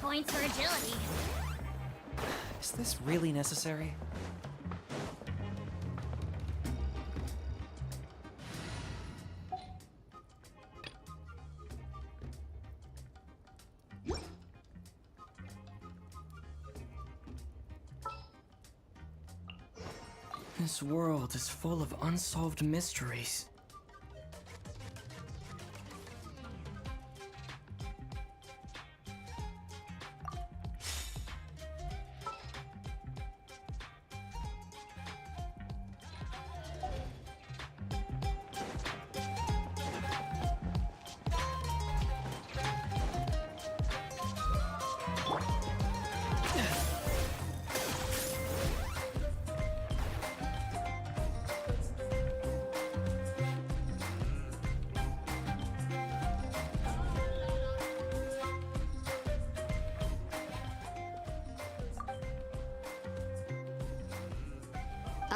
points for agility. Is this really necessary? This world is full of unsolved mysteries.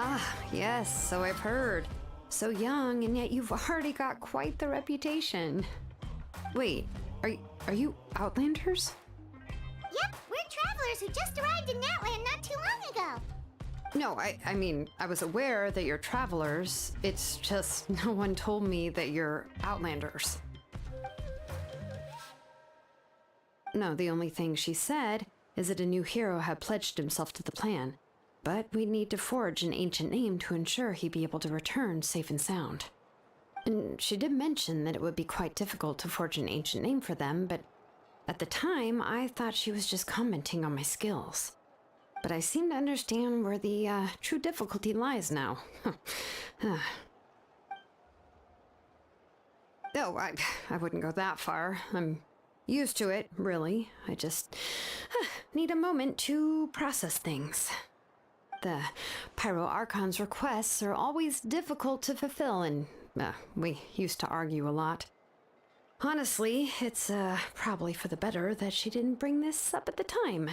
Ah, yes, so I've heard. So young, and yet you've already got quite the reputation. Wait, are you Outlanders? Yep, we're travelers who just arrived in Natland not too long ago. No, I mean, I was aware that you're travelers. It's just no one told me that you're Outlanders. No, the only thing she said is that a new hero had pledged himself to the plan. But we'd need to forge an ancient name to ensure he'd be able to return safe and sound. And she did mention that it would be quite difficult to forge an ancient name for them, but at the time, I thought she was just commenting on my skills. But I seem to understand where the true difficulty lies now. Oh, I wouldn't go that far. I'm used to it, really. I just need a moment to process things. The Pyro Archon's requests are always difficult to fulfill, and we used to argue a lot. Honestly, it's probably for the better that she didn't bring this up at the time.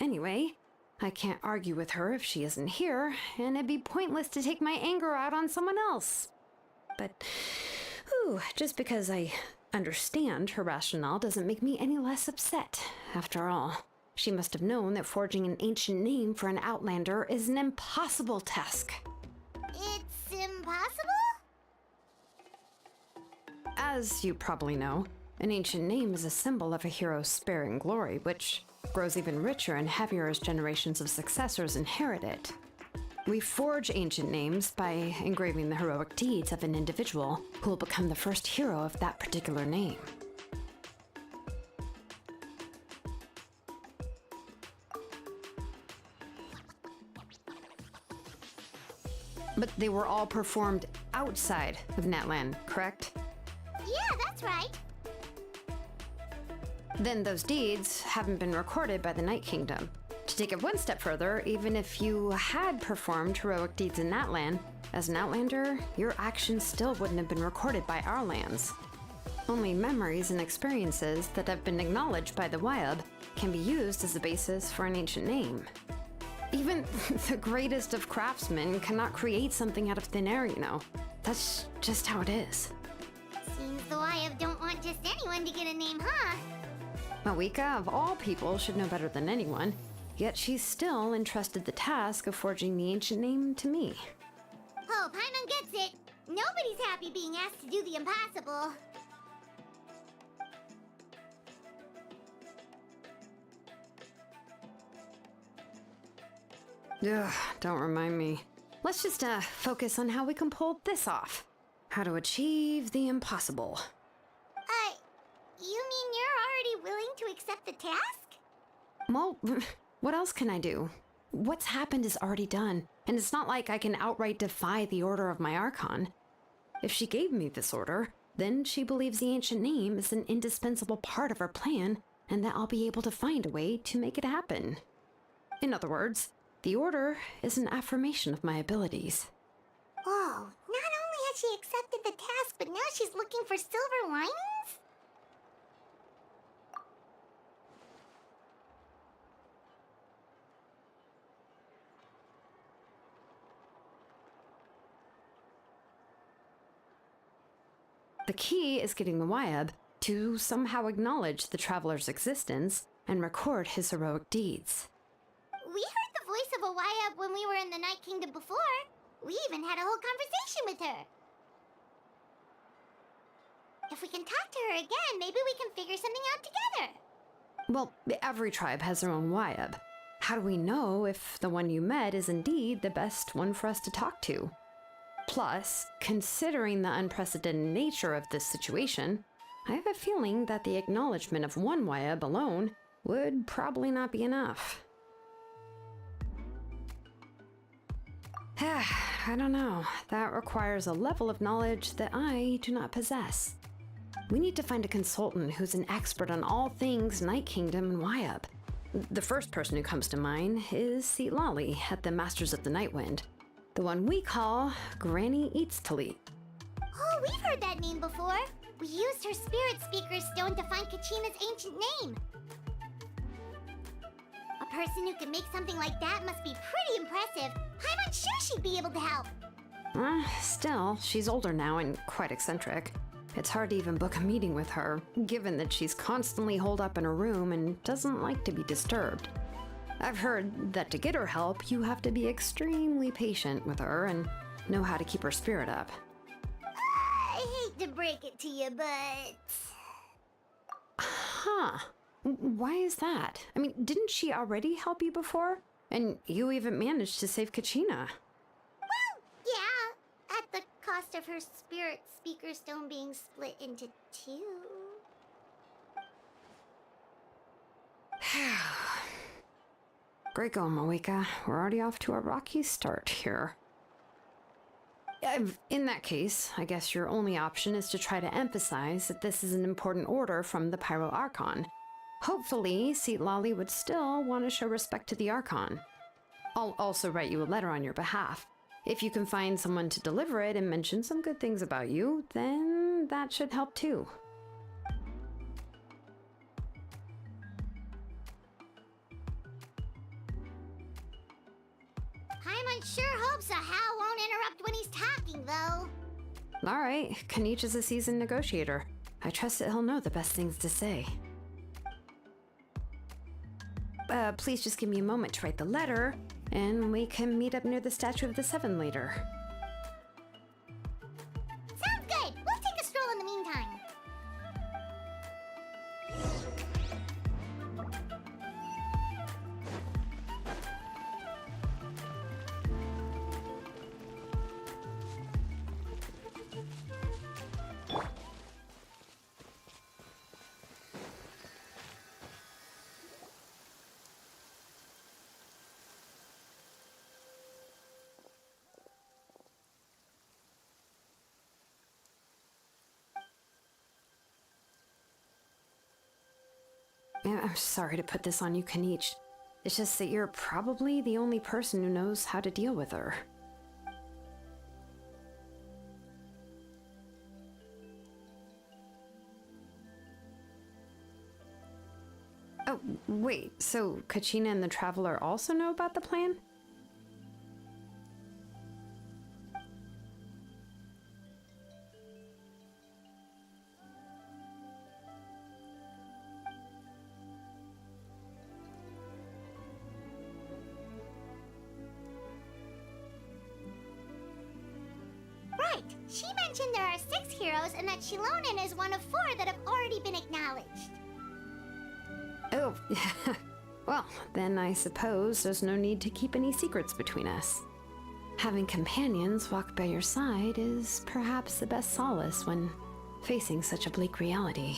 Anyway, I can't argue with her if she isn't here, and it'd be pointless to take my anger out on someone else. But, just because I understand her rationale doesn't make me any less upset, after all. She must have known that forging an ancient name for an Outlander is an impossible task. It's impossible? As you probably know, an ancient name is a symbol of a hero's spirit and glory, which grows even richer and heavier as generations of successors inherit it. We forge ancient names by engraving the heroic deeds of an individual who will become the first hero of that particular name. But they were all performed outside of Natland, correct? Yeah, that's right. Then those deeds haven't been recorded by the Night Kingdom. To take it one step further, even if you had performed heroic deeds in Natland, as an Outlander, your actions still wouldn't have been recorded by our lands. Only memories and experiences that have been acknowledged by the Wyab can be used as the basis for an ancient name. Even the greatest of craftsmen cannot create something out of thin air, you know. That's just how it is. Seems the Wyab don't want just anyone to get a name, huh? Malika, of all people, should know better than anyone, yet she's still entrusted the task of forging the ancient name to me. Oh, Paimon gets it. Nobody's happy being asked to do the impossible. Ugh, don't remind me. Let's just focus on how we can pull this off. How to achieve the impossible. You mean you're already willing to accept the task? Well, what else can I do? What's happened is already done, and it's not like I can outright defy the order of my Archon. If she gave me this order, then she believes the ancient name is an indispensable part of her plan, and that I'll be able to find a way to make it happen. In other words, the order is an affirmation of my abilities. Whoa, not only has she accepted the task, but now she's looking for silver linings? The key is getting the Wyab to somehow acknowledge the traveler's existence and record his heroic deeds. We heard the voice of Awaya when we were in the Night Kingdom before. We even had a whole conversation with her. If we can talk to her again, maybe we can figure something out together. Well, every tribe has their own Wayab. How do we know if the one you met is indeed the best one for us to talk to? Plus, considering the unprecedented nature of this situation, I have a feeling that the acknowledgement of one Wayab alone would probably not be enough. I don't know. That requires a level of knowledge that I do not possess. We need to find a consultant who's an expert on all things Night Kingdom and Wayab. The first person who comes to mind is Lali at the Masters of the Nightwind, the one we call Granny Eats Talit. Oh, we've heard that name before. We used her Spirit Speaker Stone to find Kachina's ancient name. A person who can make something like that must be pretty impressive. I'm unsure she'd be able to help. Still, she's older now and quite eccentric. It's hard to even book a meeting with her, given that she's constantly holed up in her room and doesn't like to be disturbed. I've heard that to get her help, you have to be extremely patient with her and know how to keep her spirit up. I hate to break it to you, but... Huh. Why is that? I mean, didn't she already help you before? And you even managed to save Kachina. Well, yeah, at the cost of her Spirit Speaker Stone being split into two. Great going, Moeka. We're already off to a rocky start here. In that case, I guess your only option is to try to emphasize that this is an important order from the Pyro Archon. Hopefully, Lali would still want to show respect to the Archon. I'll also write you a letter on your behalf. If you can find someone to deliver it and mention some good things about you, then that should help too. Paimon sure hopes a Hal won't interrupt when he's talking, though. All right, Kanich is a seasoned negotiator. I trust that he'll know the best things to say. Please just give me a moment to write the letter, and we can meet up near the Statue of the Seven later. Sounds good. We'll take a stroll in the meantime. I'm sorry to put this on you, Kanich. It's just that you're probably the only person who knows how to deal with her. Oh, wait, so Kachina and the Traveler also know about the plan? Right. She mentioned there are 6 heroes and that Shilonen is one of 4 that have already been acknowledged. Oh, well, then I suppose there's no need to keep any secrets between us. Having companions walk by your side is perhaps the best solace when facing such a bleak reality.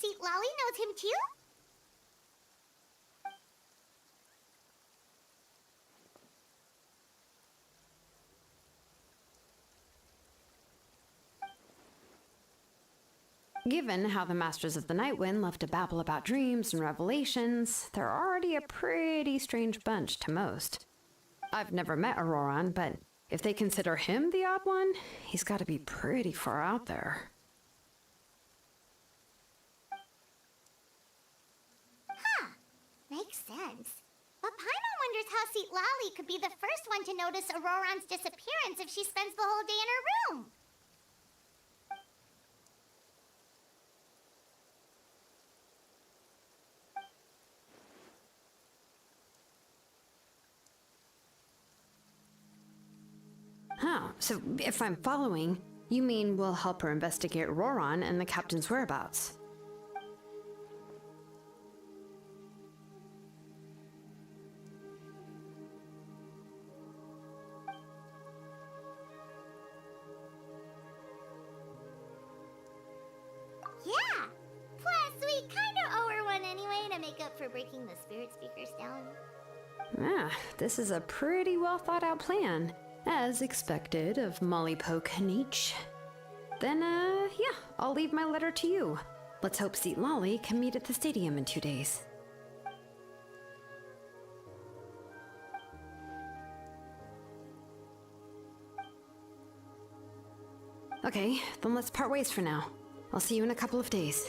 See, Lolly knows him too? Given how the Masters of the Nightwind love to babble about dreams and revelations, they're already a pretty strange bunch to most. I've never met Auroran, but If they consider him the odd one, he's got to be pretty far out there. Huh. Makes sense. But Paimon wonders how Seat Lally could be the first one to notice Auroran's disappearance if she spends the whole day in her room. Huh, so if I'm following, you mean we'll help her investigate Roran and the captain's whereabouts? Yeah. Plus, we kind of owe her one anyway to make up for breaking the spirit speakers down. Ah, this is a pretty well thought out plan, as expected of Molly Poke Nietzsche. Then, yeah, I'll leave my letter to you. Let's hope Seat Lolly can meet at the stadium in 2 days. Okay, then let's part ways for now. I'll see you in a couple of days.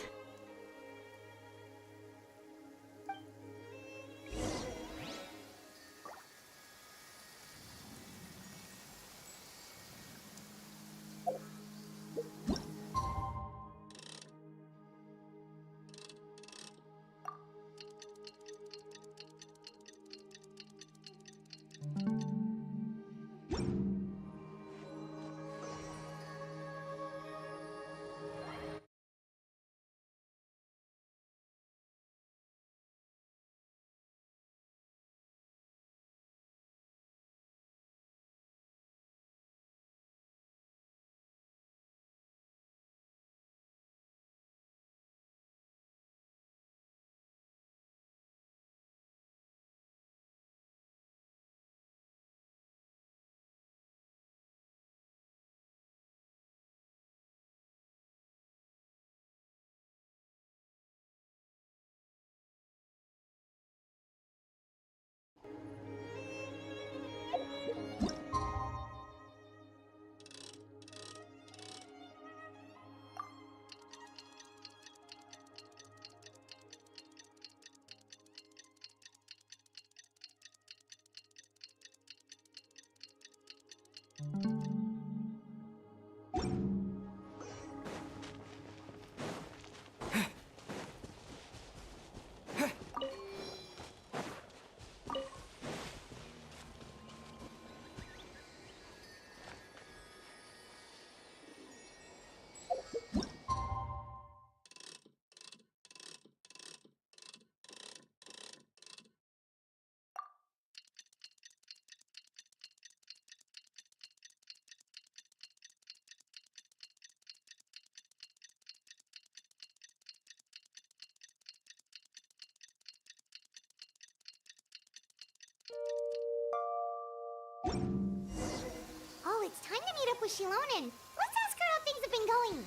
Oh, it's time to meet up with Shilonen. Let's ask her how things have been going.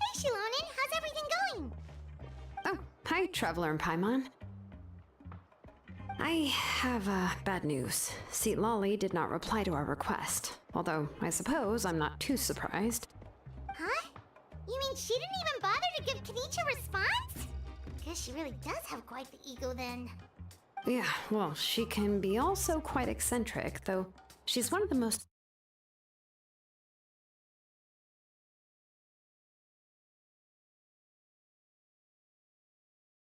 Hey, Shilonen, how's everything going? Oh, hi, Traveler and Paimon. I have bad news. Seat Lolly did not reply to our request, although I suppose I'm not too surprised. Huh? You mean she didn't even bother to give Kanicha a response? Guess she really does have quite the ego then. Yeah, well, she can be also quite eccentric, though she's one of the most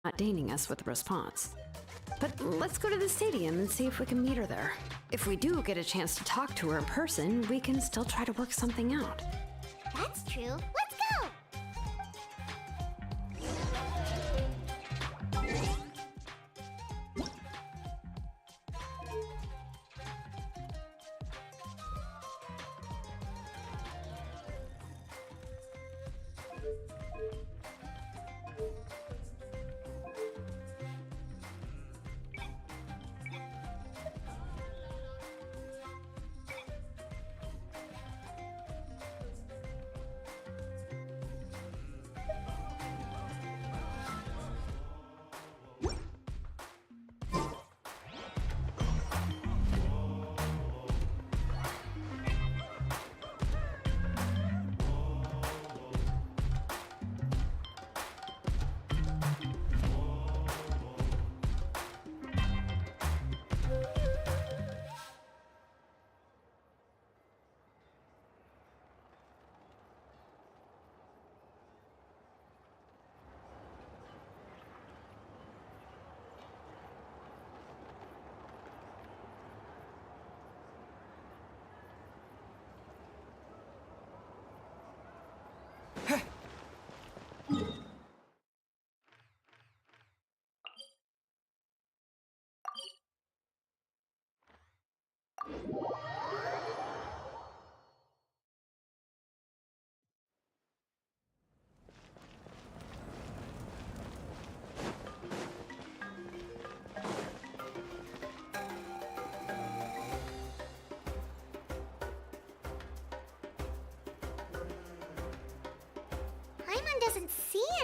not deigning us with a response. But let's go to the stadium and see if we can meet her there. If we do get a chance to talk to her in person, we can still try to work something out. That's true. Let's go!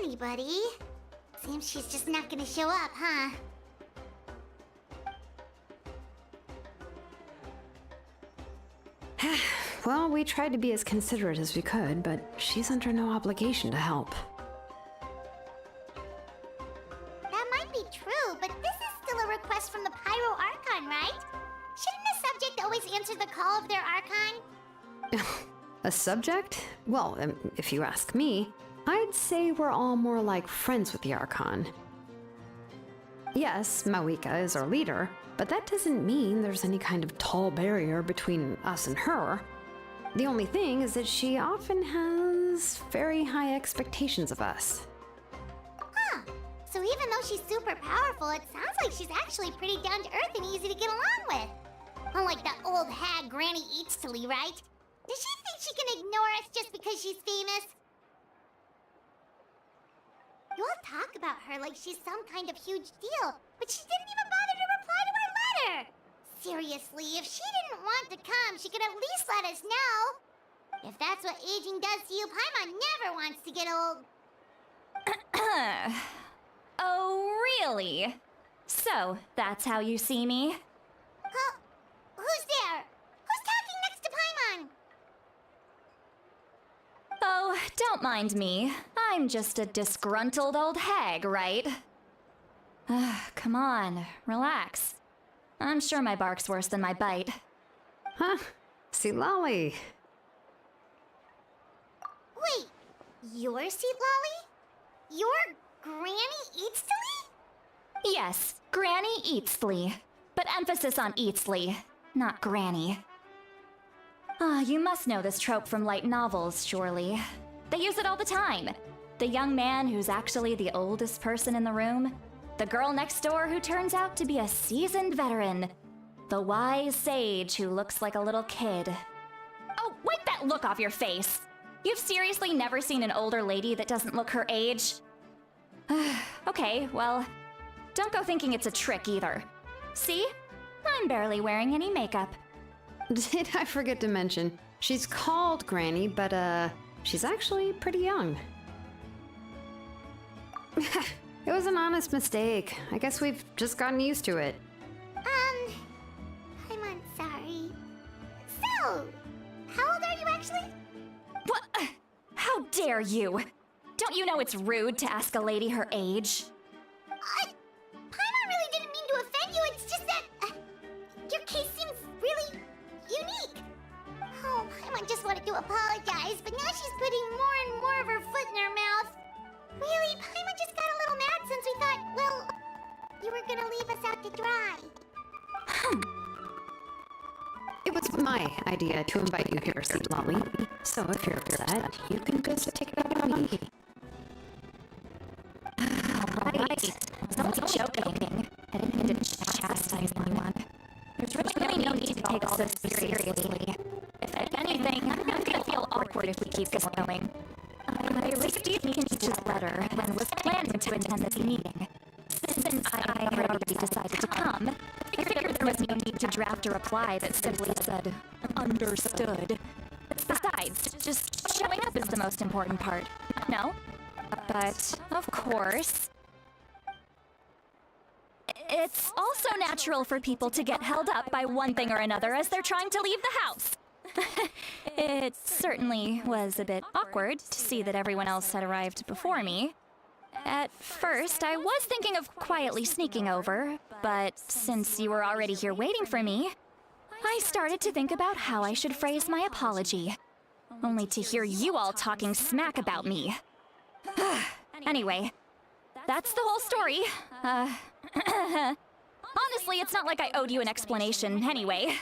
anybody. Seems she's just not gonna show up, huh? Well, we tried to be as considerate as we could, but she's under no obligation to help. That might be true, but this is still a request from the Pyro Archon, right? Shouldn't a subject always answer the call of their Archon? A subject? Well, if you ask me, I'd say we're all more like friends with the Archon. Yes, Mawika is our leader, but that doesn't mean there's any kind of tall barrier between us and her. The only thing is that she often has very high expectations of us. Huh. So even though she's super powerful, it sounds like she's actually pretty down to earth and easy to get along with. Unlike that old hag Granny Eatsley, right? Does she think she can ignore us just because she's famous? You all talk about her like she's some kind of huge deal, but she didn't even bother to reply to our letter! Seriously, if she didn't want to come, she could at least let us know. If that's what aging does to you, Paimon never wants to get old. Oh, really? So, that's how you see me? Huh? Who's there? Who's talking next to Paimon? Oh, don't mind me. I'm just a disgruntled old hag, right? Come on, relax. I'm sure my bark's worse than my bite. Huh? See, Lolly. Wait, you're Seat Lolly? You're Granny Eatsley? Yes, Granny Eatsley. But emphasis on Eatsley, not Granny. You must know this trope from light novels, surely. They use it all the time. The young man who's actually the oldest person in the room. The girl next door who turns out to be a seasoned veteran. The wise sage who looks like a little kid. Oh, wipe that look off your face! You've seriously never seen an older lady that doesn't look her age? Okay, well, don't go thinking it's a trick either. See? I'm barely wearing any makeup. Did I forget to mention, she's called Granny, but she's actually pretty young. It was an honest mistake. I guess we've just gotten used to it. I'm sorry. So, how old are you actually? What? How dare you? Don't you know it's rude to ask a lady her age? Paimon really didn't mean to offend you, it's just that your case seems really unique. Oh, Paimon just wanted to apologize, but now she's putting more and more of her foot in her mouth. Really, Paimon just got a little mad since we thought, well, you were gonna leave us out to dry. It was my idea to invite you here, Seat Lolly. So if you're upset, you can just take it out on me. Alright, I was only joking. I didn't mean to chastise anyone. There's really no need to take all this seriously. If anything, I'm gonna feel awkward if we keep this going. I received Kinchi's letter and was planning to attend this meeting. Since I had already decided to come, I figured there was no need to draft a reply that simply said, understood. Besides, just showing up is the most important part, no? But, of course, it's also natural for people to get held up by one thing or another as they're trying to leave the house. It certainly was a bit awkward to see that everyone else had arrived before me. At first, I was thinking of quietly sneaking over, but since you were already here waiting for me, I started to think about how I should phrase my apology. Only to hear you all talking smack about me. Anyway, that's the whole story. Honestly, it's not like I owed you an explanation anyway.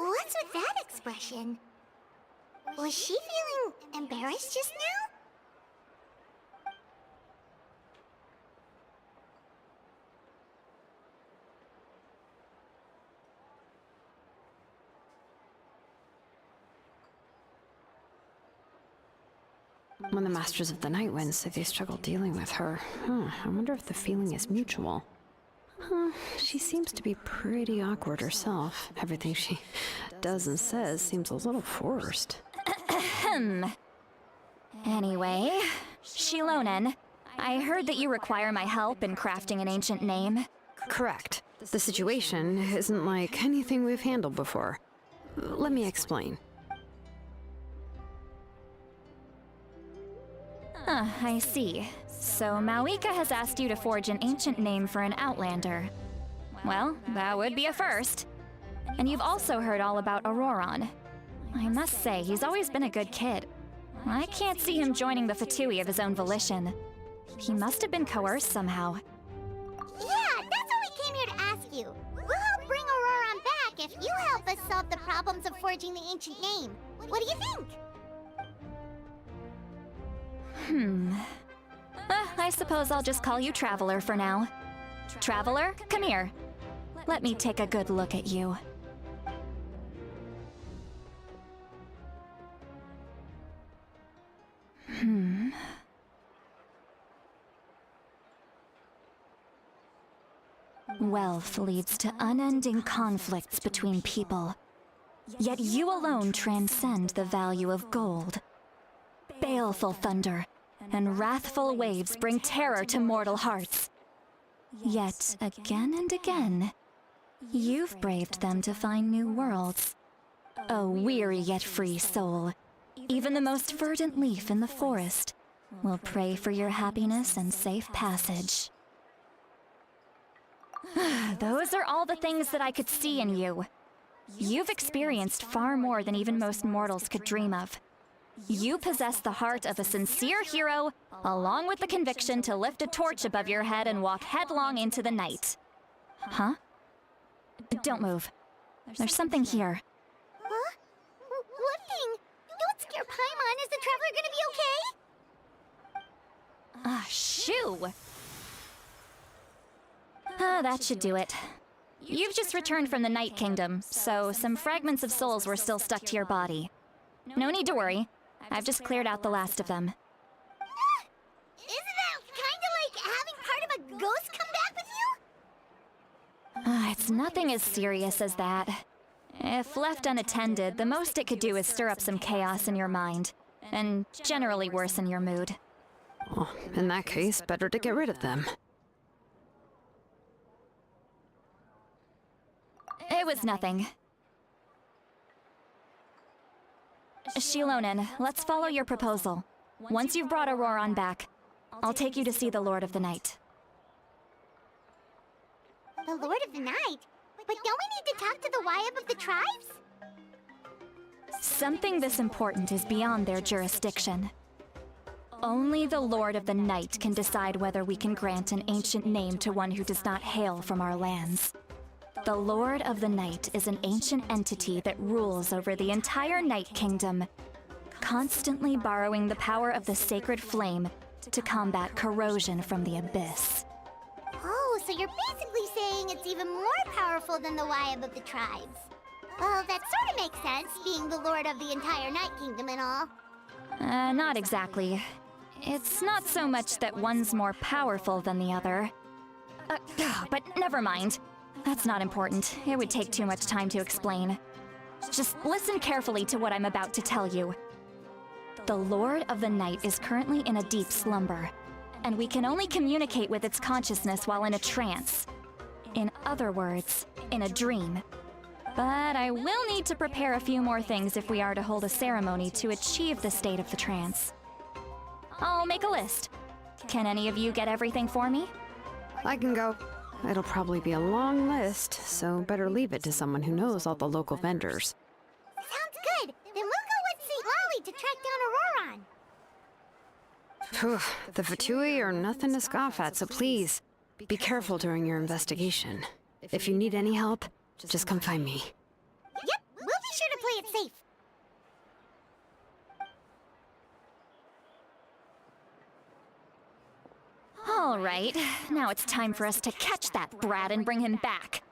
What's with that expression? Was she feeling embarrassed just now? When the Masters of the Night Wind said they struggled dealing with her, I wonder if the feeling is mutual. She seems to be pretty awkward herself. Everything she does and says seems a little forced. Anyway, Shilonen, I heard that you require my help in crafting an ancient name. Correct. The situation isn't like anything we've handled before. Let me explain. I see. So Mawika has asked you to forge an ancient name for an Outlander. Well, that would be a first. And you've also heard all about Auroron. I must say, he's always been a good kid. I can't see him joining the Fatui of his own volition. He must have been coerced somehow. Yeah, that's what we came here to ask you. We'll help bring Auroron back if you help us solve the problems of forging the ancient name. What do you think? I suppose I'll just call you Traveler for now. Traveler, come here. Let me take a good look at you. Wealth leads to unending conflicts between people. Yet you alone transcend the value of gold. Baleful thunder and wrathful waves bring terror to mortal hearts. Yet again and again, you've braved them to find new worlds. A weary yet free soul, even the most verdant leaf in the forest, will pray for your happiness and safe passage. Those are all the things that I could see in you. You've experienced far more than even most mortals could dream of. You possess the heart of a sincere hero, along with the conviction to lift a torch above your head and walk headlong into the night. Huh? Don't move. There's something here. Huh? What thing? Don't scare Paimon. Is the Traveler gonna be okay? Shoo! That should do it. You've just returned from the Night Kingdom, so some fragments of souls were still stuck to your body. No need to worry. I've just cleared out the last of them. Isn't that kinda like having part of a ghost come back with you? It's nothing as serious as that. If left unattended, the most it could do is stir up some chaos in your mind, and generally worsen your mood. Well, in that case, better to get rid of them. It was nothing. Shilonen, let's follow your proposal. Once you've brought Auroron back, I'll take you to see the Lord of the Night. The Lord of the Night? But don't we need to talk to the Wyab of the tribes? Something this important is beyond their jurisdiction. Only the Lord of the Night can decide whether we can grant an ancient name to one who does not hail from our lands. The Lord of the Night is an ancient entity that rules over the entire Night Kingdom, constantly borrowing the power of the sacred flame to combat corrosion from the abyss. Oh, so you're basically saying it's even more powerful than the Wyab of the tribes. Well, that sort of makes sense, being the Lord of the entire Night Kingdom and all. Not exactly. It's not so much that one's more powerful than the other. But never mind. That's not important. It would take too much time to explain. Just listen carefully to what I'm about to tell you. The Lord of the Night is currently in a deep slumber, and we can only communicate with its consciousness while in a trance. In other words, in a dream. But I will need to prepare a few more things if we are to hold a ceremony to achieve the state of the trance. I'll make a list. Can any of you get everything for me? I can go. It'll probably be a long list, so better leave it to someone who knows all the local vendors. Sounds good. Then we'll go with St. Lolly to track down Auroron. Phew, the Fatui are nothing to scoff at, so please, be careful during your investigation. If you need any help, just come find me. Yep, we'll be sure to play it safe. All right, now it's time for us to catch that brat and bring him back.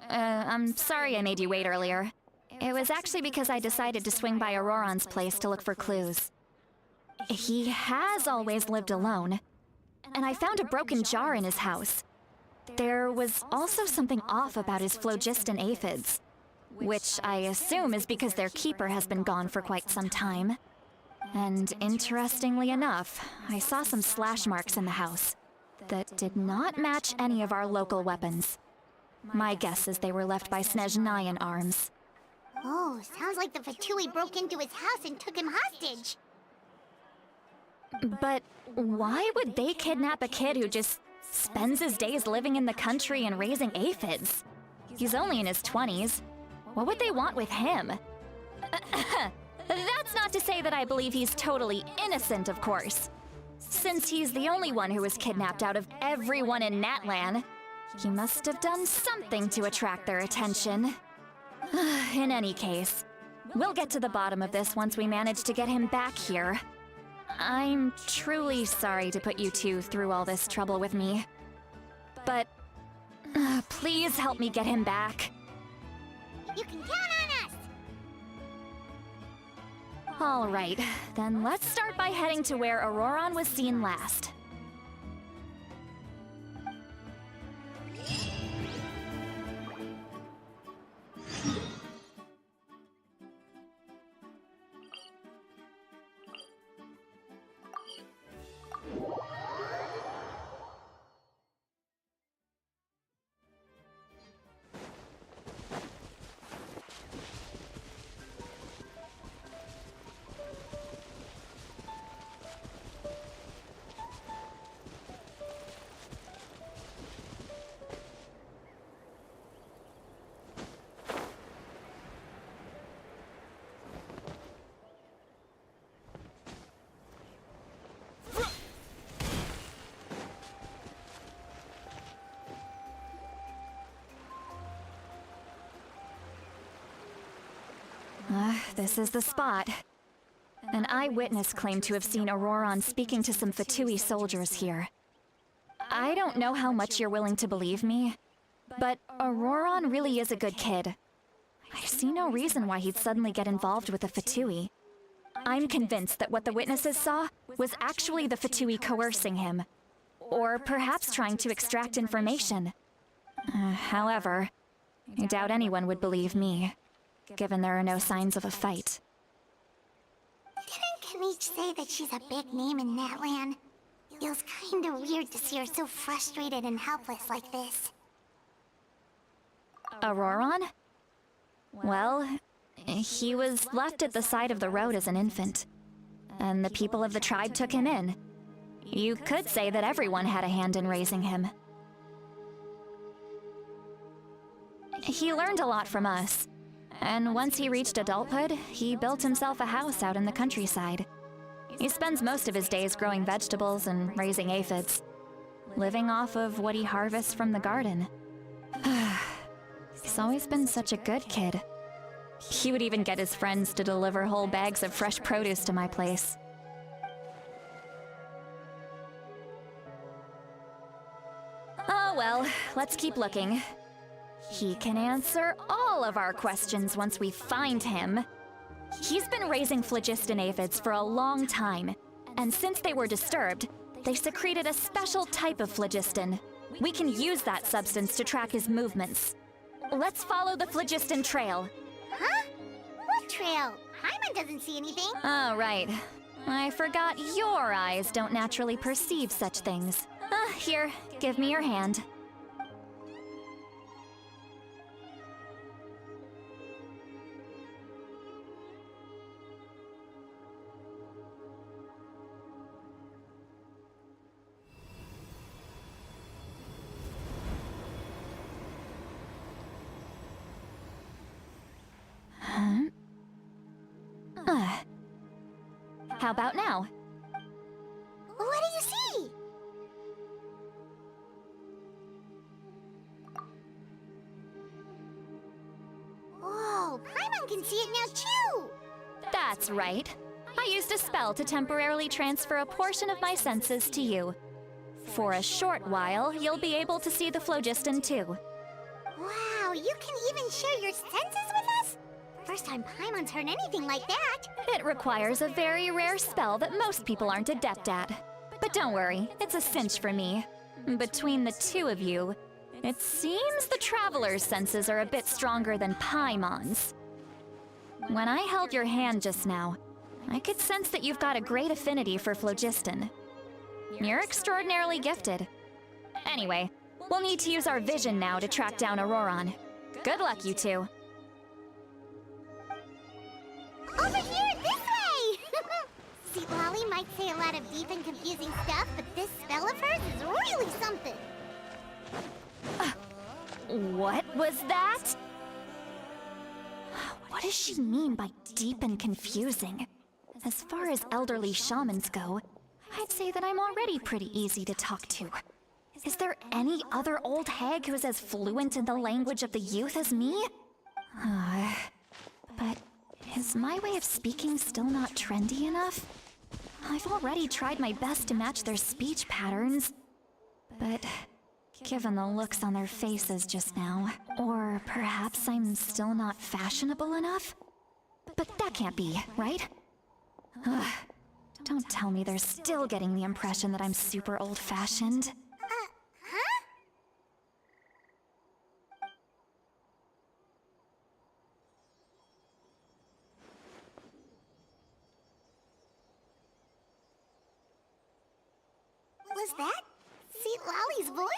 I'm sorry I made you wait earlier. It was actually because I decided to swing by Auroron's place to look for clues. He has always lived alone, and I found a broken jar in his house. There was also something off about his phlogiston aphids, which I assume is because their keeper has been gone for quite some time. And interestingly enough, I saw some slash marks in the house that did not match any of our local weapons. My guess is they were left by Snezhnayan arms. Oh, sounds like the Fatui broke into his house and took him hostage. But why would they kidnap a kid who just spends his days living in the country and raising aphids? He's only in his 20s. What would they want with him? That's not to say that I believe he's totally innocent, of course. Since he's the only one who was kidnapped out of everyone in Natlan, he must have done something to attract their attention. In any case, we'll get to the bottom of this once we manage to get him back here. I'm truly sorry to put you two through all this trouble with me. But please help me get him back. You can count on us! All right, then let's start by heading to where Auroron was seen last. This is the spot. An eyewitness claimed to have seen Auroron speaking to some Fatui soldiers here. I don't know how much you're willing to believe me, but Auroron really is a good kid. I see no reason why he'd suddenly get involved with the Fatui. I'm convinced that what the witnesses saw was actually the Fatui coercing him, or perhaps trying to extract information. However, I doubt anyone would believe me, given there are no signs of a fight. Didn't Kanich say that she's a big name in Natlan? Feels kinda weird to see her so frustrated and helpless like this. Auroron? Well, he was left at the side of the road as an infant, and the people of the tribe took him in. You could say that everyone had a hand in raising him. He learned a lot from us, and once he reached adulthood, he built himself a house out in the countryside. He spends most of his days growing vegetables and raising aphids, living off of what he harvests from the garden. He's always been such a good kid. He would even get his friends to deliver whole bags of fresh produce to my place. Oh well, let's keep looking. He can answer all of our questions once we find him. He's been raising phlogiston aphids for a long time, and since they were disturbed, they secreted a special type of phlogiston. We can use that substance to track his movements. Let's follow the phlogiston trail. Huh? What trail? Paimon doesn't see anything. Oh, right. I forgot your eyes don't naturally perceive such things. Here, give me your hand. How about now? What do you see? Whoa, Paimon can see it now too! That's right. I used a spell to temporarily transfer a portion of my senses to you. For a short while, you'll be able to see the phlogiston too. Wow, you can even share your senses with us? First time Paimon's heard anything like that. It requires a very rare spell that most people aren't adept at. But don't worry, it's a cinch for me. Between the two of you, it seems the Traveler's senses are a bit stronger than Paimon's. When I held your hand just now, I could sense that you've got a great affinity for phlogiston. You're extraordinarily gifted. Anyway, we'll need to use our vision now to track down Auroron. Good luck, you two. Over here, this way! See, Lolly might say a lot of deep and confusing stuff, but this spell of hers is really something. What was that? What does she mean by deep and confusing? As far as elderly shamans go, I'd say that I'm already pretty easy to talk to. Is there any other old hag who's as fluent in the language of the youth as me? But is my way of speaking still not trendy enough? I've already tried my best to match their speech patterns, but given the looks on their faces just now, or perhaps I'm still not fashionable enough? But that can't be, right? Ugh. Don't tell me they're still getting the impression that I'm super old-fashioned. Huh? Was that St. Lolly's voice?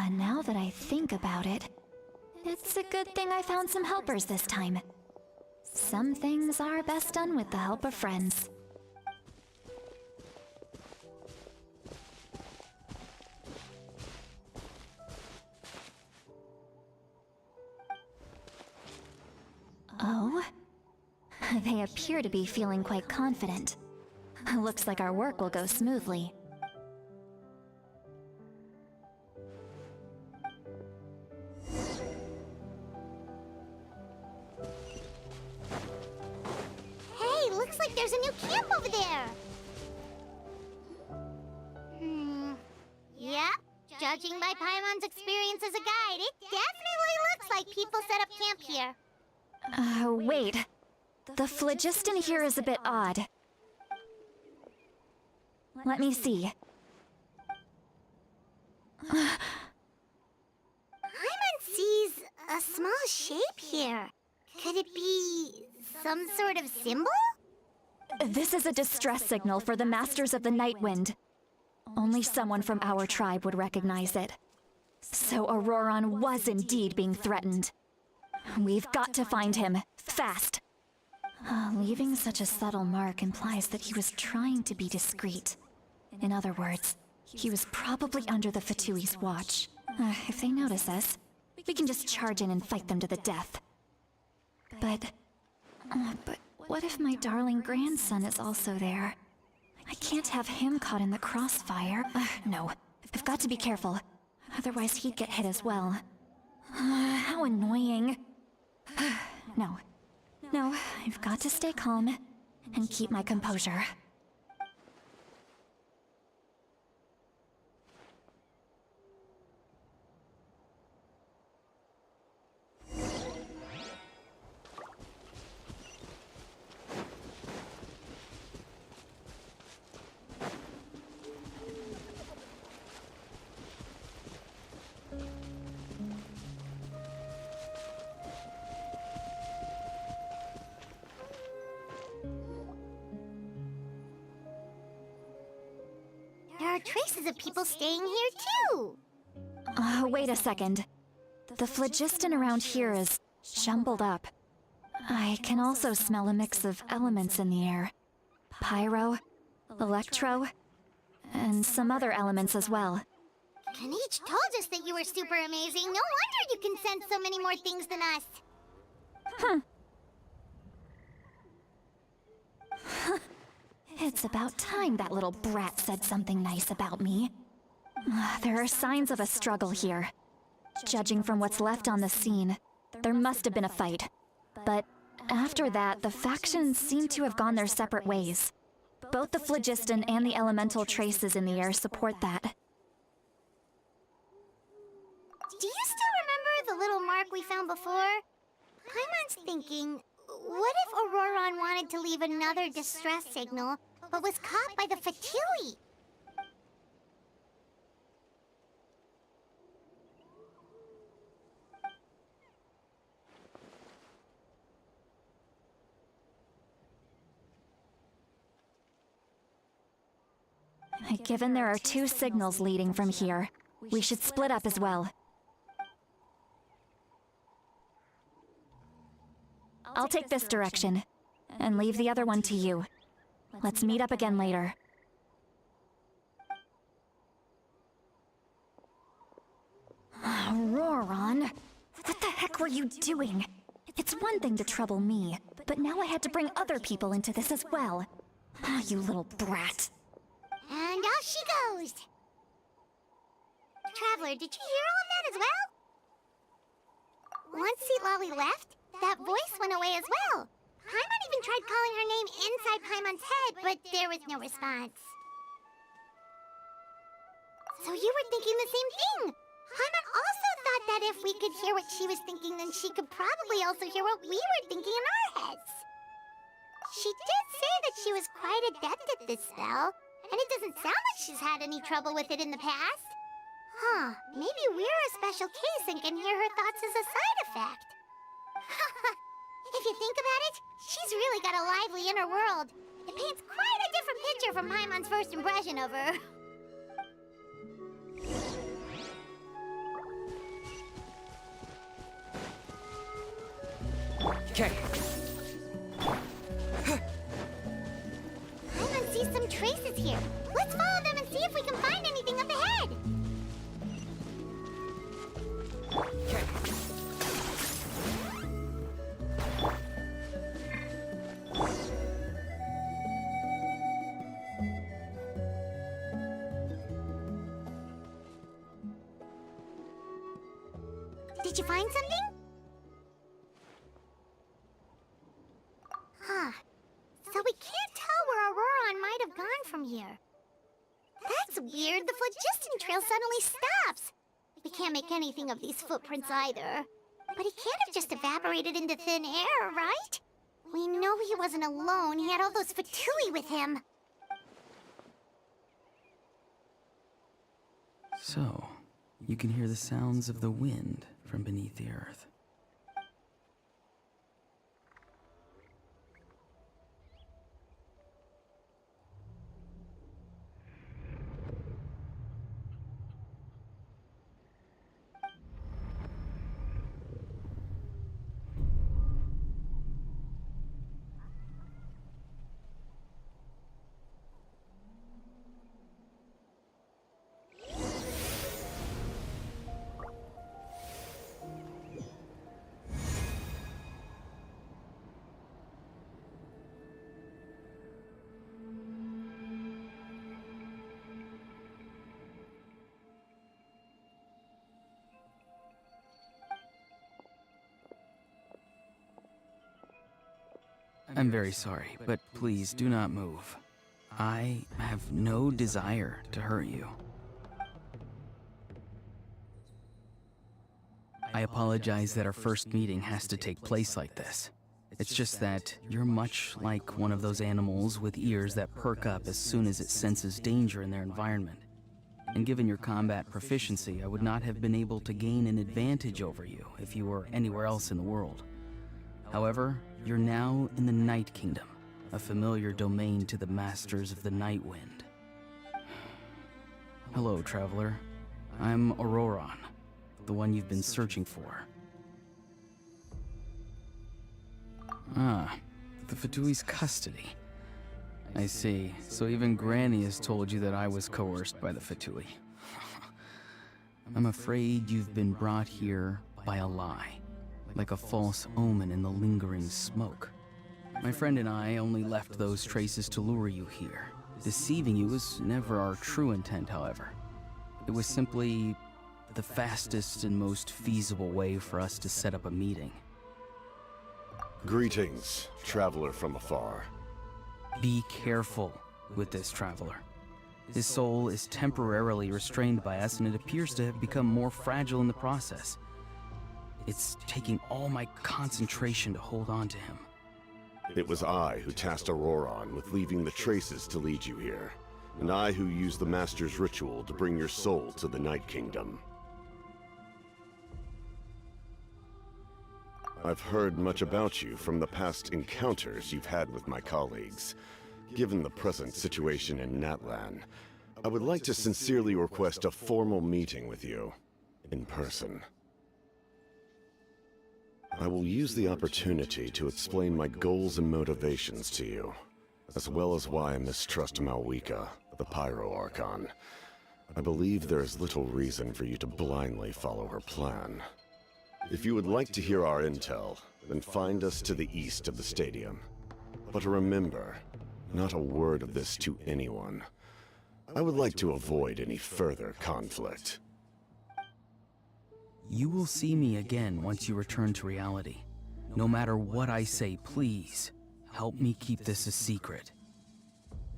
Now that I think about it, it's a good thing I found some helpers this time. Some things are best done with the help of friends. Oh? They appear to be feeling quite confident. Looks like our work will go smoothly. Hey, looks like there's a new camp over there. Yep. Judging by Paimon's experience as a guide, it definitely looks like people set up camp here. Wait. The phlogiston here is a bit odd. Let me see. Paimon sees a small shape here. Could it be some sort of symbol? This is a distress signal for the Masters of the Night Wind. Only someone from our tribe would recognize it. So Auroron was indeed being threatened. We've got to find him, fast. Leaving such a subtle mark implies that he was trying to be discreet. In other words, he was probably under the Fatui's watch. If they notice us, we can just charge in and fight them to the death. But what if my darling grandson is also there? I can't have him caught in the crossfire. No, I've got to be careful. Otherwise he'd get hit as well. How annoying. No, I've got to stay calm and keep my composure. There are traces of people staying here too. Wait a second. The phlogiston around here is jumbled up. I can also smell a mix of elements in the air. Pyro, electro, and some other elements as well. Kanich told us that you were super amazing. No wonder you can sense so many more things than us. It's about time that little brat said something nice about me. There are signs of a struggle here. Judging from what's left on the scene, there must have been a fight. But after that, the factions seem to have gone their separate ways. Both the phlogiston and the elemental traces in the air support that. Do you still remember the little mark we found before? Paimon's thinking, what if Auroron wanted to leave another distress signal, but was caught by the Fatui? Given there are two signals leading from here, we should split up as well. I'll take this direction, and leave the other one to you. Let's meet up again later. Auroron, what the heck were you doing? It's one thing to trouble me, but now I had to bring other people into this as well. You little brat. And off she goes! Traveler, did you hear all of that as well? Once Lolly left, that voice went away as well. Paimon even tried calling her name inside Paimon's head, but there was no response. So you were thinking the same thing! Paimon also thought that if we could hear what she was thinking, then she could probably also hear what we were thinking in our heads. She did say that she was quite adept at this spell, and it doesn't sound like she's had any trouble with it in the past. Huh, maybe we're a special case and can hear her thoughts as a side effect. If you think about it, she's really got a lively inner world. It paints quite a different picture from Paimon's first impression of her. Okay. Paimon sees some traces here. Let's follow them and see if we can find anything up ahead. Okay. Did you find something? Huh. So we can't tell where Auroron might have gone from here. That's weird. The phlogiston trail suddenly stops. We can't make anything of these footprints either. But he can't have just evaporated into thin air, right? We know he wasn't alone. He had all those Fatui with him. So, you can hear the sounds of the wind from beneath the earth. I'm very sorry, but please do not move. I have no desire to hurt you. I apologize that our first meeting has to take place like this. It's just that you're much like one of those animals with ears that perk up as soon as it senses danger in their environment. And given your combat proficiency, I would not have been able to gain an advantage over you if you were anywhere else in the world. However, you're now in the Night Kingdom, a familiar domain to the Masters of the Night Wind. Hello, traveler. I'm Auroron, the one you've been searching for. Ah, the Fatui's custody. I see. So even Granny has told you that I was coerced by the Fatui. I'm afraid you've been brought here by a lie, like a false omen in the lingering smoke. My friend and I only left those traces to lure you here. Deceiving you was never our true intent, however. It was simply the fastest and most feasible way for us to set up a meeting. Greetings, traveler from afar. Be careful with this, traveler. His soul is temporarily restrained by us, and it appears to have become more fragile in the process. It's taking all my concentration to hold on to him. It was I who tasked Auroron with leaving the traces to lead you here, and I who used the Master's ritual to bring your soul to the Night Kingdom. I've heard much about you from the past encounters you've had with my colleagues. Given the present situation in Natlan, I would like to sincerely request a formal meeting with you, in person. I will use the opportunity to explain my goals and motivations to you, as well as why I mistrust Malwika, the Pyro Archon. I believe there is little reason for you to blindly follow her plan. If you would like to hear our intel, then find us to the east of the stadium. But remember, not a word of this to anyone. I would like to avoid any further conflict. You will see me again once you return to reality. No matter what I say, please, help me keep this a secret.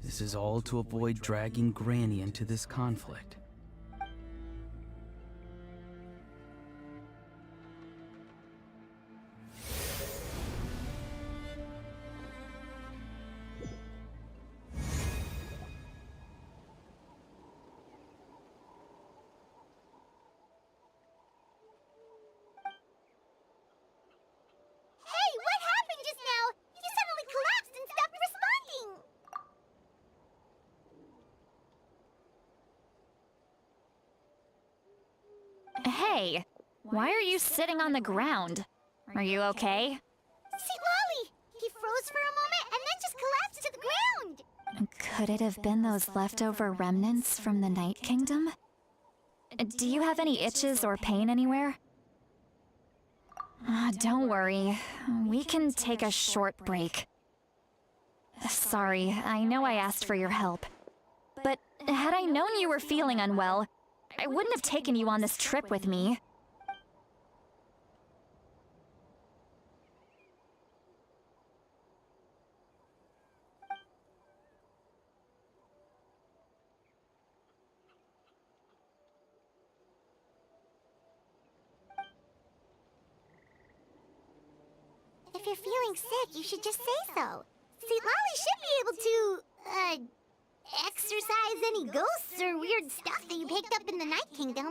This is all to avoid dragging Granny into this conflict. Hey, what happened just now? You suddenly collapsed and stopped responding. Hey, why are you sitting on the ground? Are you okay? See, Lolly! He froze for a moment and then just collapsed to the ground! Could it have been those leftover remnants from the Night Kingdom? Do you have any itches or pain anywhere? Don't worry. We can take a short break. Sorry, I know I asked for your help. But had I known you were feeling unwell, I wouldn't have taken you on this trip with me. If you're feeling sick, you should just say so. See, Lolly should be able to, exorcise any ghosts or weird stuff that you picked up in the Night Kingdom.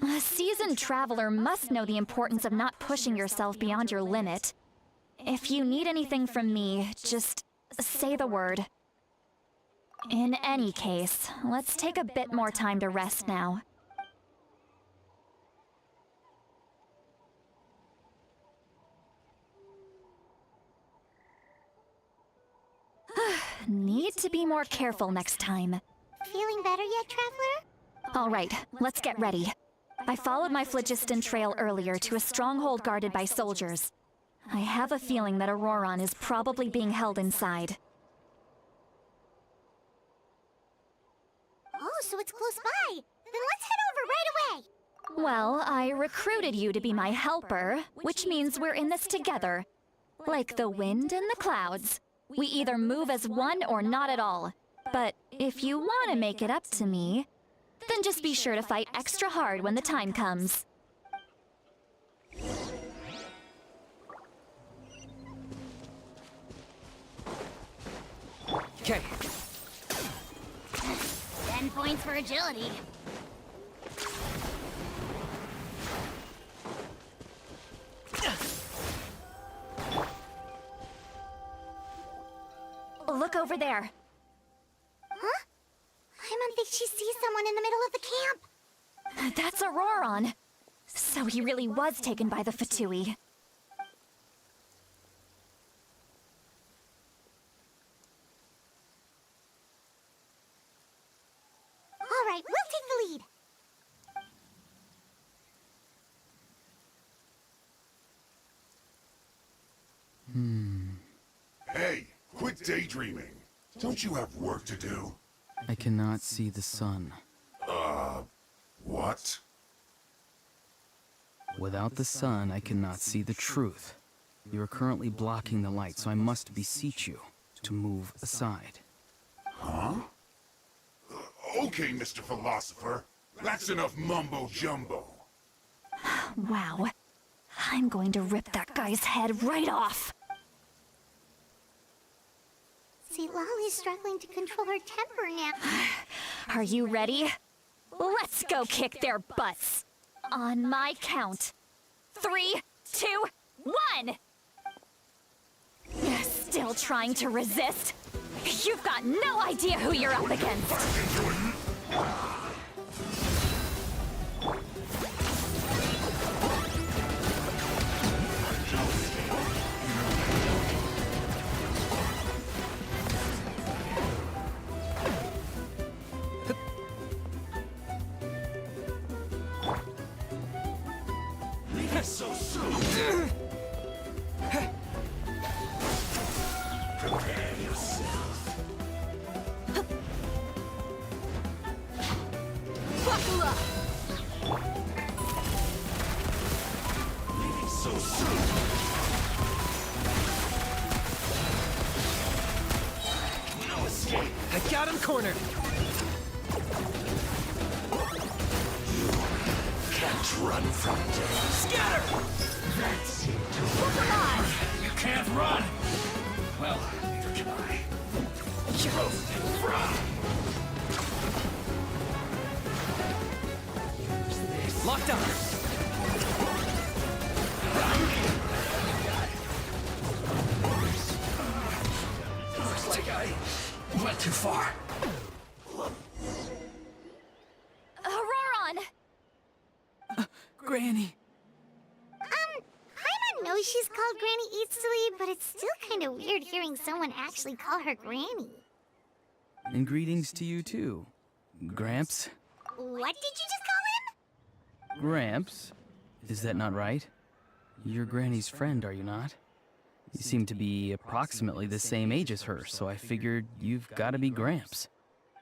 A seasoned traveler must know the importance of not pushing yourself beyond your limit. If you need anything from me, just say the word. In any case, let's take a bit more time to rest now. Need to be more careful next time. Feeling better yet, Traveler? All right, let's get ready. I followed my phlogiston trail earlier to a stronghold guarded by soldiers. I have a feeling that Auroron is probably being held inside. Oh, so it's close by. Then let's head over right away. Well, I recruited you to be my helper, which means we're in this together. Like the wind and the clouds. We either move as one or not at all. But if you want to make it up to me, then just be sure to fight extra hard when the time comes. Okay. 10 points for agility. Look over there. Huh? I don't think she sees someone in the middle of the camp. That's Auroron. So he really was taken by the Fatui. All right, we'll take the lead. Hey, quit daydreaming. Don't you have work to do? I cannot see the sun. What? Without the sun, I cannot see the truth. You are currently blocking the light, so I must beseech you to move aside. Okay, Mr. Philosopher. That's enough mumbo-jumbo. Wow. I'm going to rip that guy's head right off. See, Lolly's struggling to control her temper now. Are you ready? Let's go kick their butts. On my count. 3, 2, 1! Still trying to resist? You've got no idea who you're up against. So soon. Prepare yourself. Buckle up! Leaving so soon. No escape. I got him cornered. Can't run from death. Scatter! That's it. Come on! You can't run. Well, neither can I. Roasted fry. Locked on. Looks like I went too far. Auroron! Granny. Paimon knows she's called Granny Eatsley, but it's still kind of weird hearing someone actually call her Granny. And greetings to you too. Gramps? What did you just call him? Gramps? Is that not right? You're Granny's friend, are you not? You seem to be approximately the same age as her, so I figured you've got to be Gramps.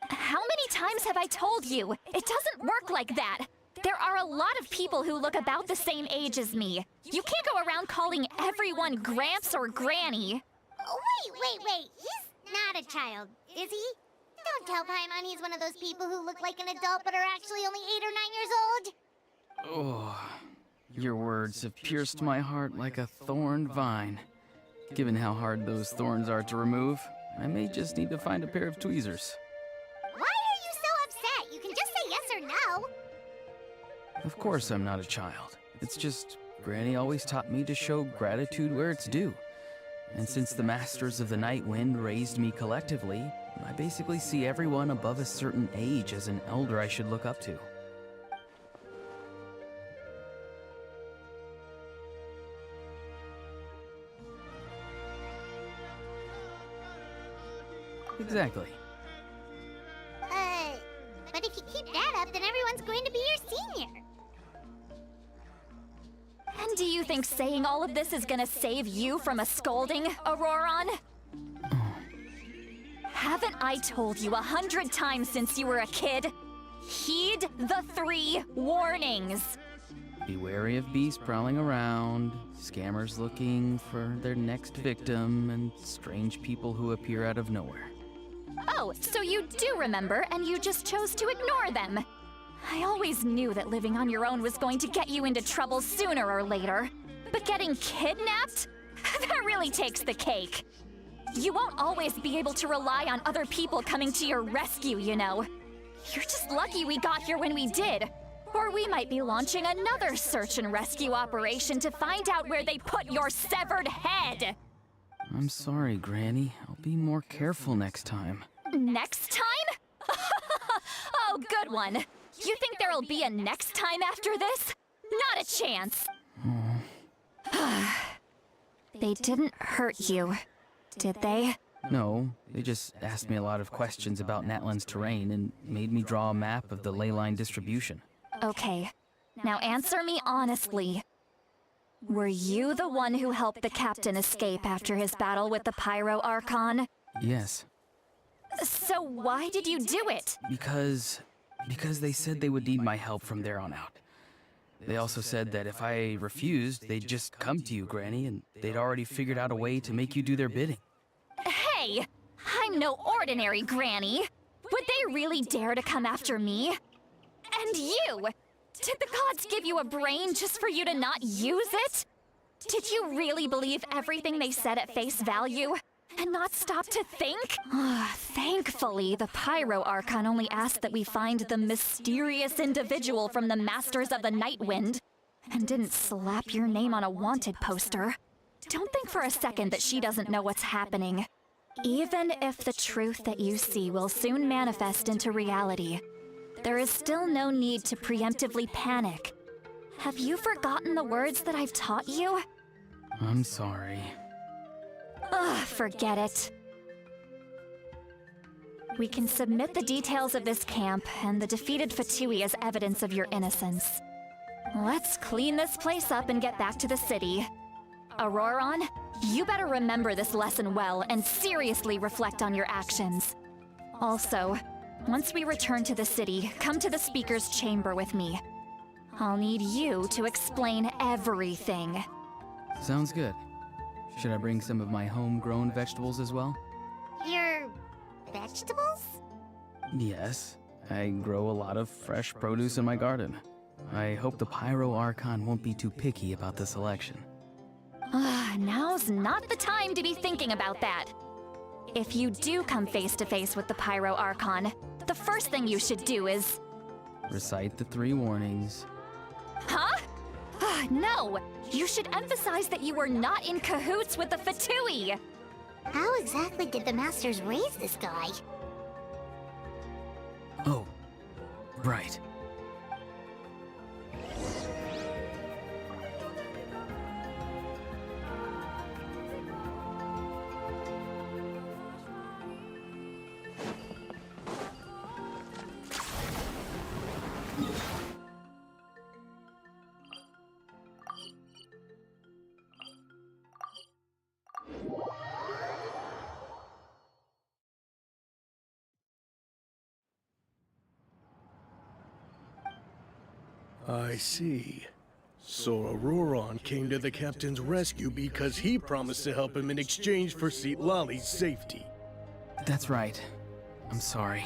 How many times have I told you? It doesn't work like that. There are a lot of people who look about the same age as me. You can't go around calling everyone Gramps or Granny. Oh, wait. He's not a child, is he? Don't tell Paimon he's one of those people who look like an adult but are actually only 8 or 9 years old. Oh, your words have pierced my heart like a thorned vine. Given how hard those thorns are to remove, I may just need to find a pair of tweezers. Why are you so upset? You can just say yes or no. Of course I'm not a child. It's just Granny always taught me to show gratitude where it's due. And since the Masters of the Night Wind raised me collectively, I basically see everyone above a certain age as an elder I should look up to. Exactly. But if you keep that up, then everyone's going to be your senior. And do you think saying all of this is gonna save you from a scolding, Auroron? Haven't I told you 100 times since you were a kid? Heed the 3 warnings. Be wary of beasts prowling around, scammers looking for their next victim, and strange people who appear out of nowhere. Oh, so you do remember, and you just chose to ignore them. I always knew that living on your own was going to get you into trouble sooner or later. But getting kidnapped? That really takes the cake. You won't always be able to rely on other people coming to your rescue, you know. You're just lucky we got here when we did. Or we might be launching another search and rescue operation to find out where they put your severed head. I'm sorry, Granny. I'll be more careful next time. Next time? Oh, good one. You think there'll be a next time after this? Not a chance. They didn't hurt you, did they? No, they just asked me a lot of questions about Natlan's terrain and made me draw a map of the ley line distribution. Okay, now answer me honestly. Were you the one who helped the captain escape after his battle with the Pyro Archon? Yes. So why did you do it? Because they said they would need my help from there on out. They also said that if I refused, they'd just come to you, Granny, and they'd already figured out a way to make you do their bidding. Hey! I'm no ordinary granny. Would they really dare to come after me? And you! Did the gods give you a brain just for you to not use it? Did you really believe everything they said at face value? And not stop to think? Thankfully, the Pyro Archon only asked that we find the mysterious individual from the Masters of the Night Wind, and didn't slap your name on a wanted poster. Don't think for a second that she doesn't know what's happening. Even if the truth that you see will soon manifest into reality, there is still no need to preemptively panic. Have you forgotten the words that I've taught you? I'm sorry. Forget it. We can submit the details of this camp and the defeated Fatui as evidence of your innocence. Let's clean this place up and get back to the city. Auroron, you better remember this lesson well and seriously reflect on your actions. Also, once we return to the city, come to the speaker's chamber with me. I'll need you to explain everything. Sounds good. Should I bring some of my homegrown vegetables as well? Your vegetables? Yes. I grow a lot of fresh produce in my garden. I hope the Pyro Archon won't be too picky about the selection. Now's not the time to be thinking about that. If you do come face to face with the Pyro Archon, the first thing you should do is... Recite the 3 warnings. Huh? No! You should emphasize that you were not in cahoots with the Fatui! How exactly did the Masters raise this guy? Oh, right. I see. So Auroron came to the captain's rescue because he promised to help him in exchange for Lali's safety. That's right. I'm sorry.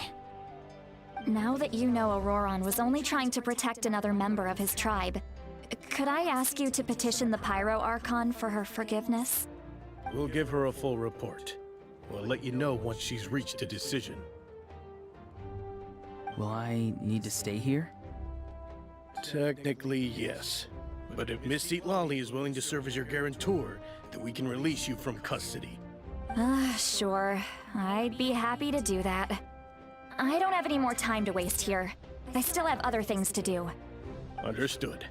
Now that you know Auroron was only trying to protect another member of his tribe, could I ask you to petition the Pyro Archon for her forgiveness? We'll give her a full report. We'll let you know once she's reached a decision. Will I need to stay here? Technically, yes. But if Miss Lali is willing to serve as your guarantor, then we can release you from custody. Sure. I'd be happy to do that. I don't have any more time to waste here. I still have other things to do. Understood.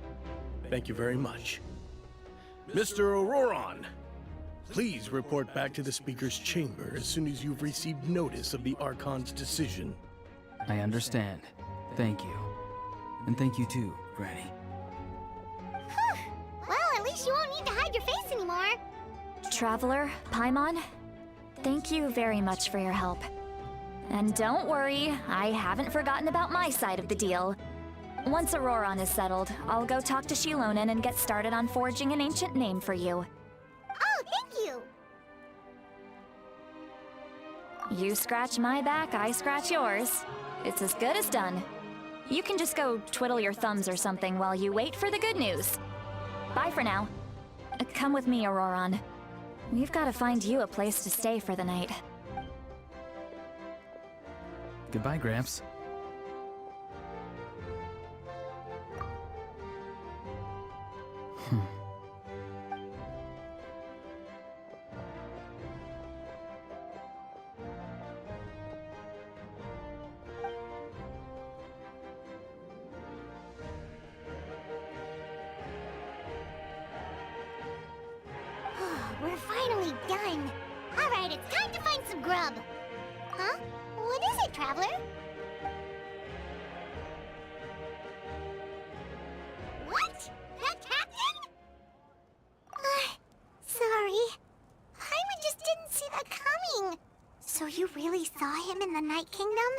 Thank you very much. Mr. Auroron, please report back to the Speaker's chamber as soon as you've received notice of the Archon's decision. I understand. Thank you. And thank you too, Granny. Well, at least you won't need to hide your face anymore. Traveler, Paimon, thank you very much for your help. And don't worry, I haven't forgotten about my side of the deal. Once Auroron is settled, I'll go talk to Shilonen and get started on forging an ancient name for you. Oh, thank you. You scratch my back, I scratch yours. It's as good as done. You can just go twiddle your thumbs or something while you wait for the good news. Bye for now. Come with me, Auroron. We've got to find you a place to stay for the night. Goodbye, Gramps. We're finally done. All right, it's time to find some grub. Huh? What is it, Traveler? What? That captain? Sorry. Paimon just didn't see that coming. So you really saw him in the Night Kingdom?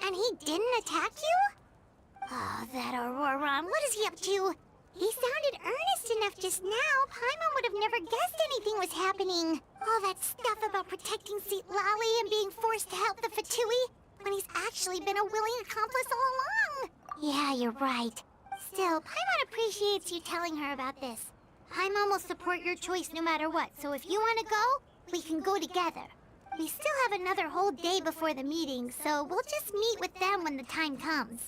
And he didn't attack you? Oh, that Auroron. What is he up to? He sounded earnest enough just now. Paimon would have never guessed anything was happening. All that stuff about protecting Seat Lally and being forced to help the Fatui, when he's actually been a willing accomplice all along. Yeah, you're right. Still, Paimon appreciates you telling her about this. Paimon will support your choice no matter what, so if you want to go, we can go together. We still have another whole day before the meeting, so we'll just meet with them when the time comes.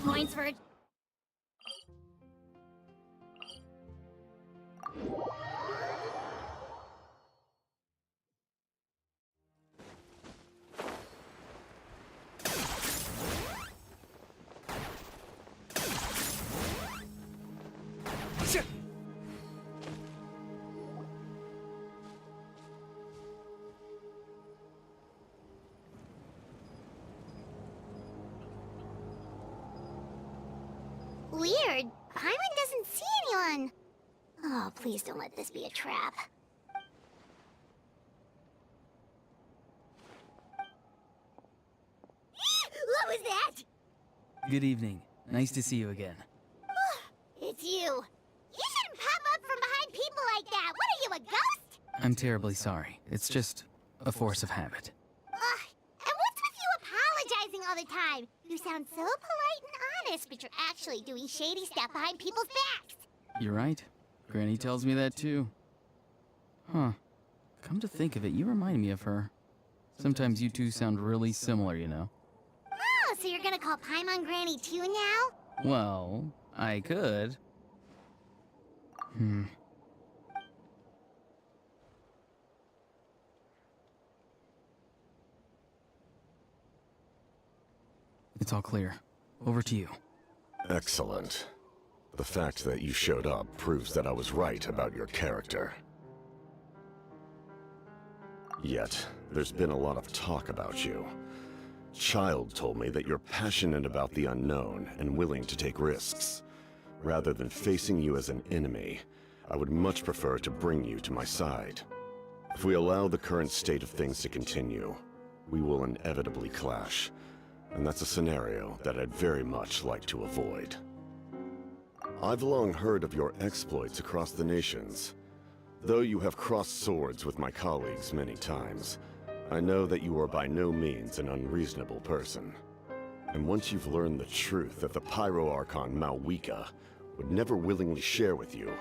Points for... Weird. Paimon doesn't see anyone. Oh, please don't let this be a trap. What was that? Good evening. Nice to see you again. It's you. You shouldn't pop up from behind people like that. What are you, a ghost? I'm terribly sorry. It's just a force of habit. And what's with you apologizing all the time? You sound so polite and honest, but you're actually doing shady stuff behind people's backs. You're right. Granny tells me that too. Huh. Come to think of it, you remind me of her. Sometimes you two sound really similar, you know. Oh, so you're gonna call Paimon Granny too now? Well, I could. It's all clear. Over to you. Excellent. The fact that you showed up proves that I was right about your character. Yet, there's been a lot of talk about you. Child told me that you're passionate about the unknown and willing to take risks. Rather than facing you as an enemy, I would much prefer to bring you to my side. If we allow the current state of things to continue, we will inevitably clash, and that's a scenario that I'd very much like to avoid. I've long heard of your exploits across the nations. Though you have crossed swords with my colleagues many times, I know that you are by no means an unreasonable person. And once you've learned the truth that the Pyro Archon Malwika would never willingly share with you,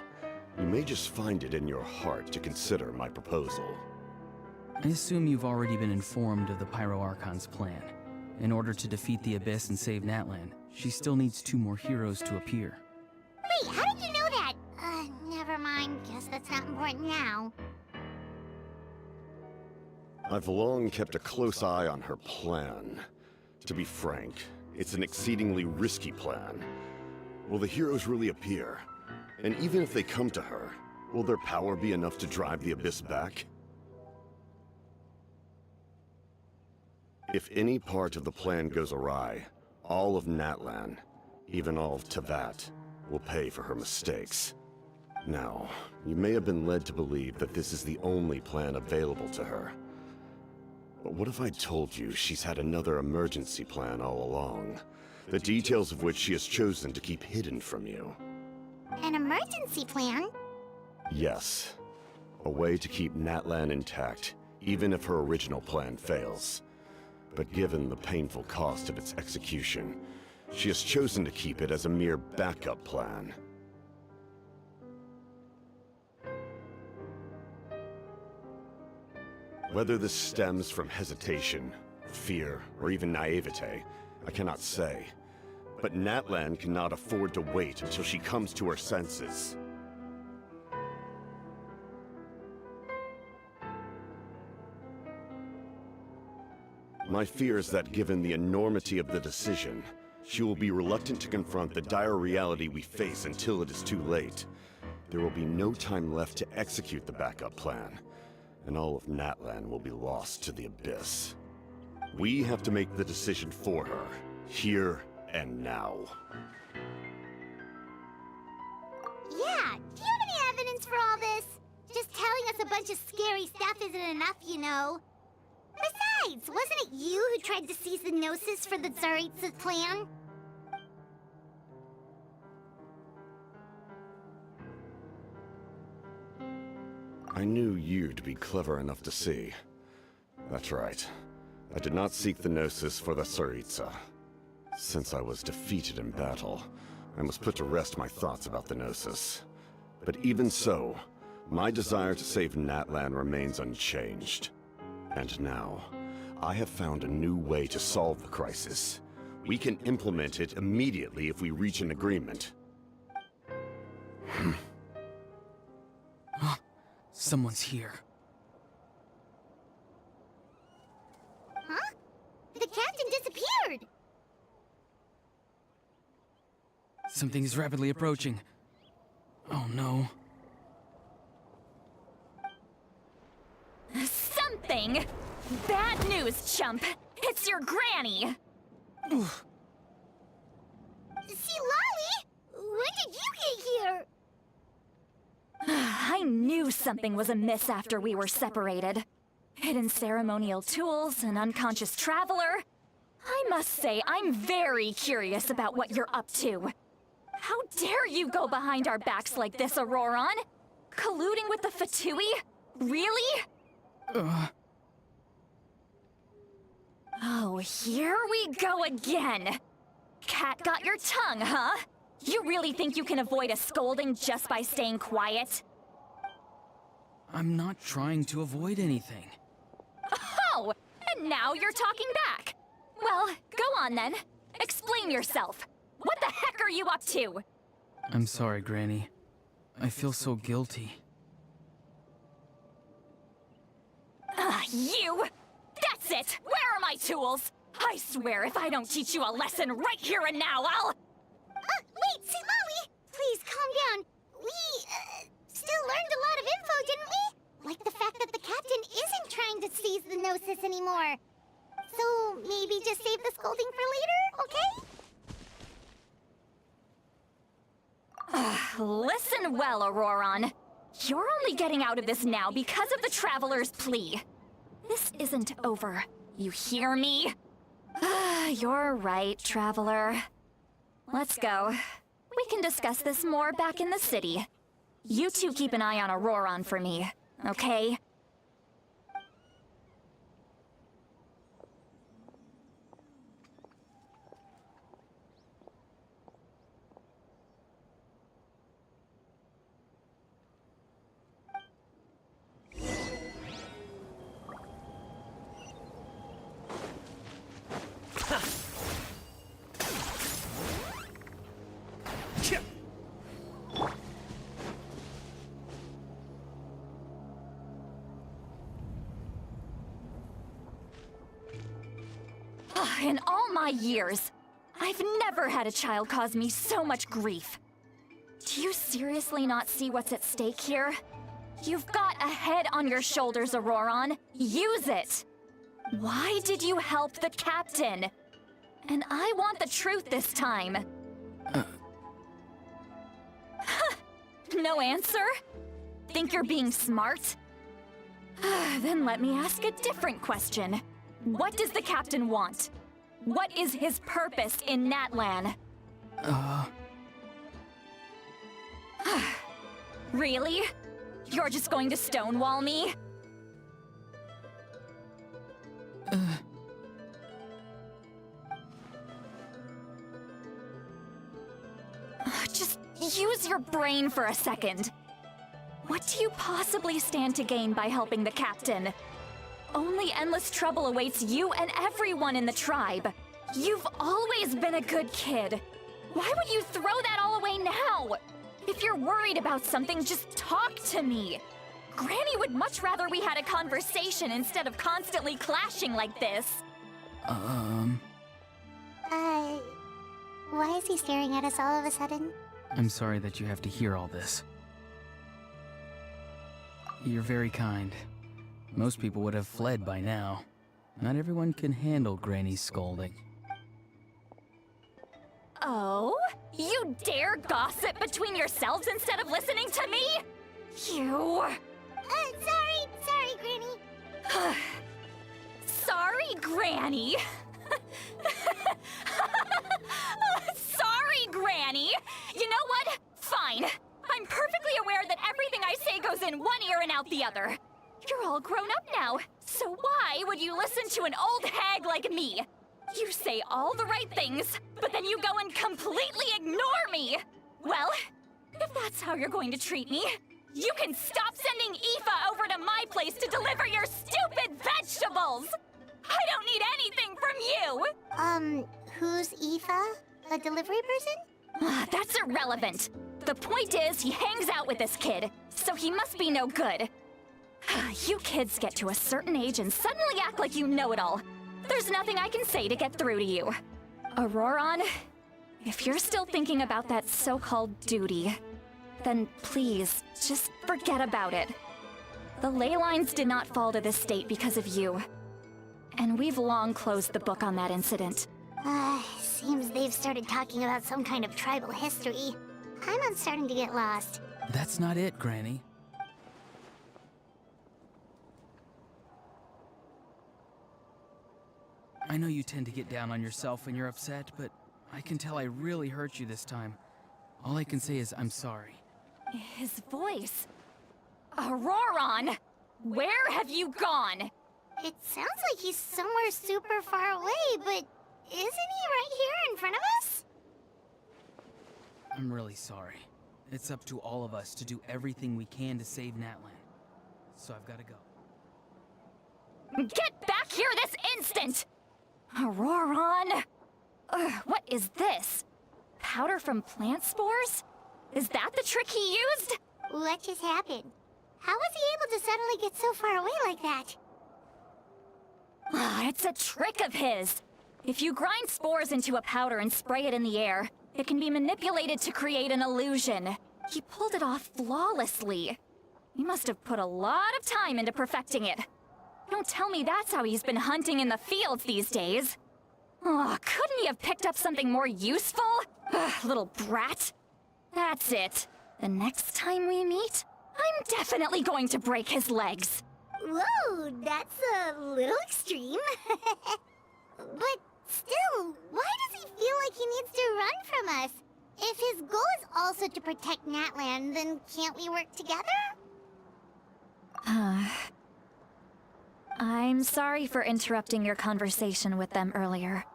you may just find it in your heart to consider my proposal. I assume you've already been informed of the Pyro Archon's plan. In order to defeat the Abyss and save Natlan, she still needs 2 more heroes to appear. Wait, how did you know that? Never mind. Guess that's not important now. I've long kept a close eye on her plan. To be frank, it's an exceedingly risky plan. Will the heroes really appear? And even if they come to her, will their power be enough to drive the Abyss back? If any part of the plan goes awry, all of Natlan, even all of Teyvat, will pay for her mistakes. Now, you may have been led to believe that this is the only plan available to her. But what if I told you she's had another emergency plan all along, the details of which she has chosen to keep hidden from you? An emergency plan? Yes. A way to keep Natlan intact, even if her original plan fails. But given the painful cost of its execution, she has chosen to keep it as a mere backup plan. Whether this stems from hesitation, fear, or even naivete, I cannot say. But Natlan cannot afford to wait until she comes to her senses. My fear is that given the enormity of the decision, she will be reluctant to confront the dire reality we face until it is too late. There will be no time left to execute the backup plan, and all of Natlan will be lost to the abyss. We have to make the decision for her, here and now. Yeah, do you have any evidence for all this? Just telling us a bunch of scary stuff isn't enough, you know. Besides, wasn't it you who tried to seize the Gnosis for the Tsaritsa's plan? I knew you'd be clever enough to see. That's right. I did not seek the Gnosis for the Tsaritsa. Since I was defeated in battle, I must put to rest my thoughts about the Gnosis. But even so, my desire to save Natlan remains unchanged. And now, I have found a new way to solve the crisis. We can implement it immediately if we reach an agreement. Someone's here. Huh? The captain disappeared! Something is rapidly approaching. Oh no. Something? Bad news, chump. It's your granny. See, Lolly? When did you get here? I knew something was amiss after we were separated. Hidden ceremonial tools, an unconscious traveler. I must say, I'm very curious about what you're up to. How dare you go behind our backs like this, Auroron? Colluding with the Fatui? Really? Oh, here we go again. Cat got your tongue, huh? You really think you can avoid a scolding just by staying quiet? I'm not trying to avoid anything. Oh, and now you're talking back. Well, go on then. Explain yourself. What the heck are you up to? I'm sorry, Granny. I feel so guilty. You! That's it! Where are my tools? I swear if I don't teach you a lesson right here and now, I'll... Wait, see, Lolly! Please, calm down. We, still learned a lot of info, didn't we? Like the fact that the captain isn't trying to seize the Gnosis anymore. So, maybe just save the scolding for later, okay? Listen well, Auroron. You're only getting out of this now because of the Traveler's plea. This isn't over. You hear me? You're right, Traveler. Let's go. We can discuss this more back in the city. You two keep an eye on Auroron for me, okay? In all my years, I've never had a child cause me so much grief. Do you seriously not see what's at stake here? You've got a head on your shoulders, Auroron. Use it! Why did you help the captain? And I want the truth this time. No answer? Think you're being smart? Then let me ask a different question. What does the captain want? What is his purpose in Natlan? Really? You're just going to stonewall me? Just use your brain for a second. What do you possibly stand to gain by helping the captain? Only endless trouble awaits you and everyone in the tribe. You've always been a good kid. Why would you throw that all away now? If you're worried about something, just talk to me. Granny would much rather we had a conversation instead of constantly clashing like this. Why is he staring at us all of a sudden? I'm sorry that you have to hear all this. You're very kind. Most people would have fled by now. Not everyone can handle Granny's scolding. Oh? You dare gossip between yourselves instead of listening to me? You... Sorry, Granny. Sorry, Granny. Sorry, Granny. You know what? Fine. I'm perfectly aware that everything I say goes in one ear and out the other. You're all grown up now, so why would you listen to an old hag like me? You say all the right things, but then you go and completely ignore me. Well, if that's how you're going to treat me, you can stop sending Aoife over to my place to deliver your stupid vegetables! I don't need anything from you! Who's Aoife? A delivery person? That's irrelevant. The point is, he hangs out with this kid, so he must be no good. You kids get to a certain age and suddenly act like you know it all. There's nothing I can say to get through to you. Auroron, if you're still thinking about that so-called duty, then please, just forget about it. The ley lines did not fall to this state because of you. And we've long closed the book on that incident. Seems they've started talking about some kind of tribal history. I'm starting to get lost. That's not it, Granny. I know you tend to get down on yourself when you're upset, but I can tell I really hurt you this time. All I can say is I'm sorry. His voice. Auroron! Where have you gone? It sounds like he's somewhere super far away, but isn't he right here in front of us? I'm really sorry. It's up to all of us to do everything we can to save Natlan. So I've got to go. Get back here this instant! Auroron! What is this? Powder from plant spores? Is that the trick he used? What just happened? How was he able to suddenly get so far away like that? It's a trick of his. If you grind spores into a powder and spray it in the air, it can be manipulated to create an illusion. He pulled it off flawlessly. He must have put a lot of time into perfecting it. Don't tell me that's how he's been hunting in the fields these days. Oh, couldn't he have picked up something more useful? Little brat. That's it. The next time we meet, I'm definitely going to break his legs. Whoa, that's a little extreme. But still, why does he feel like he needs to run from us? If his goal is also to protect Natlan, then can't we work together? I'm sorry for interrupting your conversation with them earlier.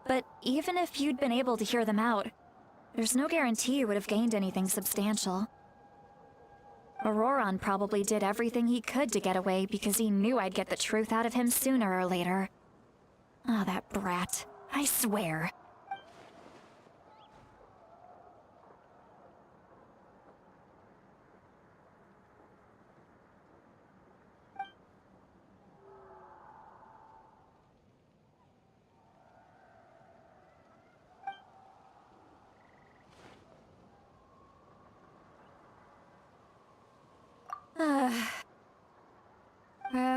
But even if you'd been able to hear them out, there's no guarantee you would have gained anything substantial. Auroron probably did everything he could to get away because he knew I'd get the truth out of him sooner or later. Ah, that brat. I swear.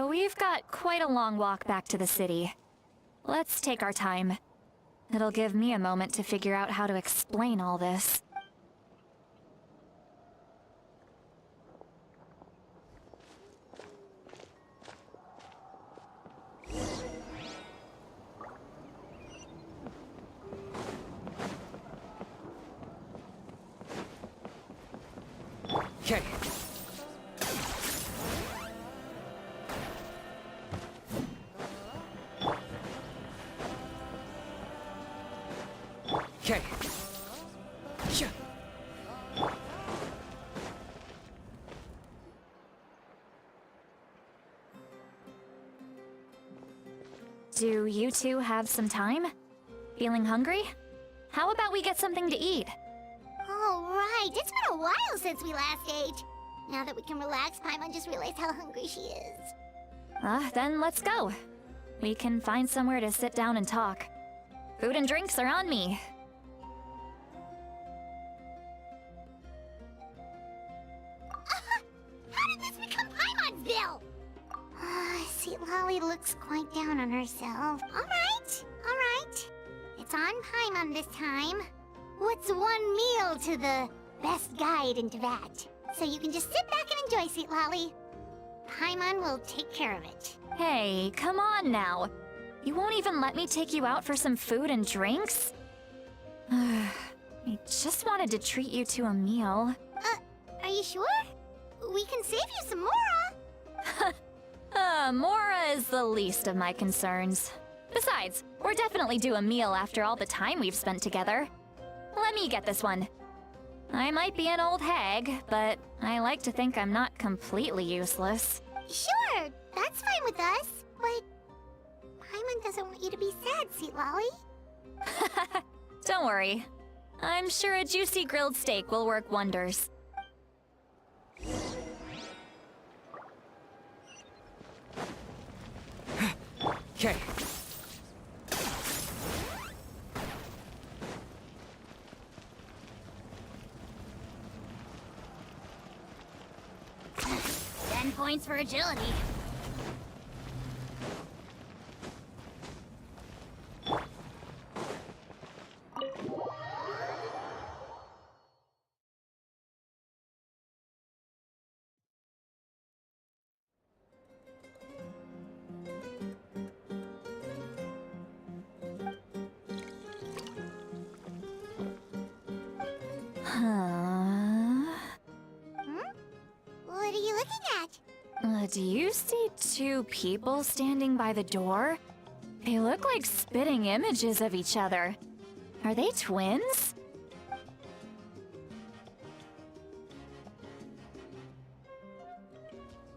We've got quite a long walk back to the city. Let's take our time. It'll give me a moment to figure out how to explain all this. Okay. Okay. Yeah. Do you two have some time? Feeling hungry? How about we get something to eat? Oh, right. It's been a while since we last ate. Now that we can relax, Paimon just realized how hungry she is. Then let's go. We can find somewhere to sit down and talk. Food and drinks are on me. How did this become Paimon's bill? Sweet Lolly looks quite down on herself. All right. It's on Paimon this time. What's one meal to the best guide into that? So you can just sit back and enjoy, Sweet Lolly. Paimon will take care of it. Hey, come on now. You won't even let me take you out for some food and drinks? I just wanted to treat you to a meal. Are you sure? We can save you some Mora. Mora is the least of my concerns. Besides, we're definitely due a meal after all the time we've spent together. Let me get this one. I might be an old hag, but I like to think I'm not completely useless. Sure, that's fine with us. But Paimon doesn't want you to be sad, Sweet Lolly. Don't worry. I'm sure a juicy grilled steak will work wonders. Okay. Points for agility. What are you looking at? Do you see two people standing by the door? They look like spitting images of each other. Are they twins?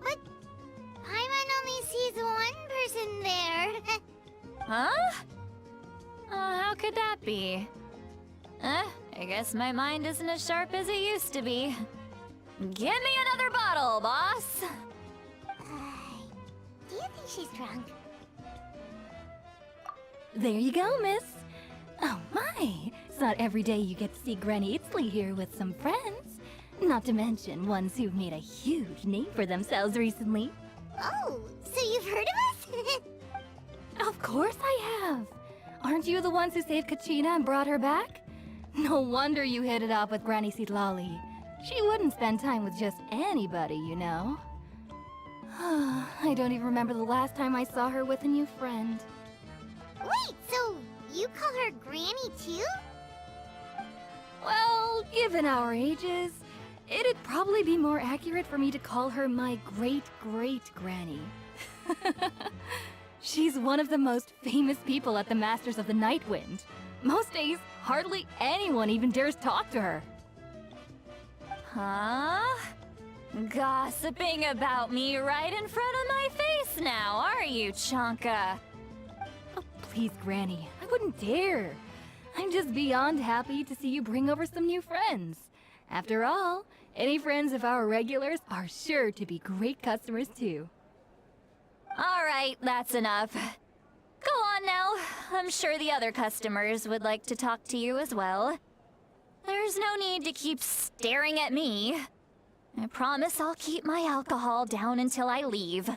But Paimon only sees one person there. Huh? How could that be? I guess my mind isn't as sharp as it used to be. Give me another bottle, boss! Do you think she's drunk? There you go, miss. Oh my, it's not every day you get to see Granny Itzley here with some friends. Not to mention ones who've made a huge name for themselves recently. Oh, so you've heard of us? Of course I have. Aren't you the ones who saved Kachina and brought her back? No wonder you hit it off with Granny Sitlali. She wouldn't spend time with just anybody, you know. I don't even remember the last time I saw her with a new friend. Wait, so you call her Granny too? Well, given our ages, it'd probably be more accurate for me to call her my great-great-granny. She's one of the most famous people at the Masters of the Nightwind. Most days, hardly anyone even dares talk to her. Huh? Gossiping about me right in front of my face now, are you, Chonka? Oh, please, Granny, I wouldn't dare. I'm just beyond happy to see you bring over some new friends. After all, any friends of our regulars are sure to be great customers too. All right, that's enough. Go on now. I'm sure the other customers would like to talk to you as well. There's no need to keep staring at me. I promise I'll keep my alcohol down until I leave.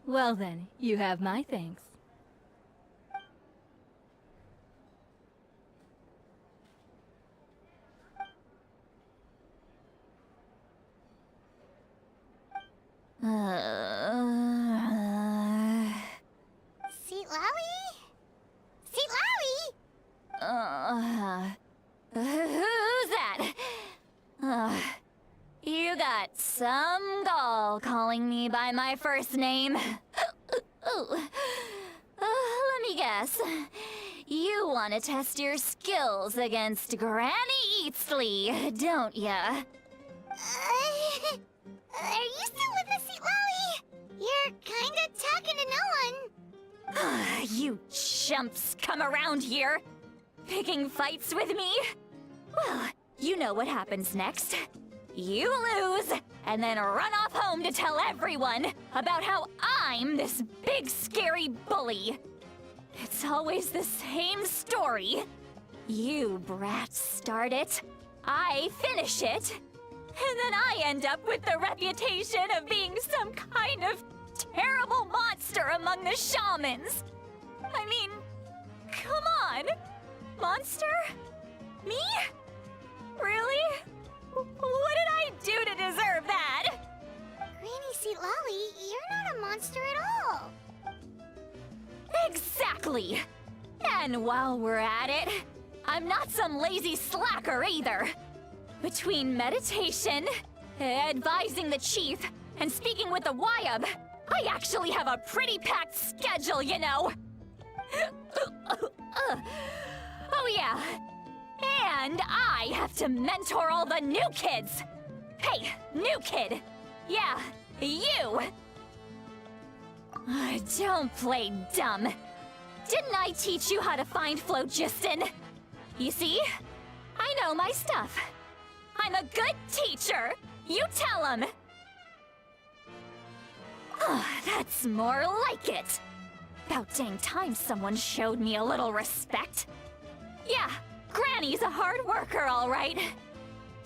Well then, you have my thanks. Seatlawi? Seatlawi? Who's that? You got some gall calling me by my first name. Let me guess. You want to test your skills against Granny Eatsley, don't ya? Are you still with us, Seatlawi? You're kinda talking to no one. You chumps come around here, picking fights with me? Well, you know what happens next. You lose, and then run off home to tell everyone about how I'm this big scary bully. It's always the same story. You brats start it, I finish it, and then I end up with the reputation of being some kind of terrible monster among the shamans. I mean, come on. Monster? Me? Really? What did I do to deserve that? Granny Seat Lolly, you're not a monster at all. Exactly! And while we're at it, I'm not some lazy slacker either. Between meditation, advising the chief, and speaking with the Wyab, I actually have a pretty packed schedule, you know. Oh yeah. And I have to mentor all the new kids. Hey, new kid. Yeah, you. Don't play dumb. Didn't I teach you how to find phlogiston? You see? I know my stuff. I'm a good teacher. You tell him. That's more like it. About dang time someone showed me a little respect. Yeah, Granny's a hard worker, all right.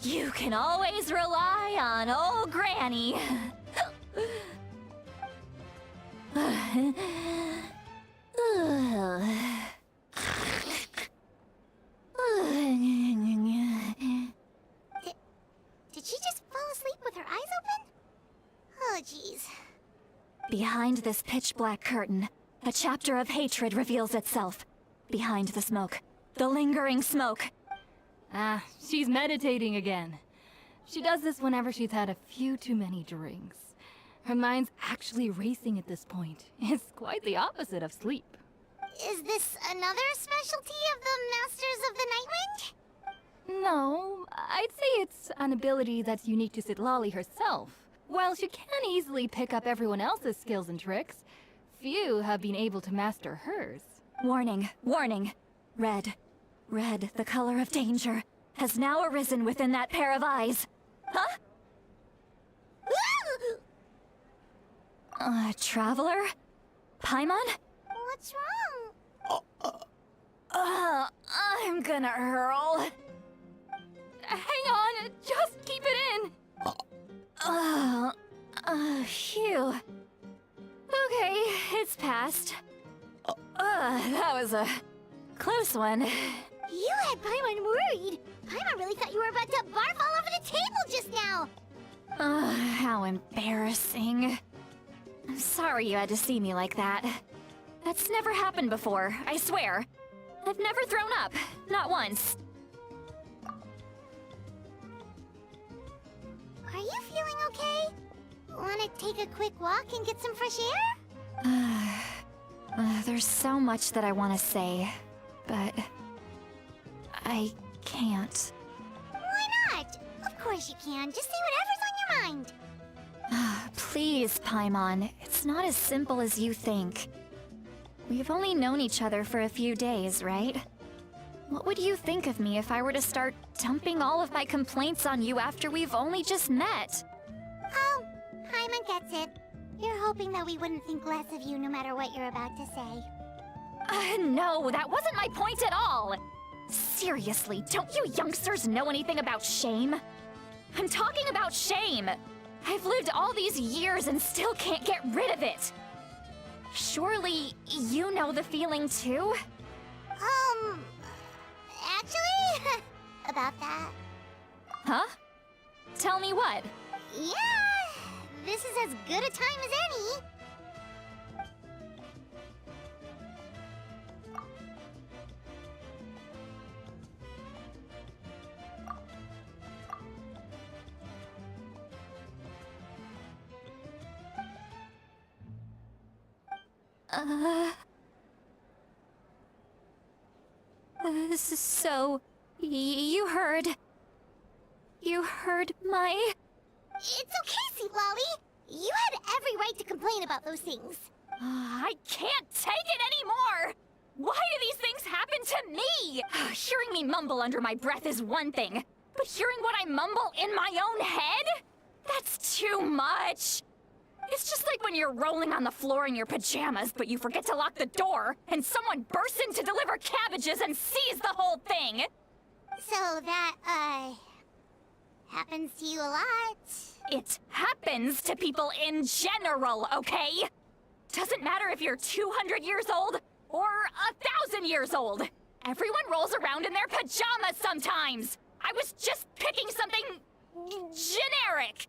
You can always rely on old Granny. Did she just fall asleep with her eyes open? Oh, jeez. Behind this pitch-black curtain, a chapter of hatred reveals itself. Behind the smoke. The lingering smoke. Ah, she's meditating again. She does this whenever she's had a few too many drinks. Her mind's actually racing at this point. It's quite the opposite of sleep. Is this another specialty of the Masters of the Nightwind? No, I'd say it's an ability that's unique to Citlali herself. While she can easily pick up everyone else's skills and tricks, few have been able to master hers. Warning, warning. Red, the color of danger, has now arisen within that pair of eyes. Huh? Traveler? Paimon? What's wrong? I'm gonna hurl. Hang on, just keep it in. Phew. Okay, it's passed. That was a close one. You had Paimon worried. Paimon really thought you were about to barf all over the table just now. How embarrassing. I'm sorry you had to see me like that. That's never happened before, I swear. I've never thrown up, not once. Are you feeling okay? Wanna take a quick walk and get some fresh air? There's so much that I want to say, but I can't. Why not? Of course you can. Just say whatever's on your mind. Please, Paimon, it's not as simple as you think. We've only known each other for a few days, right? What would you think of me if I were to start dumping all of my complaints on you after we've only just met? Oh, Paimon gets it. You're hoping that we wouldn't think less of you no matter what you're about to say. No, that wasn't my point at all! Seriously, don't you youngsters know anything about shame? I'm talking about shame! I've lived all these years and still can't get rid of it! Surely, you know the feeling too? Actually, about that. Huh? Tell me what? Yeah, this is as good a time as any. So, you heard my... It's okay, Sweet Lolly. You had every right to complain about those things. I can't take it anymore! Why do these things happen to me? Hearing me mumble under my breath is one thing, but hearing what I mumble in my own head? That's too much! It's just like when you're rolling on the floor in your pajamas, but you forget to lock the door, and someone bursts in to deliver cabbages and sees the whole thing! So that, happens to you a lot. It happens to people in general, okay? Doesn't matter if you're 200 years old or 1,000 years old. Everyone rolls around in their pajamas sometimes. I was just picking something generic.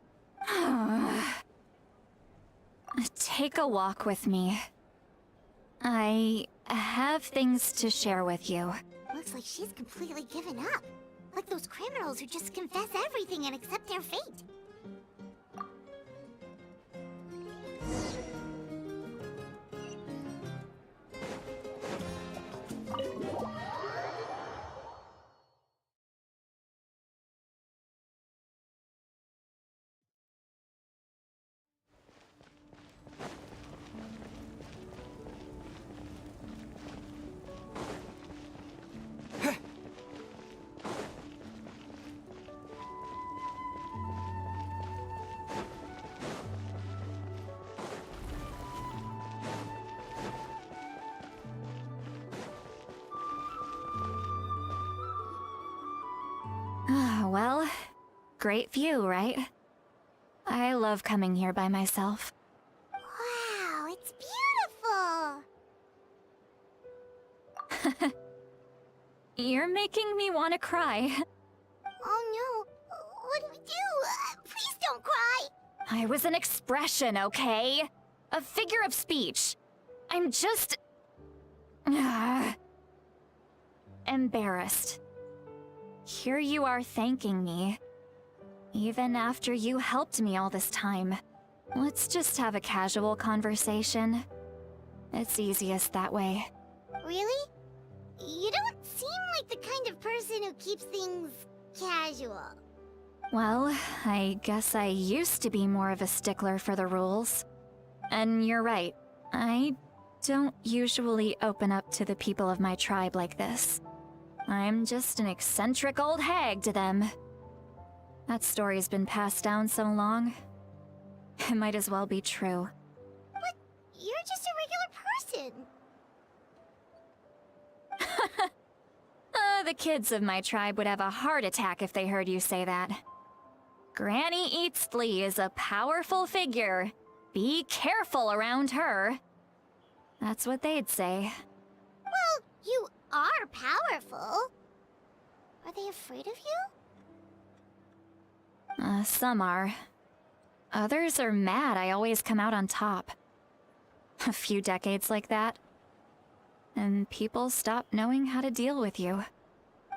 Take a walk with me. I have things to share with you. Looks like she's completely given up. Like those criminals who just confess everything and accept their fate. Well, great view, right? I love coming here by myself. Wow, it's beautiful! You're making me want to cry. Oh no, what do we do? Please don't cry! I was an expression, okay? A figure of speech. I'm just... embarrassed. Here you are thanking me. Even after you helped me all this time. Let's just have a casual conversation. It's easiest that way. Really? You don't seem like the kind of person who keeps things casual. Well, I guess I used to be more of a stickler for the rules. And you're right, I don't usually open up to the people of my tribe like this. I'm just an eccentric old hag to them. That story's been passed down so long, it might as well be true. But you're just a regular person. The kids of my tribe would have a heart attack if they heard you say that. Granny Eatsley is a powerful figure. Be careful around her. That's what they'd say. Well, you are powerful. Are they afraid of you? Some are. Others are mad I always come out on top. A few decades like that, and people stop knowing how to deal with you.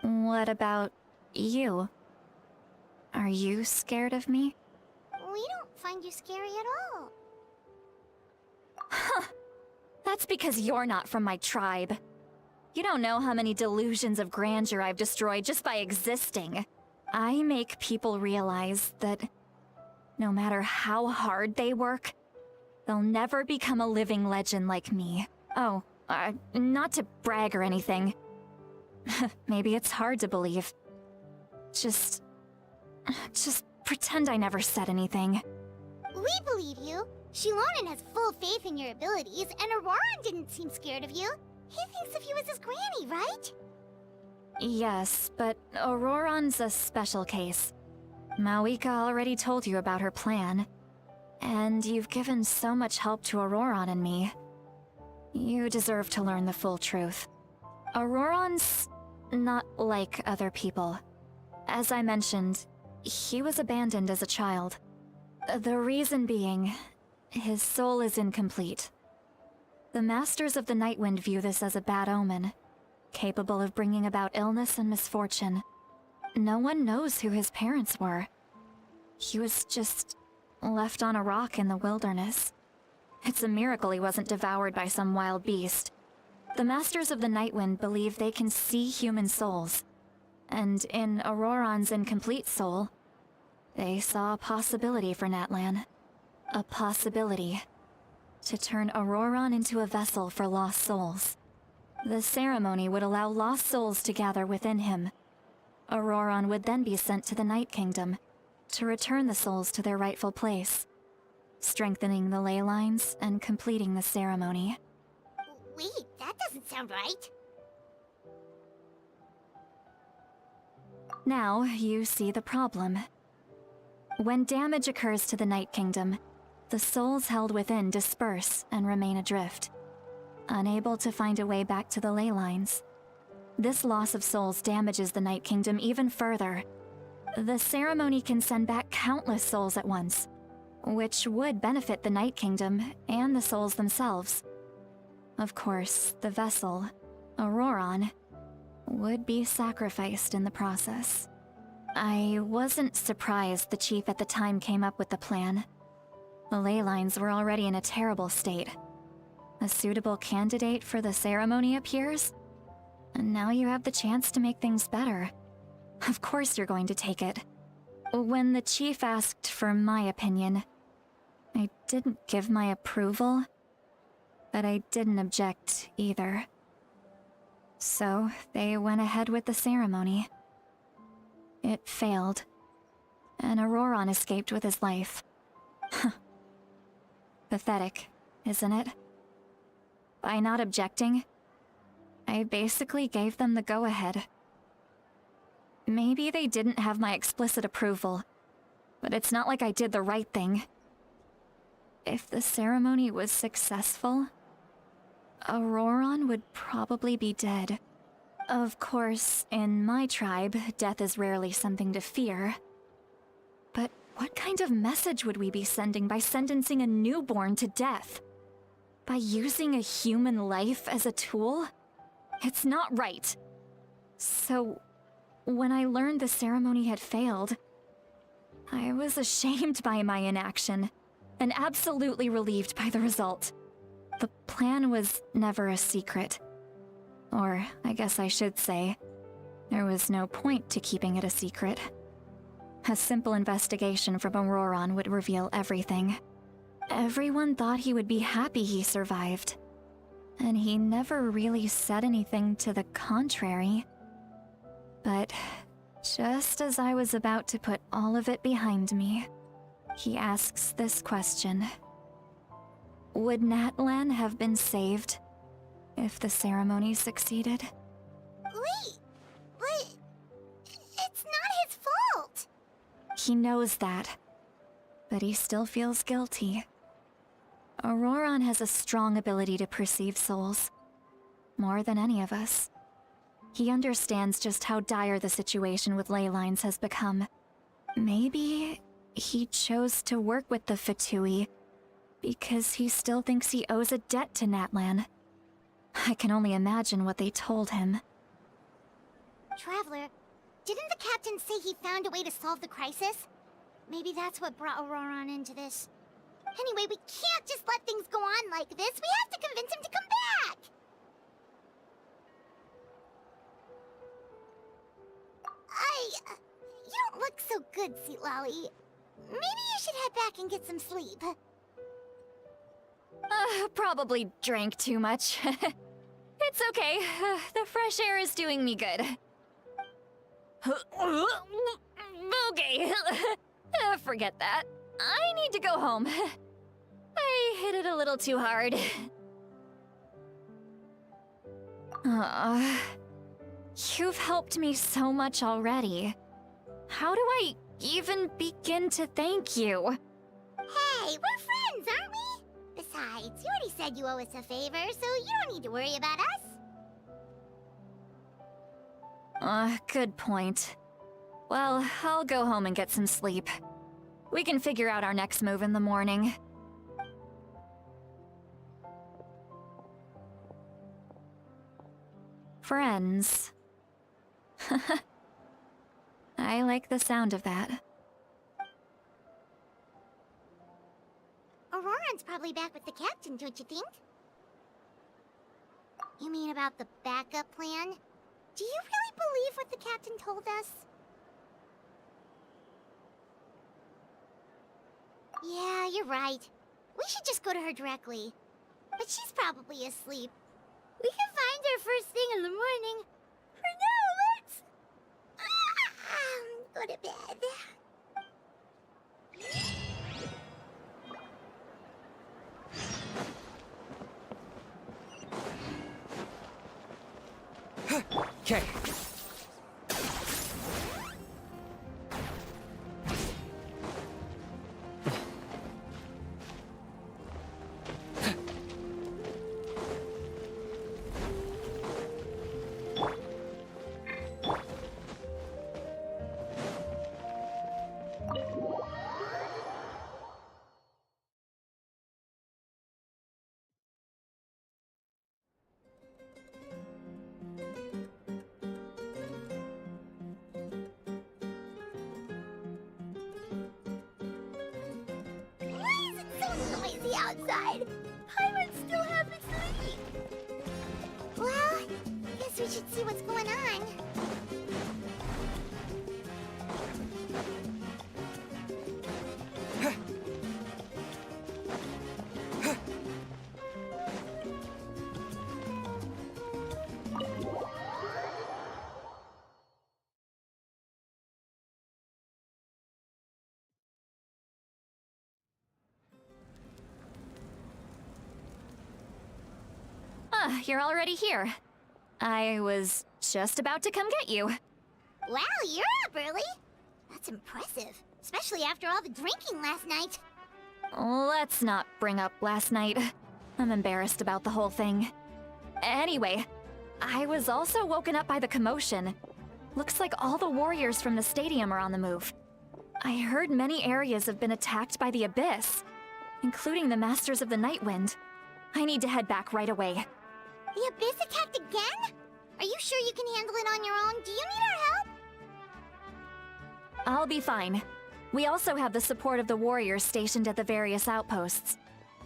What about you? Are you scared of me? We don't find you scary at all. That's because you're not from my tribe. You don't know how many delusions of grandeur I've destroyed just by existing. I make people realize that no matter how hard they work, they'll never become a living legend like me. Oh, not to brag or anything. Maybe it's hard to believe. Just pretend I never said anything. We believe you. Shilonen has full faith in your abilities, and Auroran didn't seem scared of you. He thinks of you as his granny, right? Yes, but Auroran's a special case. Mawika already told you about her plan. And you've given so much help to Auroran and me. You deserve to learn the full truth. Auroran's not like other people. As I mentioned, he was abandoned as a child. The reason being, his soul is incomplete. The Masters of the Nightwind view this as a bad omen, capable of bringing about illness and misfortune. No one knows who his parents were. He was just left on a rock in the wilderness. It's a miracle he wasn't devoured by some wild beast. The Masters of the Nightwind believe they can see human souls, and in Auroran's incomplete soul, they saw a possibility for Natlan. A possibility to turn Auroron into a vessel for lost souls. The ceremony would allow lost souls to gather within him. Auroron would then be sent to the Night Kingdom to return the souls to their rightful place, strengthening the ley lines and completing the ceremony. Wait, that doesn't sound right. Now you see the problem. When damage occurs to the Night Kingdom, the souls held within disperse and remain adrift, unable to find a way back to the ley lines. This loss of souls damages the Night Kingdom even further. The ceremony can send back countless souls at once, which would benefit the Night Kingdom and the souls themselves. Of course, the vessel, Auroron, would be sacrificed in the process. I wasn't surprised the chief at the time came up with the plan. The ley lines were already in a terrible state. A suitable candidate for the ceremony appears, and now you have the chance to make things better. Of course you're going to take it. When the chief asked for my opinion, I didn't give my approval, but I didn't object either. So they went ahead with the ceremony. It failed, and Auroron escaped with his life. Pathetic, isn't it? By not objecting, I basically gave them the go-ahead. Maybe they didn't have my explicit approval, but it's not like I did the right thing. If the ceremony was successful, Auroron would probably be dead. Of course, in my tribe, death is rarely something to fear. But what kind of message would we be sending by sentencing a newborn to death? By using a human life as a tool? It's not right. So, when I learned the ceremony had failed, I was ashamed by my inaction, and absolutely relieved by the result. The plan was never a secret. Or, I guess I should say, there was no point to keeping it a secret. A simple investigation from Auroron would reveal everything. Everyone thought he would be happy he survived, and he never really said anything to the contrary. But just as I was about to put all of it behind me, he asks this question. Would Natlan have been saved if the ceremony succeeded? Wait, but it's not his fault. He knows that, but he still feels guilty. Auroron has a strong ability to perceive souls, more than any of us. He understands just how dire the situation with ley lines has become. Maybe he chose to work with the Fatui because he still thinks he owes a debt to Natlan. I can only imagine what they told him. Traveler, didn't the captain say he found a way to solve the crisis? Maybe that's what brought Auroron into this. Anyway, we can't just let things go on like this. We have to convince him to come back! You don't look so good, Sweet Lolly. Maybe you should head back and get some sleep. Probably drank too much. It's okay. The fresh air is doing me good. Okay. Forget that. I need to go home. I hit it a little too hard. You've helped me so much already. How do I even begin to thank you? Hey, we're friends, aren't we? Besides, you already said you owe us a favor, so you don't need to worry about us. Good point. Well, I'll go home and get some sleep. We can figure out our next move in the morning. Friends. I like the sound of that. Auroron's probably back with the captain, don't you think? You mean about the backup plan? Do you really believe what the captain told us? Yeah, you're right. We should just go to her directly. But she's probably asleep. We can find her first thing in the morning. For now, let's... go to bed. Okay. Why is it so noisy outside? Paimon still half asleep. Well, guess we should see what's going on. Ah, you're already here. I was just about to come get you. Wow, you're up early. That's impressive, especially after all the drinking last night. Let's not bring up last night. I'm embarrassed about the whole thing. Anyway, I was also woken up by the commotion. Looks like all the warriors from the stadium are on the move. I heard many areas have been attacked by the Abyss, including the Masters of the Nightwind. I need to head back right away. The Abyss attacked again? Are you sure you can handle it on your own? Do you need our help? I'll be fine. We also have the support of the warriors stationed at the various outposts.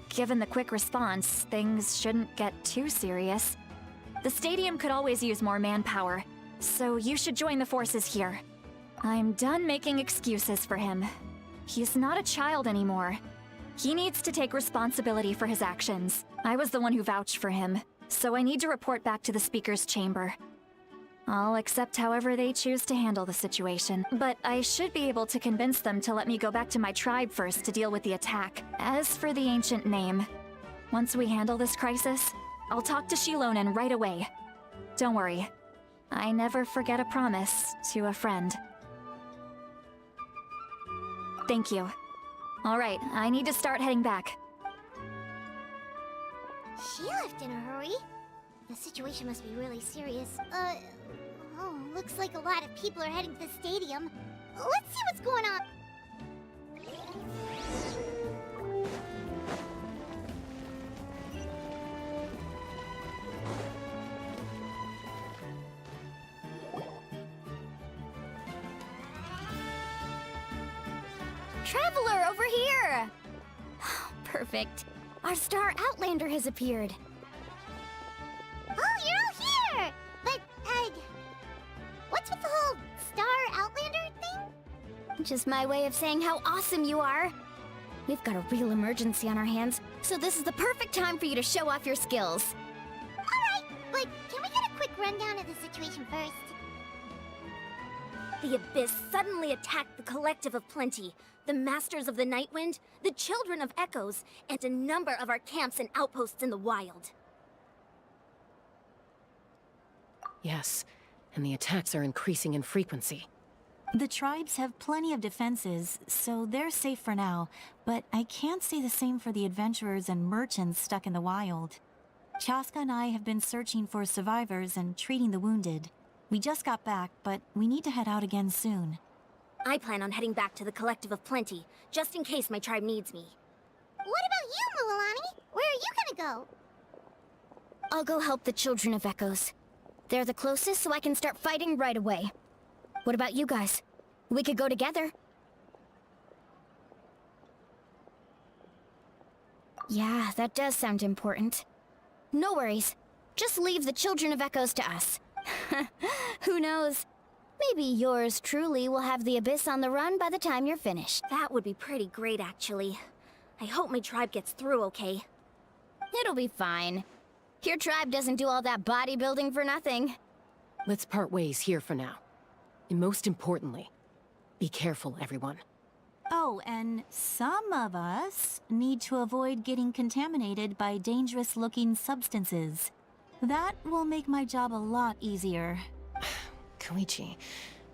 Given the quick response, things shouldn't get too serious. The stadium could always use more manpower, so you should join the forces here. I'm done making excuses for him. He's not a child anymore. He needs to take responsibility for his actions. I was the one who vouched for him, so I need to report back to the Speaker's Chamber. I'll accept however they choose to handle the situation, but I should be able to convince them to let me go back to my tribe first to deal with the attack. As for the ancient name, once we handle this crisis, I'll talk to Shilonen right away. Don't worry, I never forget a promise to a friend. Thank you. All right, I need to start heading back. She left in a hurry. The situation must be really serious. Oh, looks like a lot of people are heading to the stadium. Let's see what's going on. Traveler, over here! Perfect. Our star Outlander has appeared. Oh, you're all here! But, what's with the whole Star Outlander thing? Just my way of saying how awesome you are. We've got a real emergency on our hands, so this is the perfect time for you to show off your skills. Alright, but can we get a quick rundown of the situation first? The Abyss suddenly attacked the Collective of Plenty, the Masters of the Nightwind, the Children of Echoes, and a number of our camps and outposts in the wild. Yes, and the attacks are increasing in frequency. The tribes have plenty of defenses, so they're safe for now, but I can't say the same for the adventurers and merchants stuck in the wild. Chaska and I have been searching for survivors and treating the wounded. We just got back, but we need to head out again soon. I plan on heading back to the Collective of Plenty, just in case my tribe needs me. What about you, Mulalani? Where are you gonna go? I'll go help the Children of Echoes. They're the closest, so I can start fighting right away. What about you guys? We could go together. Yeah, that does sound important. No worries. Just leave the Children of Echoes to us. Who knows? Maybe yours truly will have the Abyss on the run by the time you're finished. That would be pretty great, actually. I hope my tribe gets through okay. It'll be fine. Your tribe doesn't do all that bodybuilding for nothing. Let's part ways here for now. And most importantly, be careful, everyone. Oh, and some of us need to avoid getting contaminated by dangerous-looking substances. That will make my job a lot easier. Koichi,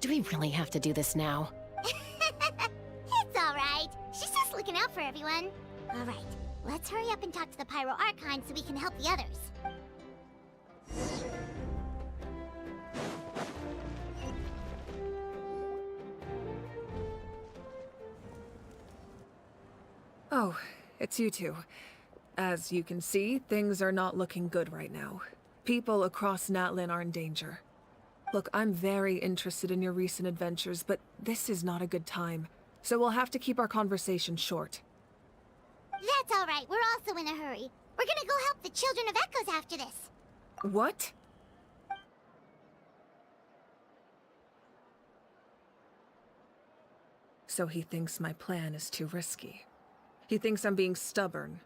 do we really have to do this now? It's alright. She's just looking out for everyone. Alright, let's hurry up and talk to the Pyro Archon so we can help the others. Oh, it's you two. As you can see, things are not looking good right now. People across Natlin are in danger. Look, I'm very interested in your recent adventures, but this is not a good time. So we'll have to keep our conversation short. That's alright, we're also in a hurry. We're gonna go help the Children of Echoes after this. What? So he thinks my plan is too risky. He thinks I'm being stubborn.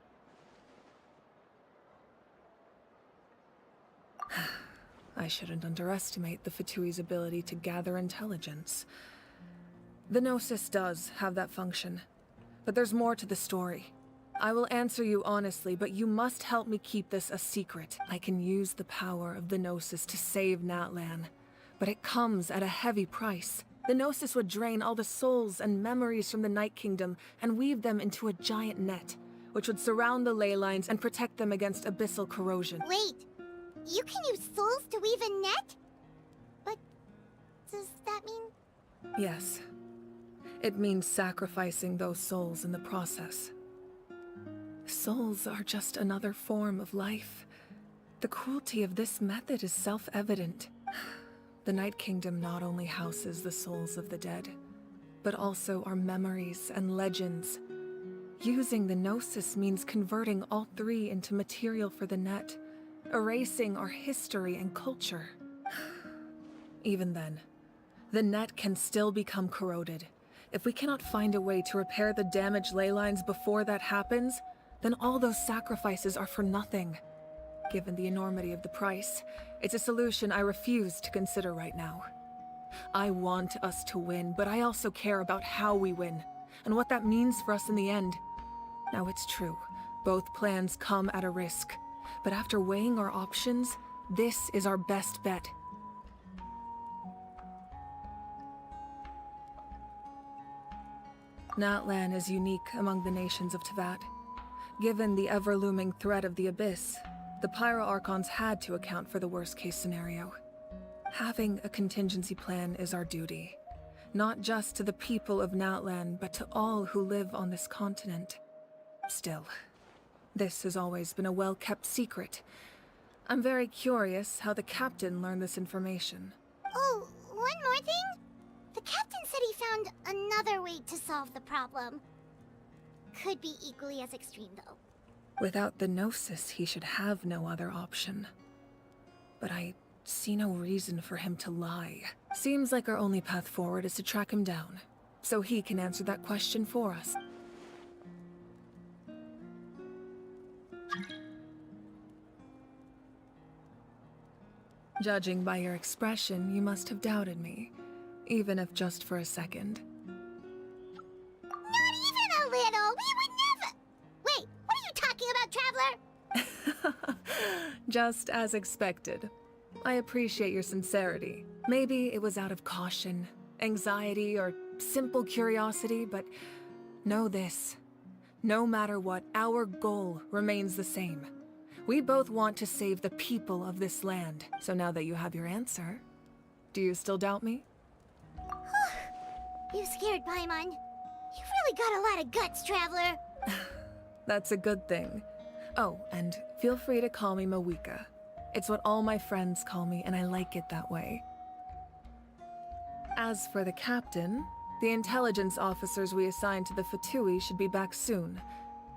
I shouldn't underestimate the Fatui's ability to gather intelligence. The Gnosis does have that function, but there's more to the story. I will answer you honestly, but you must help me keep this a secret. I can use the power of the Gnosis to save Natlan, but it comes at a heavy price. The Gnosis would drain all the souls and memories from the Night Kingdom and weave them into a giant net, which would surround the ley lines and protect them against abyssal corrosion. Wait, you can use souls to weave a net? But does that mean... Yes. It means sacrificing those souls in the process. Souls are just another form of life. The cruelty of this method is self-evident. The Night Kingdom not only houses the souls of the dead, but also our memories and legends. Using the Gnosis means converting all three into material for the net, erasing our history and culture. Even then, the net can still become corroded. If we cannot find a way to repair the damaged ley lines before that happens, then all those sacrifices are for nothing. Given the enormity of the price, it's a solution I refuse to consider right now. I want us to win, but I also care about how we win, and what that means for us in the end. Now it's true, both plans come at a risk, but after weighing our options, this is our best bet. Natlan is unique among the nations of Teyvat. Given the ever-looming threat of the Abyss, the Pyro Archons had to account for the worst-case scenario. Having a contingency plan is our duty, not just to the people of Natlan, but to all who live on this continent. Still, this has always been a well-kept secret. I'm very curious how the captain learned this information. Oh, one more thing? The captain said he found another way to solve the problem. Could be equally as extreme, though. Without the Gnosis, he should have no other option. But I see no reason for him to lie. Seems like our only path forward is to track him down, so he can answer that question for us. Judging by your expression, you must have doubted me, even if just for a second. Not even a little! We would never... Wait, what are you talking about, Traveler? Just as expected. I appreciate your sincerity. Maybe it was out of caution, anxiety, or simple curiosity, but know this. No matter what, our goal remains the same. We both want to save the people of this land. So now that you have your answer, do you still doubt me? You scared Paimon. You've really got a lot of guts, Traveler. That's a good thing. Oh, and feel free to call me Mawika. It's what all my friends call me, and I like it that way. As for the captain, the intelligence officers we assigned to the Fatui should be back soon.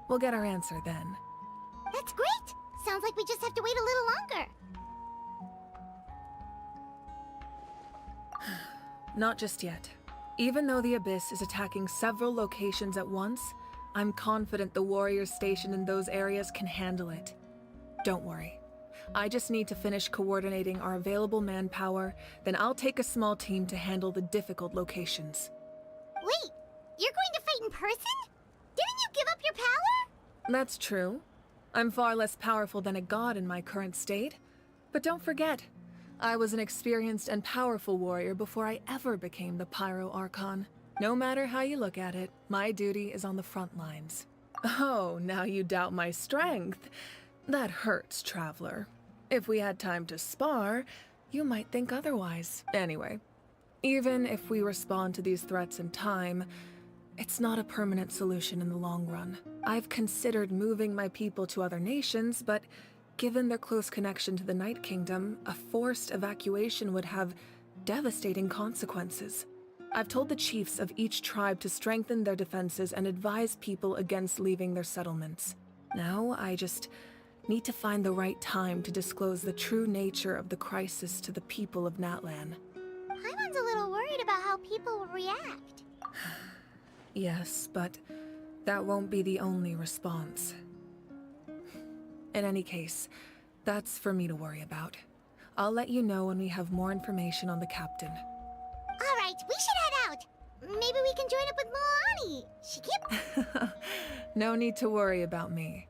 We'll get our answer then. That's great! Sounds like we just have to wait a little longer. Not just yet. Even though the Abyss is attacking several locations at once, I'm confident the warriors stationed in those areas can handle it. Don't worry. I just need to finish coordinating our available manpower, then I'll take a small team to handle the difficult locations. Wait, you're going to fight in person? Didn't you give up your power? That's true. I'm far less powerful than a god in my current state. But don't forget, I was an experienced and powerful warrior before I ever became the Pyro Archon. No matter how you look at it, my duty is on the front lines. Oh, now you doubt my strength. That hurts, Traveler. If we had time to spar, you might think otherwise. Anyway, even if we respond to these threats in time, it's not a permanent solution in the long run. I've considered moving my people to other nations, but given their close connection to the Night Kingdom, a forced evacuation would have devastating consequences. I've told the chiefs of each tribe to strengthen their defenses and advise people against leaving their settlements. Now, I just need to find the right time to disclose the true nature of the crisis to the people of Natlan. Paimon's a little worried about how people will react. Yes, but that won't be the only response. In any case, that's for me to worry about. I'll let you know when we have more information on the captain. All right, we should head out. Maybe we can join up with Moani. She keeps... No need to worry about me.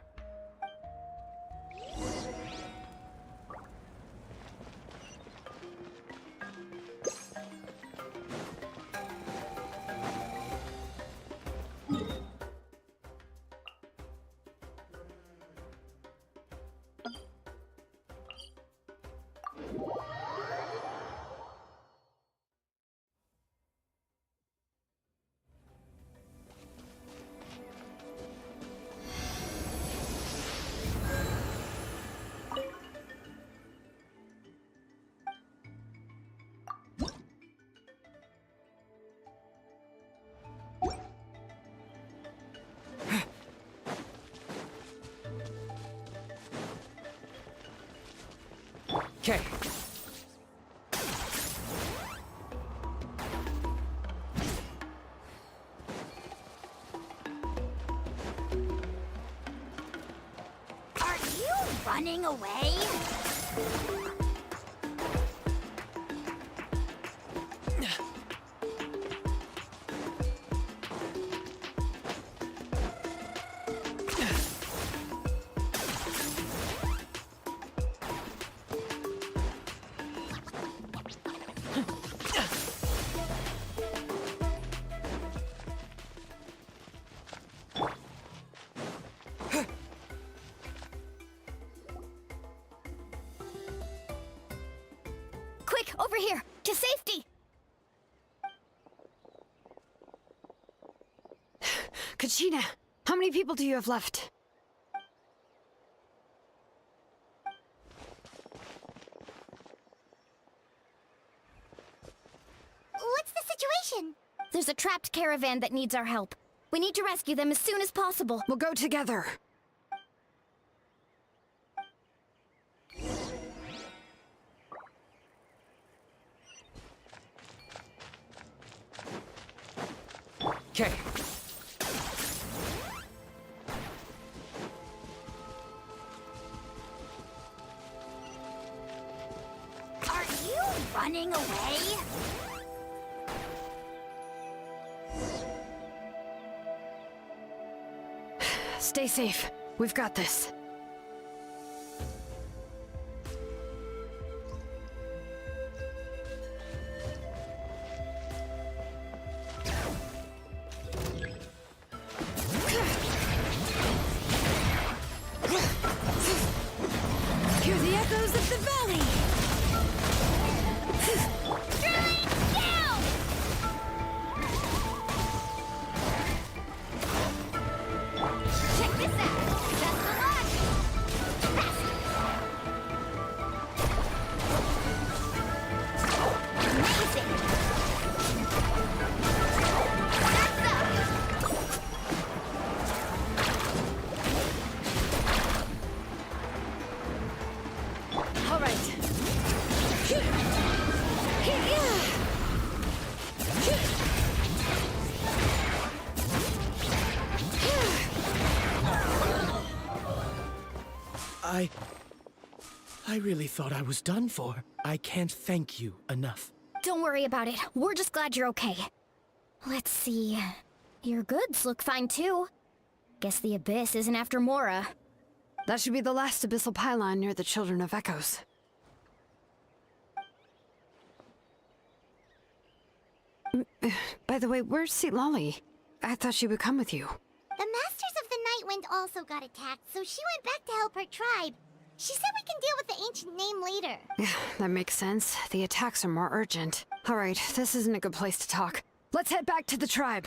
Okay. Are you running away? Quick, over here! To safety! Kachina, how many people do you have left? What's the situation? There's a trapped caravan that needs our help. We need to rescue them as soon as possible. We'll go together. Okay. Are you running away? Stay safe. We've got this. Hear the echoes of the valley! Check this out. That's the last I really thought I was done for. I can't thank you enough. Don't worry about it. We're just glad you're okay. Let's see. Your goods look fine too. Guess the Abyss isn't after Mora. That should be the last abyssal pylon near the Children of Echoes. By the way, where's Lolly? I thought she would come with you. The Masters of the Nightwind also got attacked, so she went back to help her tribe. She said we can deal with the ancient name later. Yeah, that makes sense. The attacks are more urgent. Alright, this isn't a good place to talk. Let's head back to the tribe.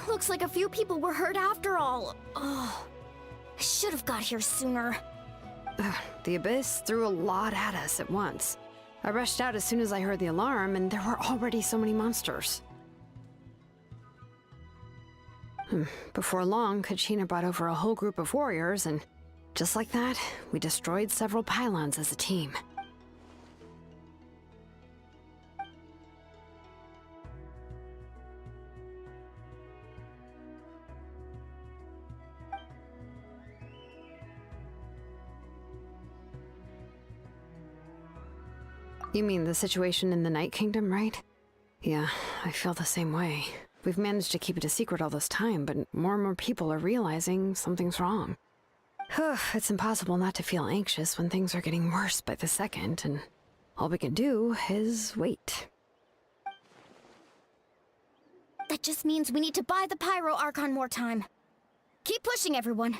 Looks like a few people were hurt after all. Oh, I should have got here sooner. The Abyss threw a lot at us at once. I rushed out as soon as I heard the alarm, and there were already so many monsters. Before long, Kachina brought over a whole group of warriors, and just like that, we destroyed several pylons as a team. You mean the situation in the Night Kingdom, right? Yeah, I feel the same way. We've managed to keep it a secret all this time, but more and more people are realizing something's wrong. It's impossible not to feel anxious when things are getting worse by the second, and all we can do is wait. That just means we need to buy the Pyro Archon more time. Keep pushing, everyone.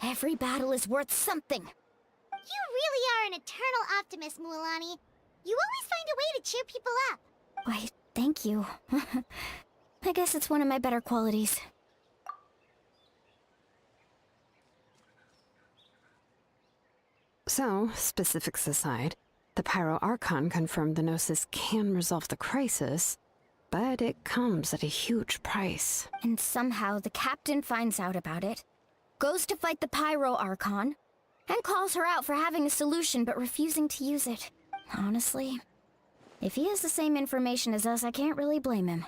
Every battle is worth something. You really are an eternal optimist, Mualani. You always find a way to cheer people up. Why, thank you. I guess it's one of my better qualities. So, specifics aside, the Pyro Archon confirmed the Gnosis can resolve the crisis, but it comes at a huge price. And somehow the captain finds out about it, goes to fight the Pyro Archon, and calls her out for having a solution but refusing to use it. Honestly, if he has the same information as us, I can't really blame him.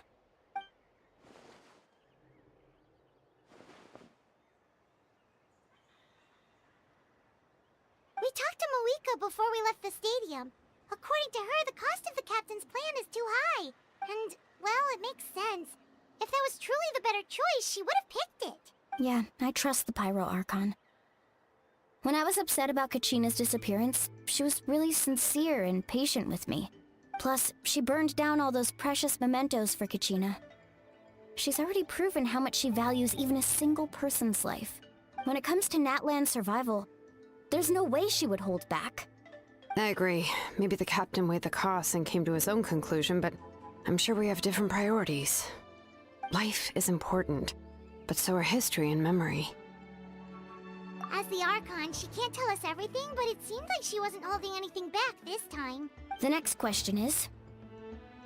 We talked to Moika before we left the stadium. According to her, the cost of the captain's plan is too high. And, well, it makes sense. If that was truly the better choice, she would have picked it. Yeah, I trust the Pyro Archon. When I was upset about Kachina's disappearance, she was really sincere and patient with me. Plus, she burned down all those precious mementos for Kachina. She's already proven how much she values even a single person's life. When it comes to Natlan's survival, there's no way she would hold back. I agree. Maybe the captain weighed the costs and came to his own conclusion, but I'm sure we have different priorities. Life is important, but so are history and memory. As the Archon, she can't tell us everything, but it seemed like she wasn't holding anything back this time. The next question is,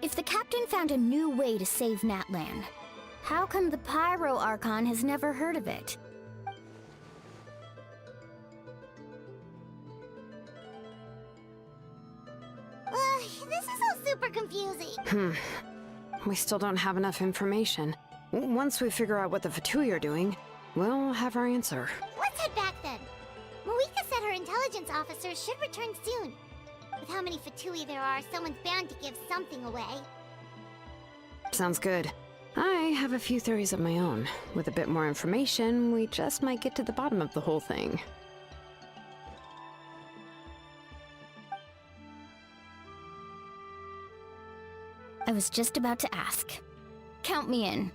if the captain found a new way to save Natlan, how come the Pyro Archon has never heard of it? This is all super confusing. We still don't have enough information. Once we figure out what the Fatui are doing, we'll have our answer. Let's head back then. Moika said her intelligence officers should return soon. With how many Fatui there are, someone's bound to give something away. Sounds good. I have a few theories of my own. With a bit more information, we just might get to the bottom of the whole thing. I was just about to ask. Count me in.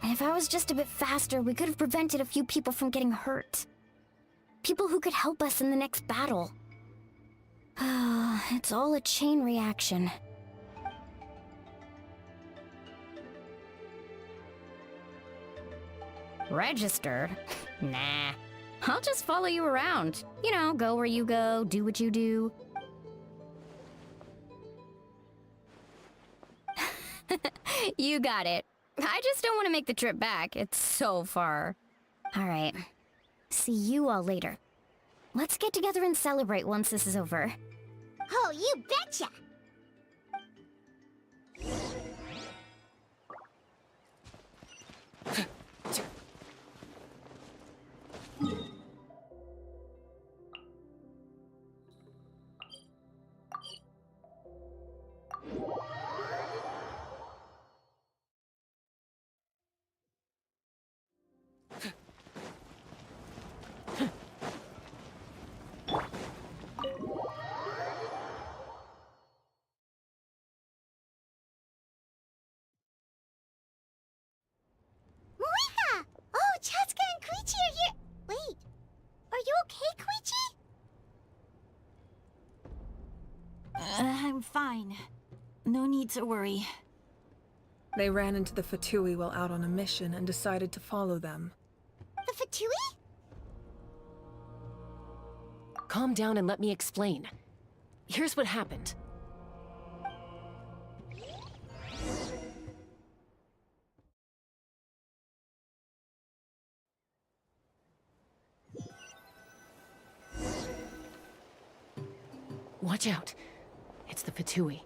If I was just a bit faster, we could have prevented a few people from getting hurt. People who could help us in the next battle. It's all a chain reaction. Registered? Nah. I'll just follow you around. You know, go where you go, do what you do. You got it. I just don't want to make the trip back. It's so far. All right. See you all later. Let's get together and celebrate once this is over. Oh, you betcha! Moika! Oh, Chaska and Koichi are here! Wait, are you okay, Koichi? I'm fine. No need to worry. They ran into the Fatui while out on a mission and decided to follow them. The Fatui? Calm down and let me explain. Here's what happened. Watch out. It's the Fatui.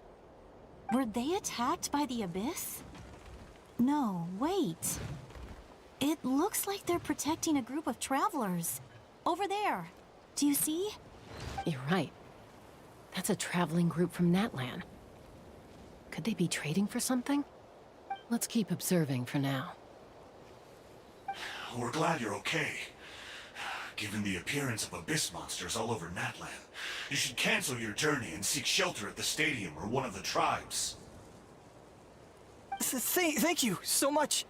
Were they attacked by the Abyss? No, wait. It looks like they're protecting a group of travelers. Over there. Do you see? You're right. That's a traveling group from Natlan. Could they be trading for something? Let's keep observing for now. We're glad you're okay. Given the appearance of abyss monsters all over Natlan, you should cancel your journey and seek shelter at the stadium or one of the tribes. Thank you so much.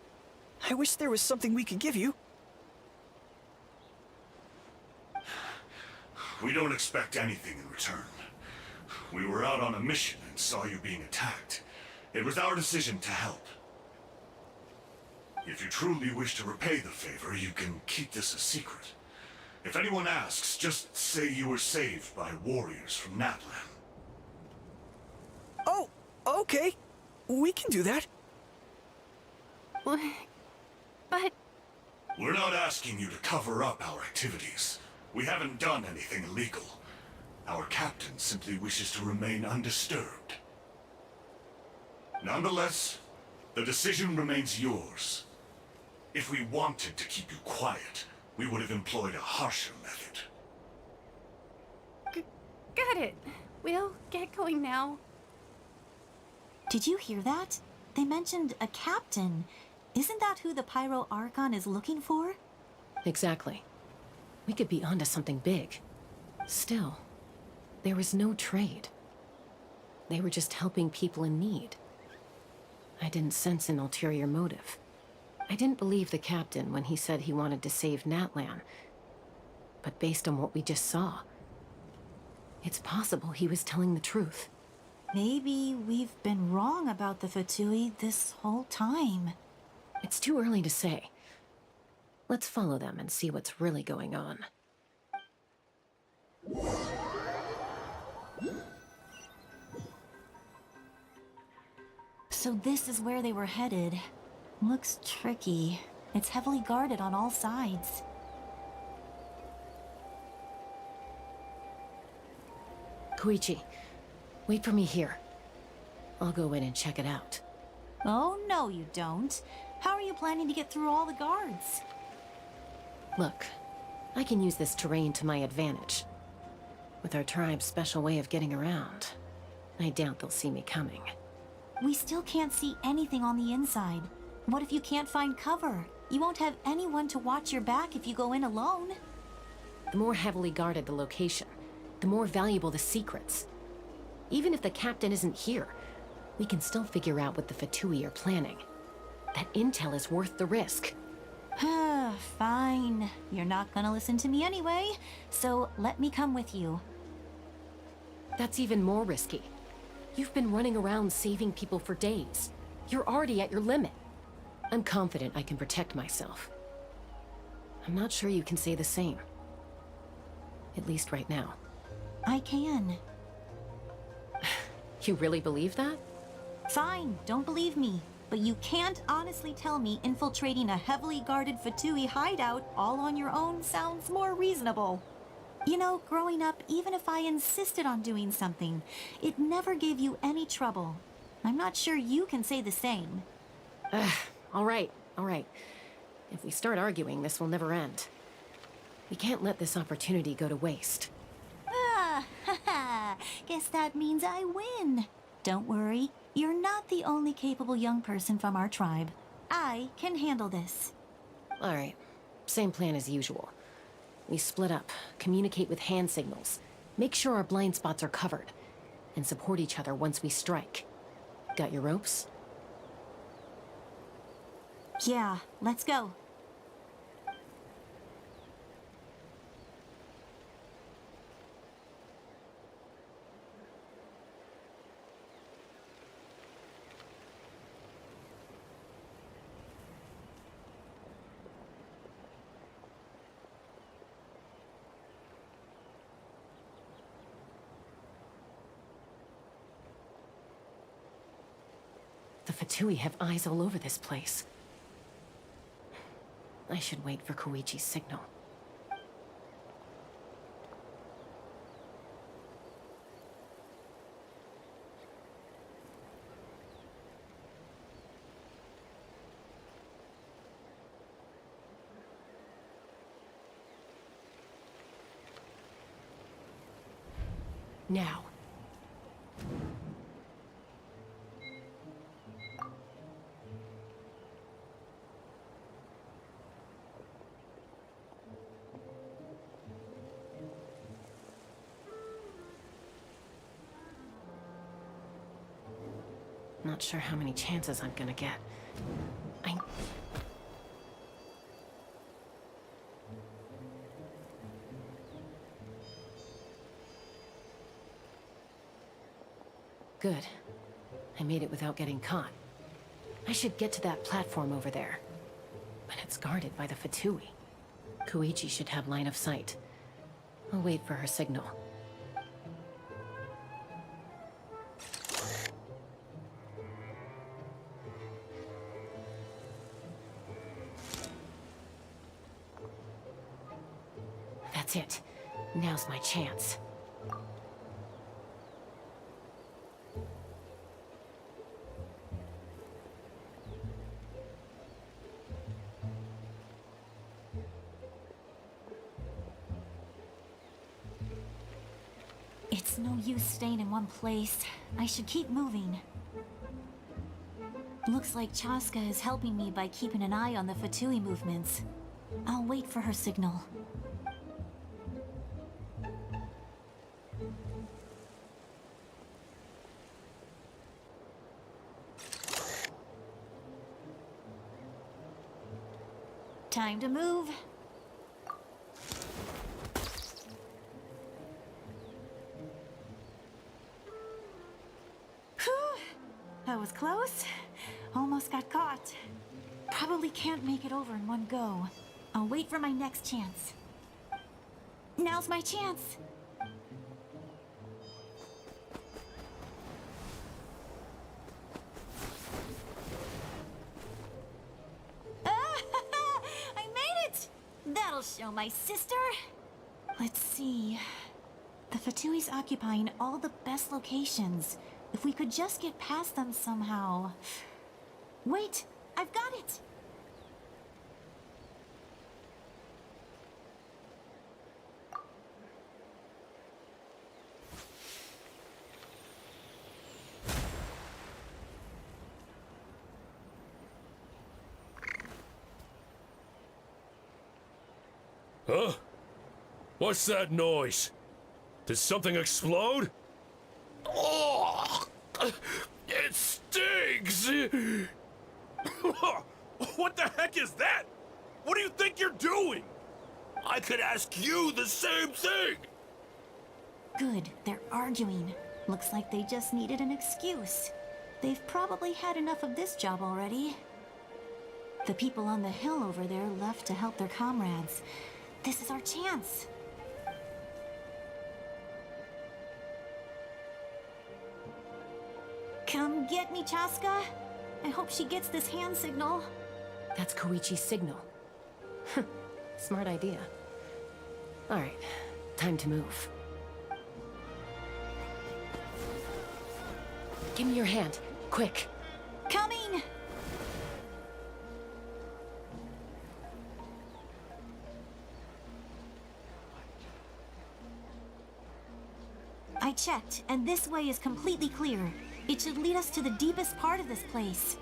I wish there was something we could give you. We don't expect anything in return. We were out on a mission and saw you being attacked. It was our decision to help. If you truly wish to repay the favor, you can keep this a secret. If anyone asks, just say you were saved by warriors from Natlan. Oh, okay. We can do that. But... We're not asking you to cover up our activities. We haven't done anything illegal. Our captain simply wishes to remain undisturbed. Nonetheless, the decision remains yours. If we wanted to keep you quiet, we would have employed a harsher method. Got it. We'll get going now. Did you hear that? They mentioned a captain. Isn't that who the Pyro Archon is looking for? Exactly. We could be onto something big. Still, there was no trade. They were just helping people in need. I didn't sense an ulterior motive. I didn't believe the captain when he said he wanted to save Natlan. But based on what we just saw, it's possible he was telling the truth. Maybe we've been wrong about the Fatui this whole time. It's too early to say. Let's follow them and see what's really going on. So this is where they were headed. Looks tricky. It's heavily guarded on all sides. Koichi, wait for me here. I'll go in and check it out. Oh, no you don't. How are you planning to get through all the guards? Look, I can use this terrain to my advantage. With our tribe's special way of getting around, I doubt they'll see me coming. We still can't see anything on the inside. What if you can't find cover? You won't have anyone to watch your back if you go in alone. The more heavily guarded the location, the more valuable the secrets. Even if the captain isn't here, we can still figure out what the Fatui are planning. That intel is worth the risk. Fine. You're not gonna listen to me anyway, so let me come with you. That's even more risky. You've been running around saving people for days. You're already at your limit. I'm confident I can protect myself. I'm not sure you can say the same. At least right now. I can. You really believe that? Fine, don't believe me. but you can't honestly tell me infiltrating a heavily guarded Fatui hideout all on your own sounds more reasonable. You know, growing up, even if I insisted on doing something, it never gave you any trouble. I'm not sure you can say the same. All right. If we start arguing, this will never end. We can't let this opportunity go to waste. Guess that means I win. Don't worry, you're not the only capable young person from our tribe. I can handle this. All right, same plan as usual. We split up, communicate with hand signals, make sure our blind spots are covered, and support each other once we strike. Got your ropes? Yeah, let's go. The Fatui have eyes all over this place. I should wait for Koichi's signal. Now. Not sure how many chances I'm gonna get. Good. I made it without getting caught. I should get to that platform over there. But it's guarded by the Fatui. Koichi should have line of sight. I'll wait for her signal. That's it. Now's my chance. It's no use staying in one place. I should keep moving. Looks like Chaska is helping me by keeping an eye on the Fatui movements. I'll wait for her signal. Time to move. Whew. That was close. Almost got caught. Probably can't make it over in one go. I'll wait for my next chance. Now's my chance. I made it! That'll show my sister. Let's see. The Fatui's occupying all the best locations. If we could just get past them somehow. Wait, I've got it! Huh? What's that noise? Did something explode? Oh! It stings! What the heck is that? What do you think you're doing? I could ask you the same thing! Good, they're arguing. Looks like they just needed an excuse. They've probably had enough of this job already. The people on the hill over there left to help their comrades. This is our chance. Come get me, Chaska. I hope she gets this hand signal. That's Koichi's signal. Smart idea. Alright, time to move. Give me your hand, quick. Coming! I checked, and this way is completely clear. It should lead us to the deepest part of this place.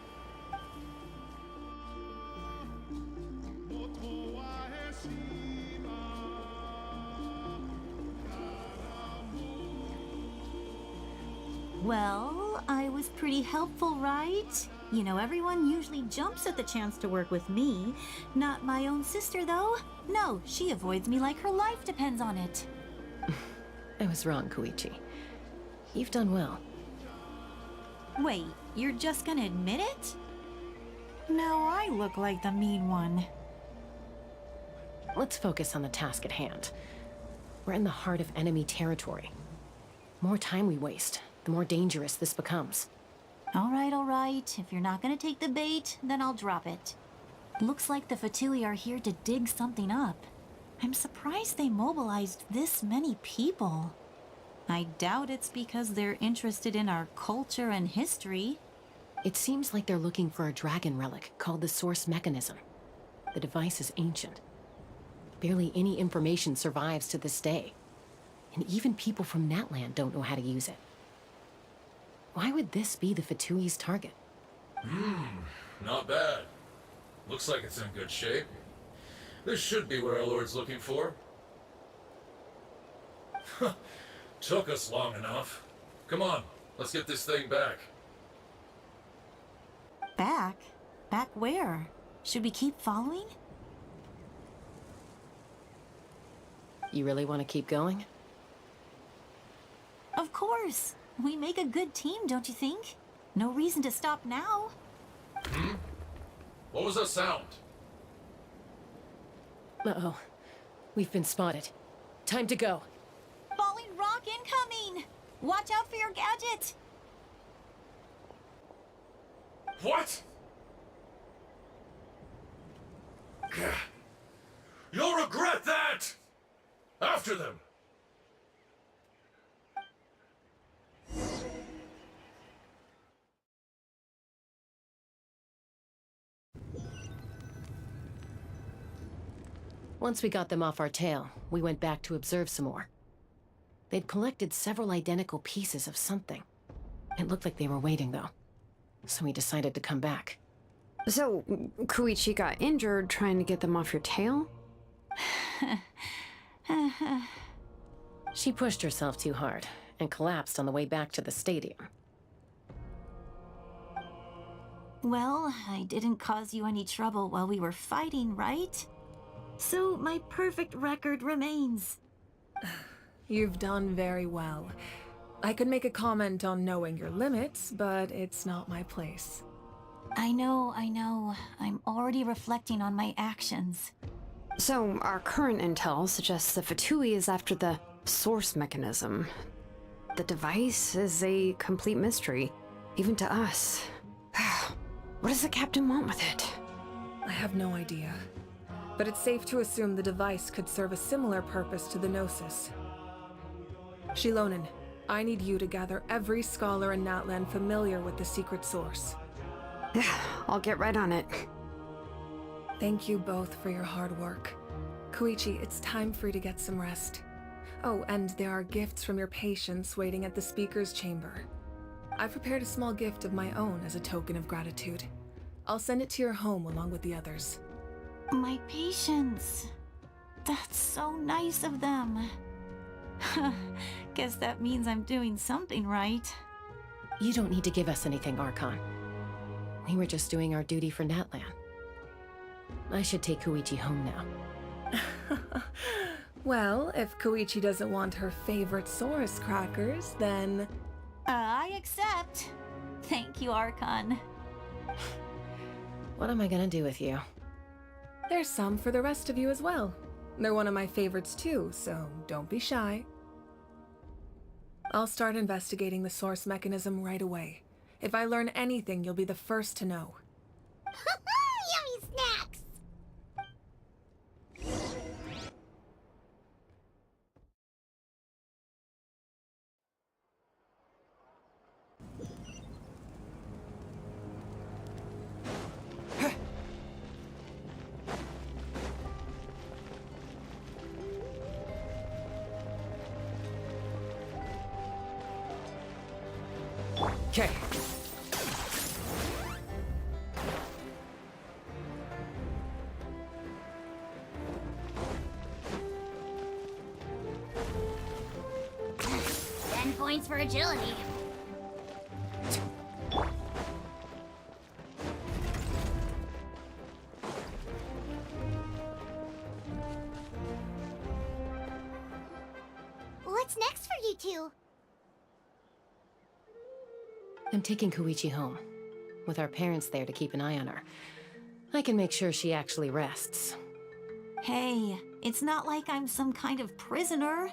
Well, I was pretty helpful, right? You know, everyone usually jumps at the chance to work with me. Not my own sister, though. No, she avoids me like her life depends on it. I was wrong, Koichi. You've done well. Wait, you're just gonna admit it? Now I look like the mean one. Let's focus on the task at hand. We're in the heart of enemy territory. More time we waste, the more dangerous this becomes. All right. If you're not gonna take the bait, then I'll drop it. Looks like the Fatui are here to dig something up. I'm surprised they mobilized this many people. I doubt it's because they're interested in our culture and history. It seems like they're looking for a dragon relic called the Source Mechanism. The device is ancient. Barely any information survives to this day. And even people from Natland don't know how to use it. Why would this be the Fatui's target? Not bad. Looks like it's in good shape. This should be what our Lord's looking for. Took us long enough. Come on, let's get this thing back. Back? Back where? Should we keep following? You really want to keep going? Of course. We make a good team, don't you think? No reason to stop now. What was that sound? Uh-oh. We've been spotted. Time to go. Falling rock incoming! Watch out for your gadget! What? You'll regret that! After them! Once we got them off our tail, we went back to observe some more. They'd collected several identical pieces of something. It looked like they were waiting, though. So we decided to come back. So, Koichi got injured trying to get them off your tail? She pushed herself too hard and collapsed on the way back to the stadium. Well, I didn't cause you any trouble while we were fighting, right? So my perfect record remains. You've done very well. I could make a comment on knowing your limits, but it's not my place. I know. I'm already reflecting on my actions. So, our current intel suggests the Fatui is after the source mechanism. The device is a complete mystery, even to us. What does the captain want with it? I have no idea. But it's safe to assume the device could serve a similar purpose to the Gnosis. Shilonen, I need you to gather every scholar in Natland familiar with the secret source. I'll get right on it. Thank you both for your hard work. Koichi, it's time for you to get some rest. Oh, and there are gifts from your patients waiting at the speaker's chamber. I've prepared a small gift of my own as a token of gratitude. I'll send it to your home along with the others. My patience. That's so nice of them. Guess that means I'm doing something right. You don't need to give us anything, Archon. We were just doing our duty for Natland. I should take Koichi home now. Well, if Koichi doesn't want her favorite Saurus crackers, then... I accept. Thank you, Archon. What am I gonna do with you? There's some for the rest of you as well. They're one of my favorites too, so don't be shy. I'll start investigating the source mechanism right away. If I learn anything, you'll be the first to know. Yummy snacks! Okay. Ten points for agility. What's next for you two? I'm taking Koichi home. With our parents there to keep an eye on her. I can make sure she actually rests. Hey, it's not like I'm some kind of prisoner.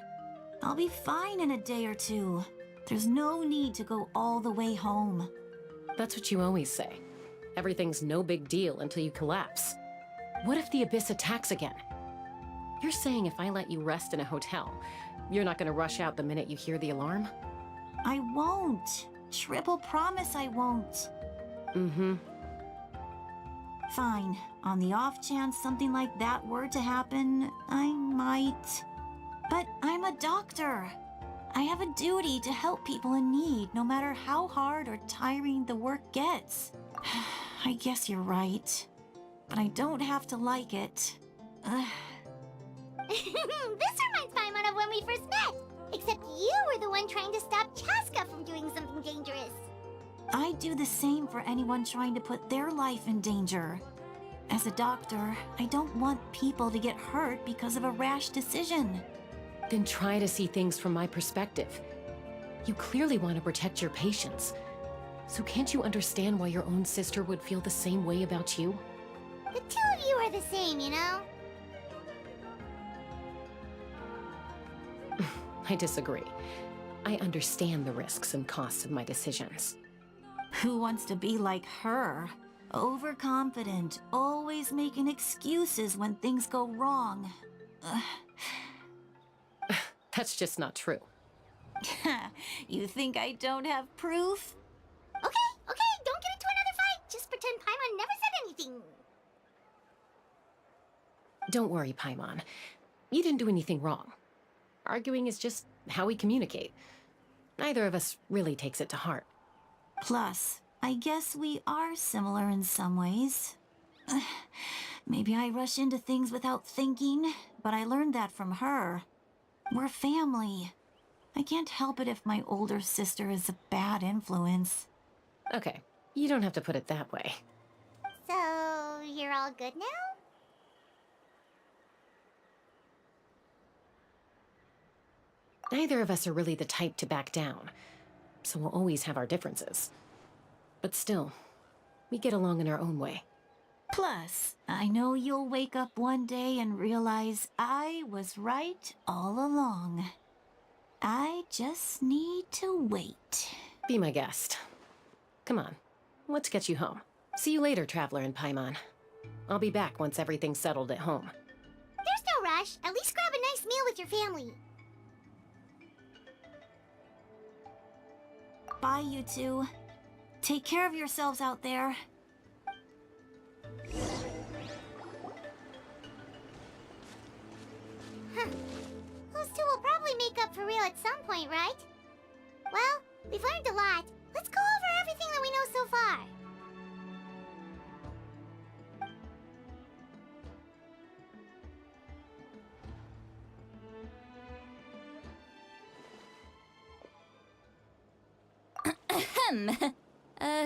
I'll be fine in a day or two. There's no need to go all the way home. That's what you always say. Everything's no big deal until you collapse. What if the Abyss attacks again? You're saying if I let you rest in a hotel, you're not gonna rush out the minute you hear the alarm? I won't. Triple promise I won't. Mm-hmm. Fine. On the off chance something like that were to happen, I might. But I'm a doctor. I have a duty to help people in need, no matter how hard or tiring the work gets. I guess you're right. But I don't have to like it. This reminds Paimon of when we first met. Except you were the one trying to stop Chaska from doing something dangerous. I do the same for anyone trying to put their life in danger. As a doctor, I don't want people to get hurt because of a rash decision. Then try to see things from my perspective. You clearly want to protect your patients. So can't you understand why your own sister would feel the same way about you? The two of you are the same, you know? I disagree. I understand the risks and costs of my decisions. Who wants to be like her? Overconfident, always making excuses when things go wrong. That's just not true. You think I don't have proof? Okay, don't get into another fight. Just pretend Paimon never said anything. Don't worry, Paimon. You didn't do anything wrong. Arguing is just how we communicate. Neither of us really takes it to heart. Plus, I guess we are similar in some ways. Maybe I rush into things without thinking, but I learned that from her. We're family. I can't help it if my older sister is a bad influence. Okay, you don't have to put it that way. So, you're all good now? Neither of us are really the type to back down, so we'll always have our differences. But still, we get along in our own way. Plus, I know you'll wake up one day and realize I was right all along. I just need to wait. Be my guest. Come on, let's get you home. See you later, Traveler and Paimon. I'll be back once everything's settled at home. There's no rush. At least grab a nice meal with your family. Bye, you two. Take care of yourselves out there. Those two will probably make up for real at some point, right? Well, we've learned a lot. Let's go over everything that we know so far.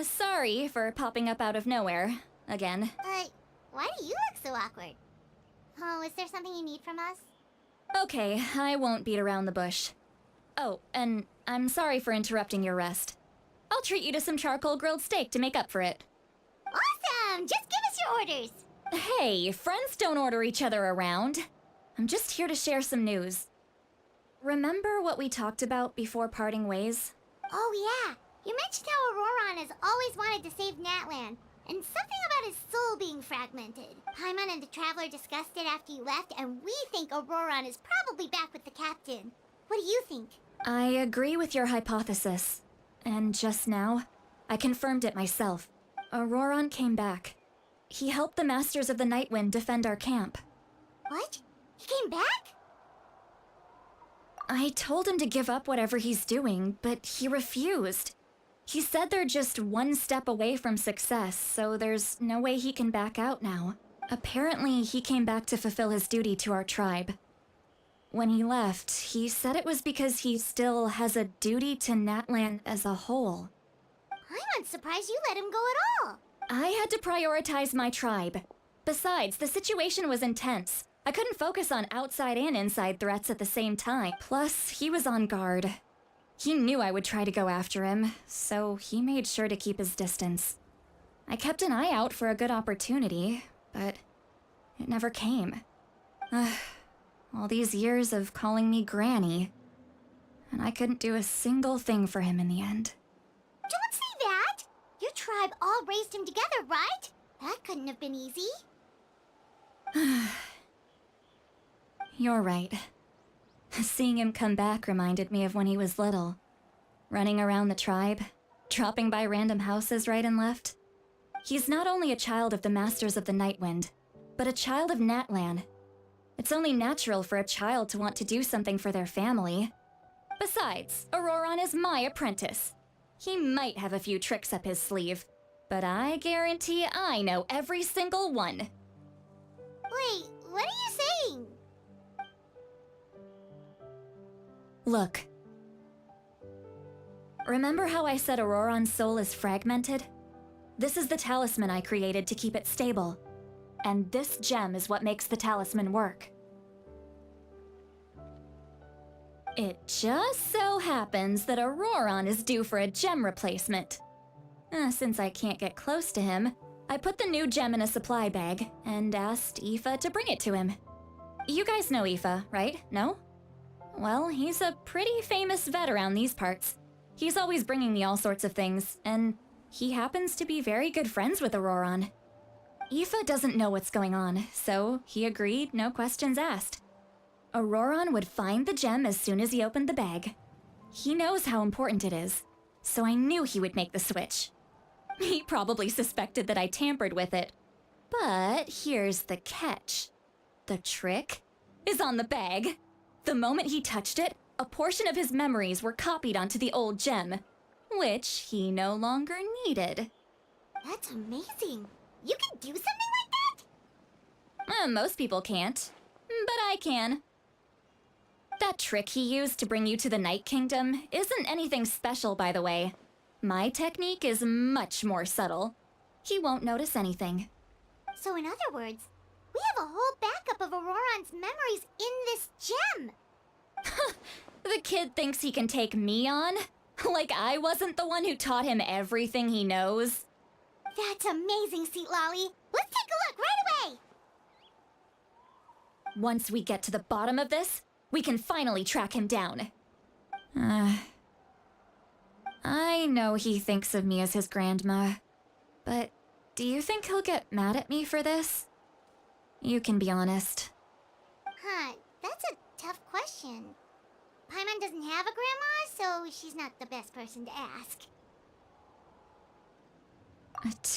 Sorry for popping up out of nowhere. Again. Why do you look so awkward? Oh, is there something you need from us? Okay, I won't beat around the bush. Oh, and I'm sorry for interrupting your rest. I'll treat you to some charcoal grilled steak to make up for it. Awesome! Just give us your orders! Hey, friends don't order each other around. I'm just here to share some news. Remember what we talked about before parting ways? Oh yeah, You mentioned how Auroron has always wanted to save Natlan, and something about his soul being fragmented. Paimon and the Traveler discussed it after you left, and we think Auroron is probably back with the Captain. What do you think? I agree with your hypothesis. And just now, I confirmed it myself. Auroron came back. He helped the Masters of the Nightwind defend our camp. What? He came back? I told him to give up whatever he's doing, but he refused. He said they're just one step away from success, so there's no way he can back out now. Apparently, he came back to fulfill his duty to our tribe. When he left, he said it was because he still has a duty to Natlan as a whole. I'm surprised you let him go at all. I had to prioritize my tribe. Besides, the situation was intense. I couldn't focus on outside and inside threats at the same time. Plus, he was on guard. He knew I would try to go after him, so he made sure to keep his distance. I kept an eye out for a good opportunity, but it never came. All these years of calling me Granny, and I couldn't do a single thing for him in the end. Don't say that! Your tribe all raised him together, right? That couldn't have been easy. You're right. Seeing him come back reminded me of when he was little. Running around the tribe, dropping by random houses right and left. He's not only a child of the Masters of the Nightwind, but a child of Natlan. It's only natural for a child to want to do something for their family. Besides, Auroron is my apprentice. He might have a few tricks up his sleeve, but I guarantee I know every single one. Wait, what are you saying? Look. Remember how I said Auroron's soul is fragmented? This is the talisman I created to keep it stable. And this gem is what makes the talisman work. It just so happens that Auroron is due for a gem replacement. Since I can't get close to him, I put the new gem in a supply bag and asked Aoife to bring it to him. You guys know Aoife, right? No? Well, he's a pretty famous vet around these parts. He's always bringing me all sorts of things, and he happens to be very good friends with Auroron. Aoife doesn't know what's going on, so he agreed, no questions asked. Auroron would find the gem as soon as he opened the bag. He knows how important it is, so I knew he would make the switch. He probably suspected that I tampered with it. But here's the catch. The trick is on the bag. The moment he touched it, a portion of his memories were copied onto the old gem, which he no longer needed. That's amazing. You can do something like that? Most people can't, but I can. That trick he used to bring you to the Night Kingdom isn't anything special, by the way. My technique is much more subtle. He won't notice anything. So in other words, we have a whole backup of Auroron's memories in this gem. The kid thinks he can take me on? Like I wasn't the one who taught him everything he knows? That's amazing, Seat Lolly. Let's take a look right away. Once we get to the bottom of this, we can finally track him down. I know he thinks of me as his grandma, but do you think he'll get mad at me for this? You can be honest. Huh, that's a tough question. Paimon doesn't have a grandma, so she's not the best person to ask.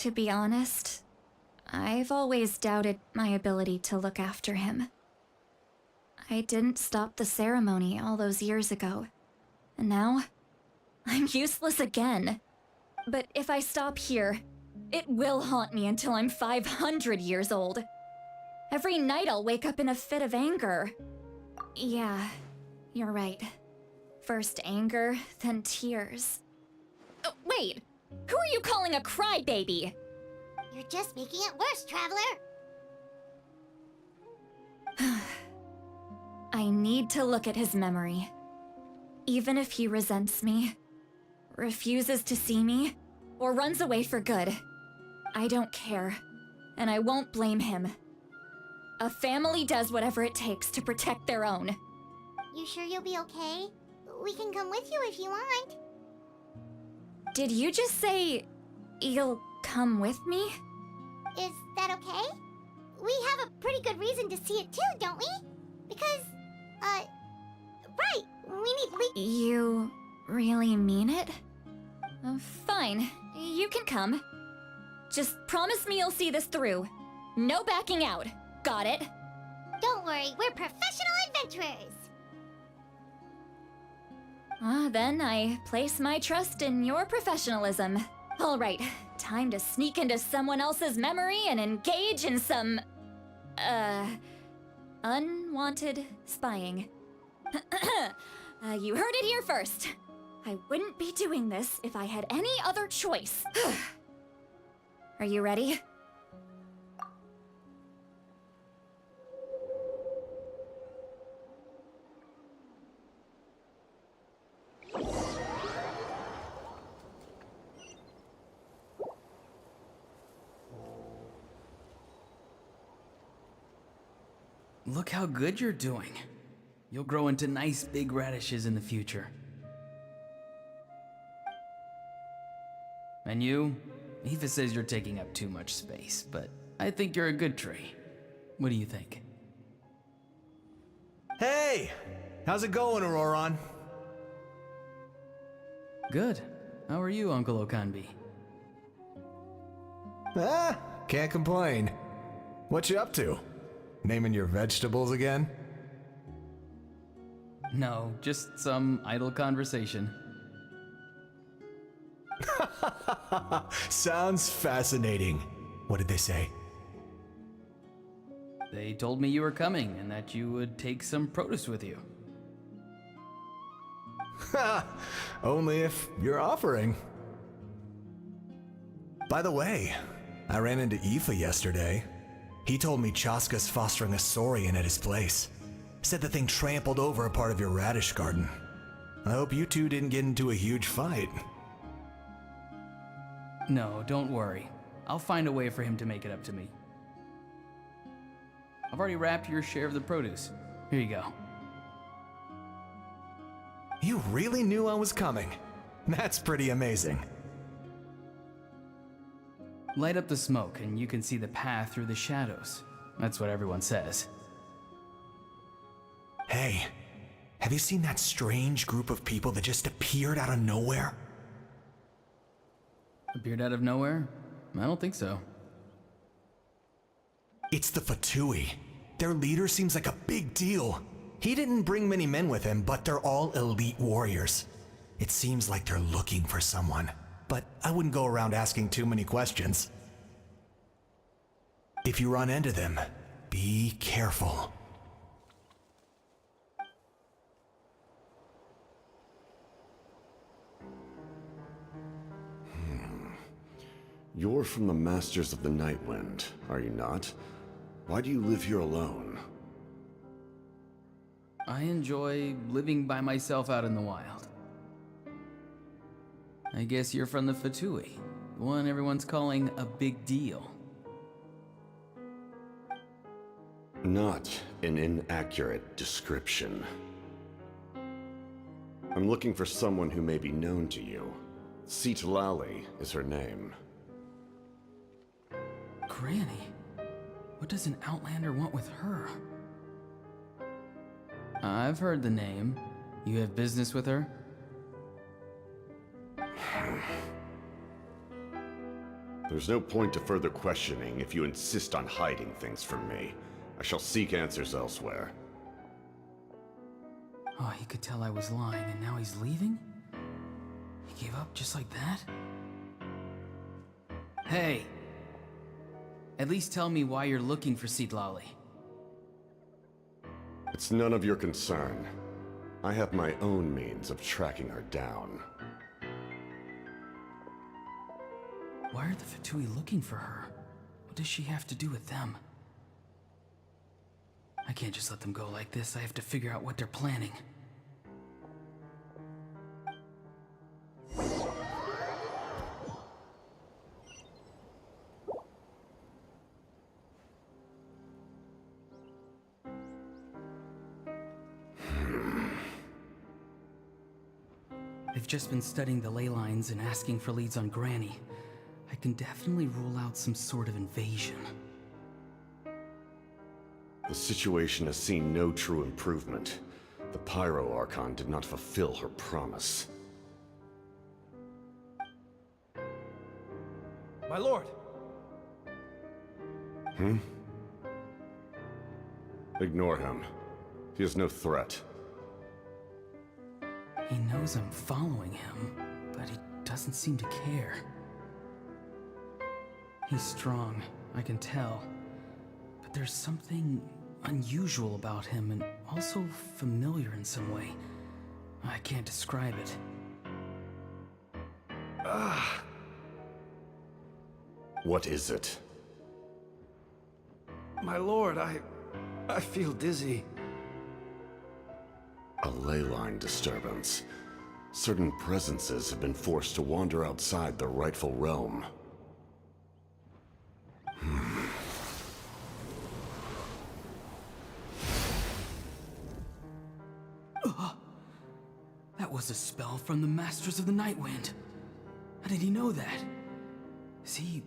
To be honest, I've always doubted my ability to look after him. I didn't stop the ceremony all those years ago, and now I'm useless again. But if I stop here, it will haunt me until I'm 500 years old. Every night I'll wake up in a fit of anger. Yeah, you're right. First anger, then tears. Wait! Who are you calling a crybaby? You're just making it worse, Traveler. I need to look at his memory. Even if he resents me, refuses to see me, or runs away for good, I don't care, and I won't blame him. A family does whatever it takes to protect their own. You sure you'll be okay? We can come with you if you want. Did you just say you'll come with me? Is that okay? We have a pretty good reason to see it too, don't we? Because, right, we need You really mean it? Fine, you can come. Just promise me you'll see this through. No backing out. Got it? Don't worry, we're professional adventurers. Then I place my trust in your professionalism. All right, time to sneak into someone else's memory and engage in some, unwanted spying. You heard it here first. I wouldn't be doing this if I had any other choice. Are you ready? Look how good you're doing. You'll grow into nice big radishes in the future. And you? Aoife says you're taking up too much space, but I think you're a good tree. What do you think? Hey! How's it going, Auroron? Good. How are you, Uncle Okanbi? Can't complain. What you up to? Naming your vegetables again? No, just some idle conversation. Sounds fascinating. What did they say? They told me you were coming and that you would take some produce with you. Only if you're offering. By the way, I ran into Aoife yesterday. He told me Chaska's fostering a saurian at his place. Said the thing trampled over a part of your radish garden. I hope you two didn't get into a huge fight. No, don't worry. I'll find a way for him to make it up to me. I've already wrapped your share of the produce. Here you go. You really knew I was coming. That's pretty amazing. Light up the smoke and you can see the path through the shadows. That's what everyone says. Hey, have you seen that strange group of people that just appeared out of nowhere? Appeared out of nowhere? I don't think so. It's the Fatui. Their leader seems like a big deal. He didn't bring many men with him, but they're all elite warriors. It seems like they're looking for someone, but I wouldn't go around asking too many questions. If you run into them, be careful. You're from the Masters of the Nightwind, are you not? Why do you live here alone? I enjoy living by myself out in the wild. I guess you're from the Fatui, the one everyone's calling a big deal. Not an inaccurate description. I'm looking for someone who may be known to you. Lali is her name. Granny? What does an Outlander want with her? I've heard the name. You have business with her? There's no point to further questioning if you insist on hiding things from me. I shall seek answers elsewhere. Oh, he could tell I was lying and now he's leaving? He gave up just like that? Hey! At least tell me why you're looking for Lali. It's none of your concern. I have my own means of tracking her down. Why are the Fatui looking for her? What does she have to do with them? I can't just let them go like this. I have to figure out what they're planning. Have we've just been studying the ley lines and asking for leads on Granny, I can definitely rule out some sort of invasion. The situation has seen no true improvement. The Pyro Archon did not fulfill her promise. My lord! Ignore him. He is no threat. He knows I'm following him, but he doesn't seem to care. He's strong, I can tell. But there's something unusual about him and also familiar in some way. I can't describe it. What is it? My lord, I feel dizzy. A ley line disturbance. Certain presences have been forced to wander outside their rightful realm. That was a spell from the Masters of the Nightwind. How did he know that? Is he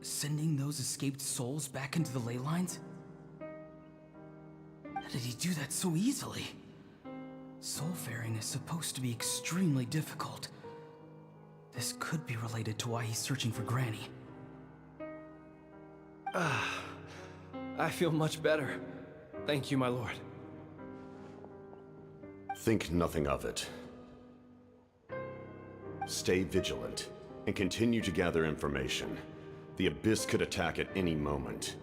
sending those escaped souls back into the ley lines? How did he do that so easily? Soulfaring is supposed to be extremely difficult. This could be related to why he's searching for Granny. I feel much better. Thank you, my lord. Think nothing of it. Stay vigilant, and continue to gather information. The Abyss could attack at any moment.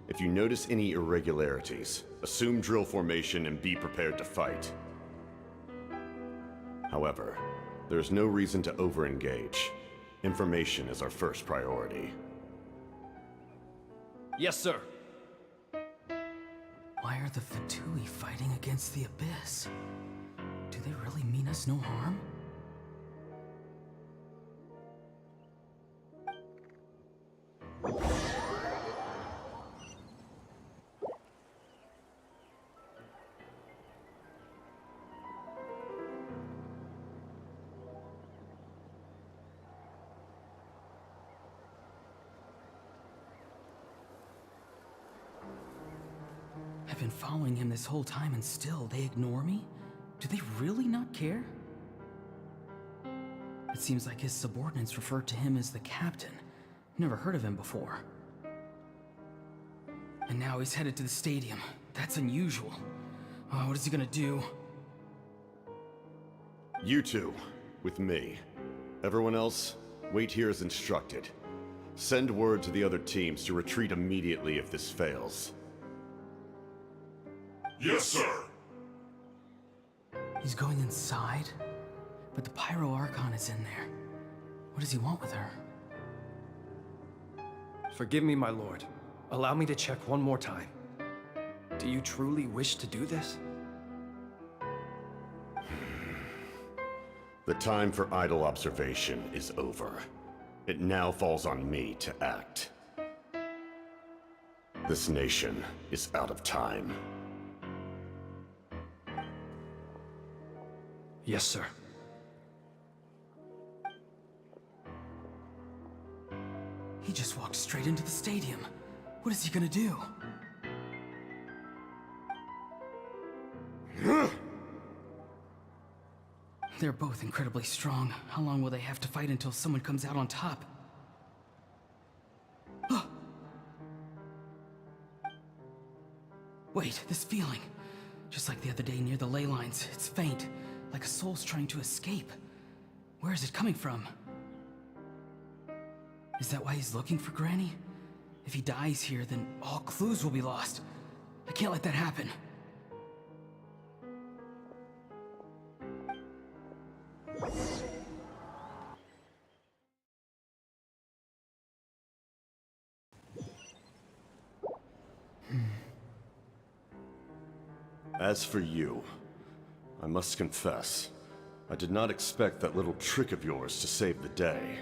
If you notice any irregularities, assume drill formation and be prepared to fight. However, there is no reason to over-engage. Information is our first priority. Yes, sir. Why are the Fatui fighting against the Abyss? Do they really mean us no harm? I've been following him this whole time and still they ignore me? Do they really not care? It seems like his subordinates refer to him as the captain. Never heard of him before. And now he's headed to the stadium. That's unusual. Oh, what is he gonna do? You two, with me. Everyone else, wait here as instructed. Send word to the other teams to retreat immediately if this fails. Yes, sir. He's going inside? But the Pyro Archon is in there. What does he want with her? Forgive me, my lord. Allow me to check one more time. Do you truly wish to do this? The time for idle observation is over. It now falls on me to act. This nation is out of time. Yes, sir. He just walked straight into the stadium. What is he gonna do? They're both incredibly strong. How long will they have to fight until someone comes out on top? Wait, this feeling. Just like the other day near the ley lines, it's faint, like a soul's trying to escape. Where is it coming from? Is that why he's looking for Granny? If he dies here, then all clues will be lost. I can't let that happen. As for you, I must confess, I did not expect that little trick of yours to save the day.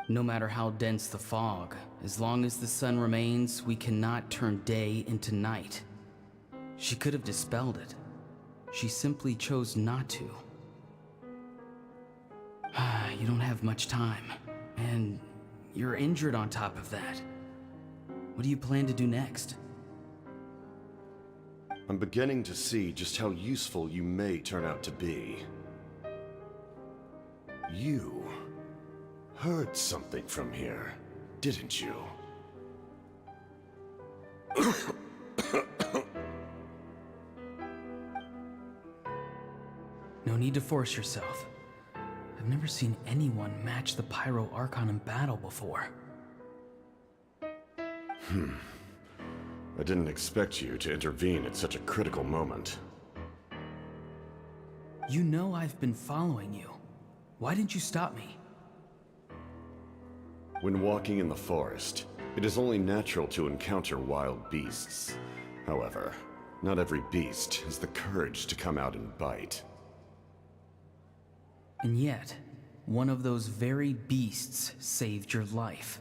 No matter how dense the fog, as long as the sun remains, we cannot turn day into night. She could have dispelled it. She simply chose not to. You don't have much time, and you're injured on top of that. What do you plan to do next? I'm beginning to see just how useful you may turn out to be. You heard something from here, didn't you? No need to force yourself. I've never seen anyone match the Pyro Archon in battle before. I didn't expect you to intervene at such a critical moment. You know I've been following you. Why didn't you stop me? When walking in the forest, it is only natural to encounter wild beasts. However, not every beast has the courage to come out and bite. And yet, one of those very beasts saved your life.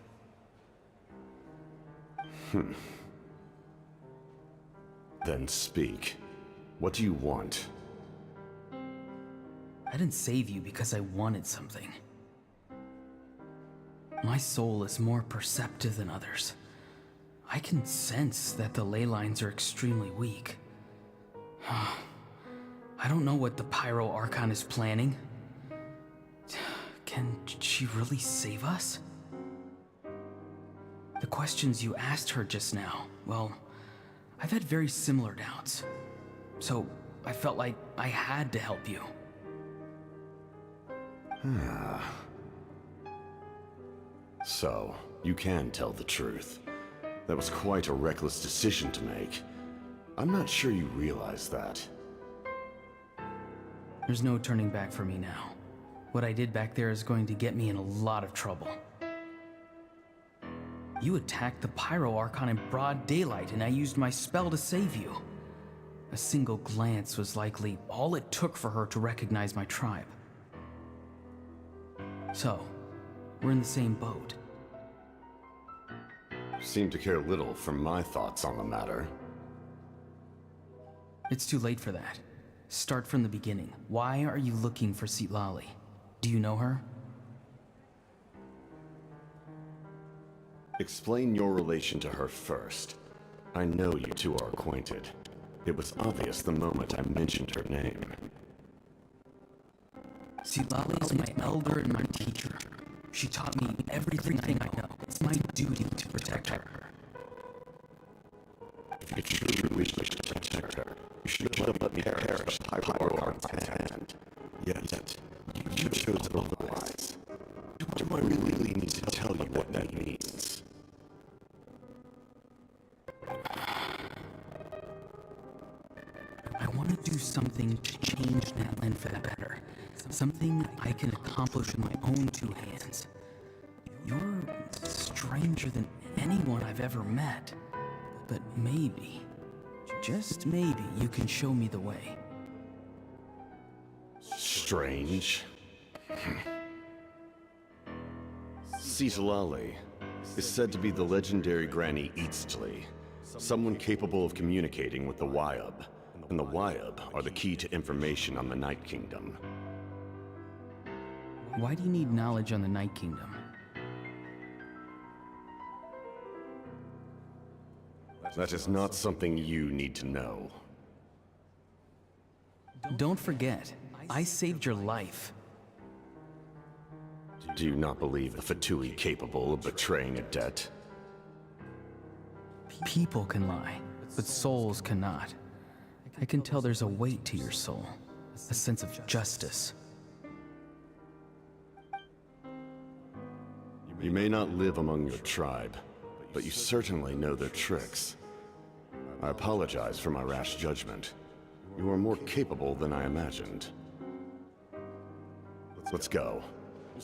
Then speak. What do you want? I didn't save you because I wanted something. My soul is more perceptive than others. I can sense that the ley lines are extremely weak. I don't know what the Pyro Archon is planning. Can she really save us? The questions you asked her just now, well, I've had very similar doubts. So I felt like I had to help you. So, you can tell the truth. That was quite a reckless decision to make. I'm not sure you realize that. There's no turning back for me now. What I did back there is going to get me in a lot of trouble. You attacked the Pyro Archon in broad daylight, and I used my spell to save you. A single glance was likely all it took for her to recognize my tribe. So, we're in the same boat. Seem to care little for my thoughts on the matter. It's too late for that. Start from the beginning. Why are you looking for Citlali? Do you know her? Explain your relation to her first. I know you two are acquainted. It was obvious the moment I mentioned her name. Citlali is my elder and my teacher. She taught me everything I know. It's my duty to protect her. If you truly wish to protect her, you should have let me perish by Pyro Archon's hand. Yet, you chose otherwise. Do I really need to tell you what that means? I want to do something to change that land for the better. Something I can accomplish with my own two hands. You're stranger than anyone I've ever met. But maybe, just maybe, you can show me the way. Strange. Citlali is said to be the legendary Granny Eastly, someone capable of communicating with the Wyub, and the Wyub are the key to information on the Night Kingdom. Why do you need knowledge on the Night Kingdom? That is not something you need to know. Don't forget, I saved your life. Do you not believe the Fatui capable of betraying a debt? People can lie, but souls cannot. I can tell there's a weight to your soul, a sense of justice. You may not live among your tribe, but you certainly know their tricks. I apologize for my rash judgment. You are more capable than I imagined. Let's go.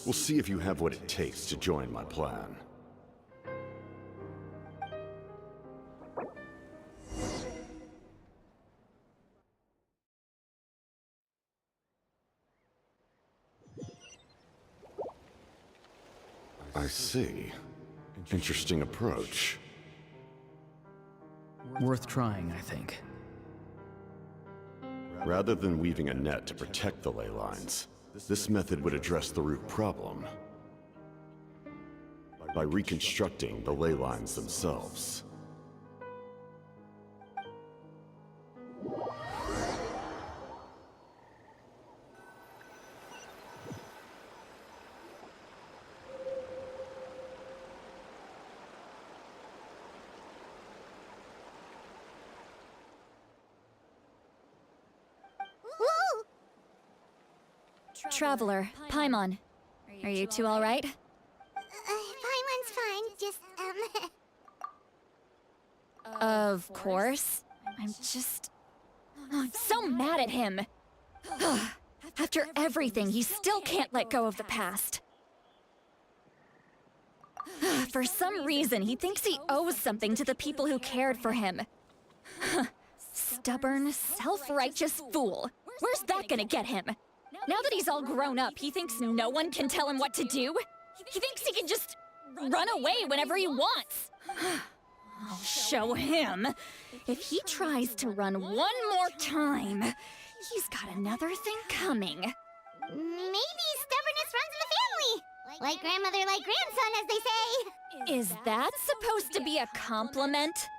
We'll see if you have what it takes to join my plan. I see. Interesting approach. Worth trying, I think. Rather than weaving a net to protect the ley lines, This method would address the root problem by reconstructing the ley lines themselves. Whoa! Traveler, Paimon. Are you two alright? Paimon's fine, just, Of course. I'm so mad at him. After everything, he still can't let go of the past. For some reason, he thinks he owes something to the people who cared for him. Stubborn, self-righteous fool. Where's that gonna get him? Now that he's all grown up, he thinks no one can tell him what to do? He thinks he can just run away whenever he wants. I'll show him. If he tries to run one more time, he's got another thing coming. Maybe stubbornness runs in the family. Like grandmother, like grandson, as they say. Is that supposed to be a compliment?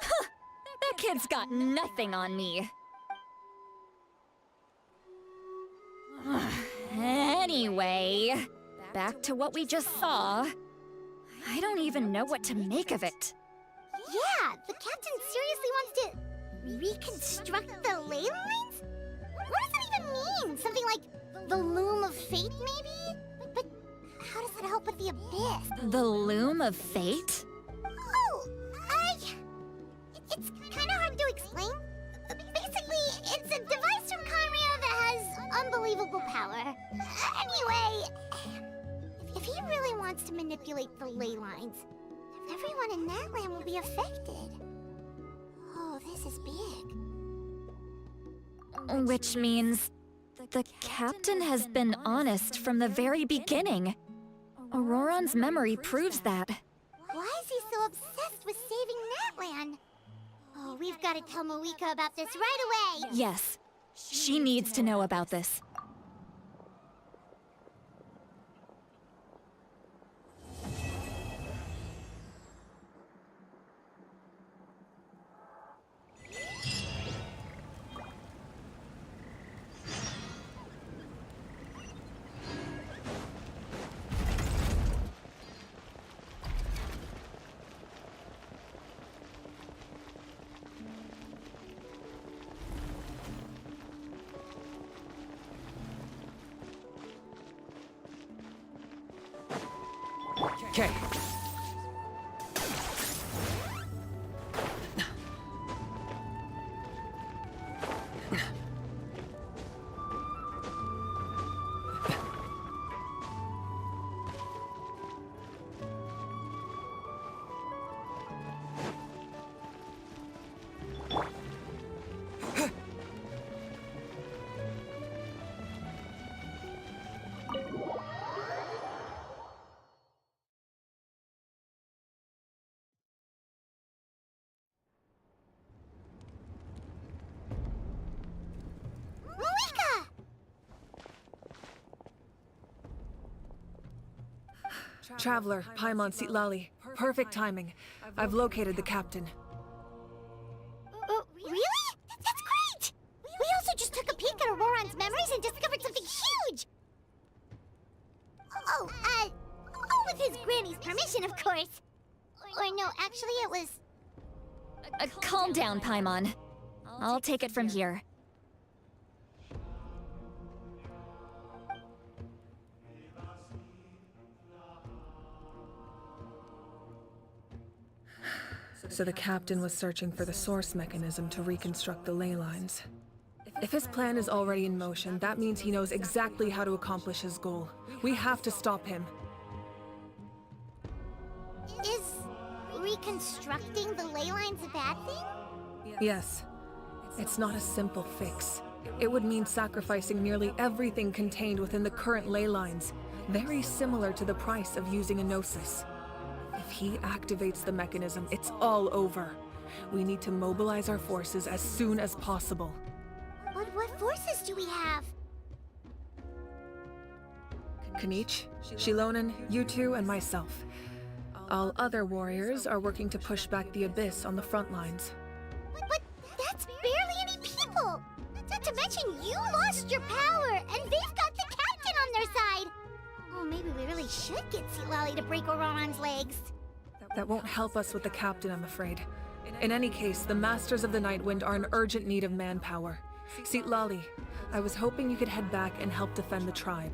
That kid's got nothing on me. Anyway, back to what we just saw. I don't even know what to make of it. Yeah, the captain seriously wants to reconstruct the ley lines? What does that even mean? Something like the loom of fate, maybe? But how does that help with the abyss? The loom of fate? Oh, it's kind of hard to explain. Basically, it's a device from Conria that has unbelievable power. Anyway, if he really wants to manipulate the ley lines, everyone in that land will be affected. Oh, this is big. Which means the captain has been honest from the very beginning. Auroron's memory proves that. Why is he so obsessed with saving that land? Oh, we've got to tell Moika about this right away. Yes, she needs to know about this. Okay. Traveler, Paimon Sitlali. Perfect timing. I've located the captain. Really? That's great! We also just took a peek at Auroron's memories and discovered something huge! Oh, with his granny's permission, of course. Or no, actually it was... Calm down, Paimon. I'll take it from here. So the captain was searching for the source mechanism to reconstruct the ley lines. If his plan is already in motion, that means he knows exactly how to accomplish his goal. We have to stop him. Is reconstructing the ley lines a bad thing? Yes. It's not a simple fix. It would mean sacrificing nearly everything contained within the current ley lines, very similar to the price of using a Gnosis. If he activates the mechanism, it's all over. We need to mobilize our forces as soon as possible. But what forces do we have? Kanich, Shilonen, you two, and myself. All other warriors are working to push back the Abyss on the front lines. But that's barely any people! Not to mention you lost your power, and they've got the captain on their side! Oh, maybe we really should get Lolly to break Auroron's legs. That won't help us with the captain, I'm afraid. In any case, the Masters of the Nightwind are in urgent need of manpower. Lolly, I was hoping you could head back and help defend the tribe.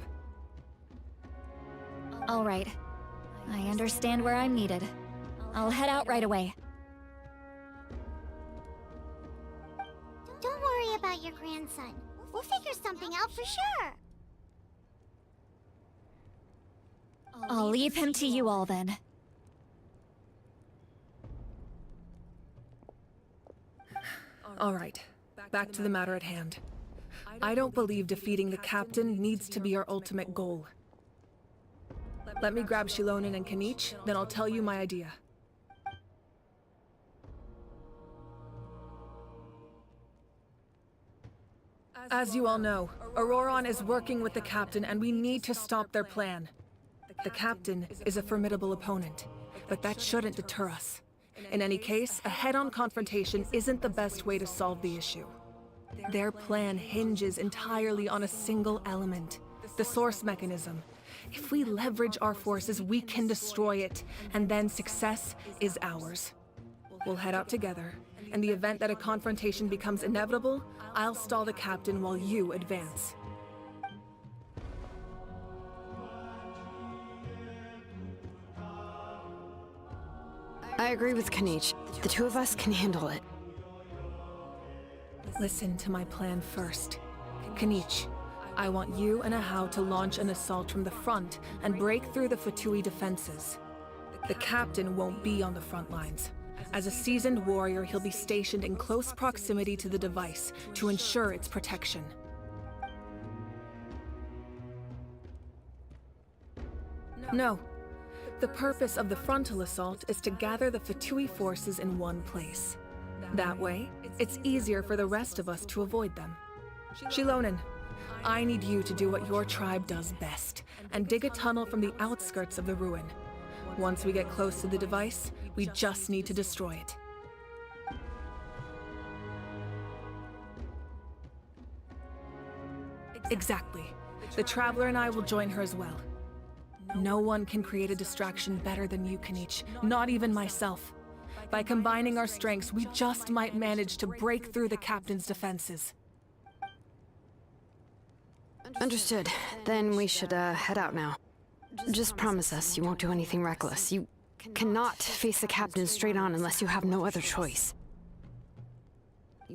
All right. I understand where I'm needed. I'll head out right away. Don't worry about your grandson. We'll figure something out for sure. I'll leave him to you all then. All right, back to the matter at hand. I don't believe defeating the captain needs to be our ultimate goal. Let me grab Shilonen and Kanich, then I'll tell you my idea. As you all know, Auroron is working with the captain and we need to stop their plan. The captain is a formidable opponent, but that shouldn't deter us. In any case, a head-on confrontation isn't the best way to solve the issue. Their plan hinges entirely on a single element, the source mechanism. If we leverage our forces, we can destroy it, and then success is ours. We'll head out together. In the event that a confrontation becomes inevitable, I'll stall the captain while you advance. I agree with Kanich. The two of us can handle it. Listen to my plan first. Kanich, I want you and Ahau to launch an assault from the front and break through the Fatui defenses. The captain won't be on the front lines. As a seasoned warrior, he'll be stationed in close proximity to the device to ensure its protection. No. The purpose of the frontal assault is to gather the Fatui forces in one place. That way, it's easier for the rest of us to avoid them. Shilonen, I need you to do what your tribe does best, and dig a tunnel from the outskirts of the ruin. Once we get close to the device, we just need to destroy it. Exactly. The Traveler and I will join her as well. No one can create a distraction better than you, Kanich, not even myself. By combining our strengths, we just might manage to break through the captain's defenses. Understood. Then we should head out now. Just promise us you won't do anything reckless. You cannot face the captain straight on unless you have no other choice.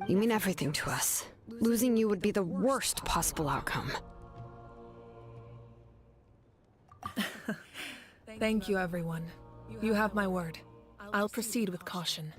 You mean everything to us. Losing you would be the worst possible outcome. Thank you, everyone. You have my word. I'll proceed with caution.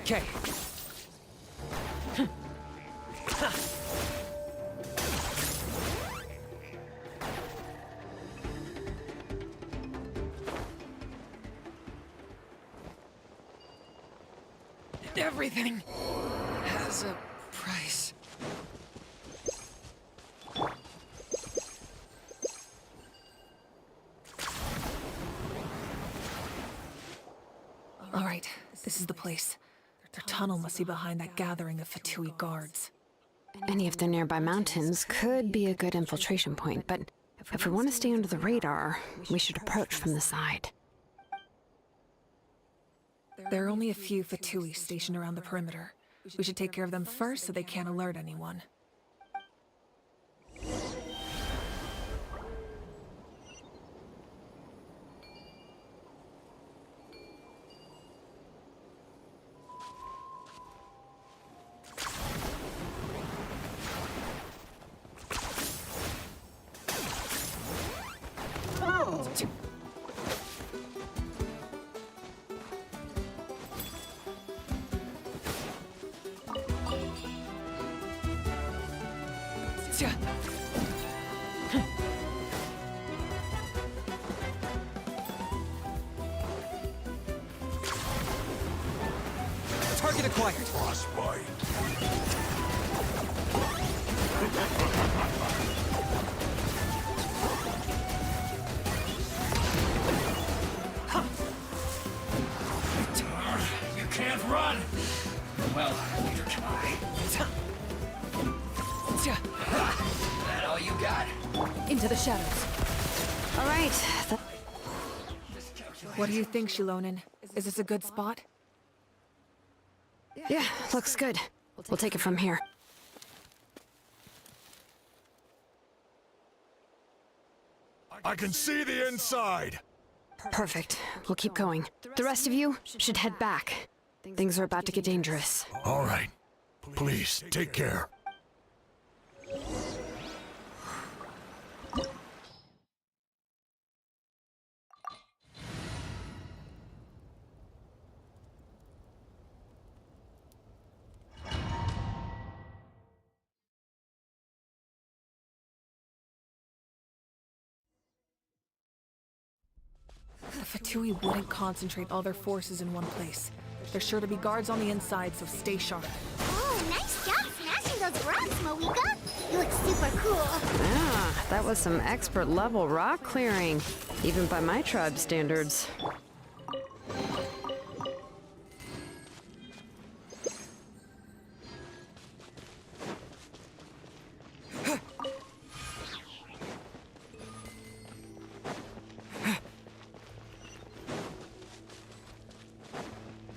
Okay. Everything has a price. All right, this is the place. Their tunnel must be behind that gathering of Fatui guards. Any of the nearby mountains could be a good infiltration point, but If we want to stay under the radar, we should approach from the side. There are only a few Fatui stationed around the perimeter. We should take care of them first so they can't alert anyone. Target acquired. Frostbite. You can't run! Well, neither can I. That all you got? Into the shadows. All right. What do you think, Shilonen? Is this a good spot? Yeah, looks good. We'll take it from here. I can see the inside! Perfect. We'll keep going. The rest of you should head back. Things are about to get dangerous. All right. Please, take care. The Fatui wouldn't concentrate all their forces in one place. There's sure to be guards on the inside, so stay sharp. Oh, nice job smashing those rocks, Moika. You look super cool. Ah, that was some expert level rock clearing, even by my tribe standards.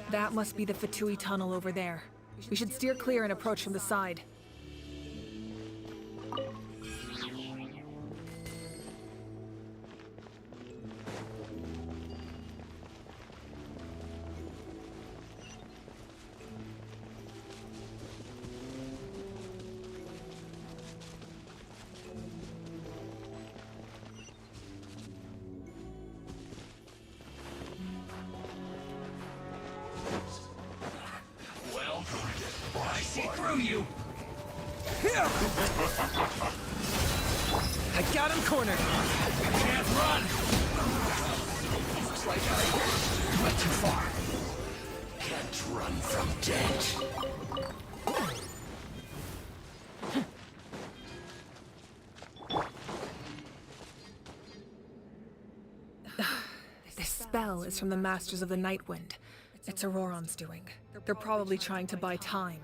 That must be the Fatui tunnel over there. We should steer clear and approach from the side. Well, I see through you. I got him cornered. You can't run. Looks like I went too far. Can't run from death. This spell is from the Masters of the Night Wind. It's Auroron's doing. They're probably trying to buy time.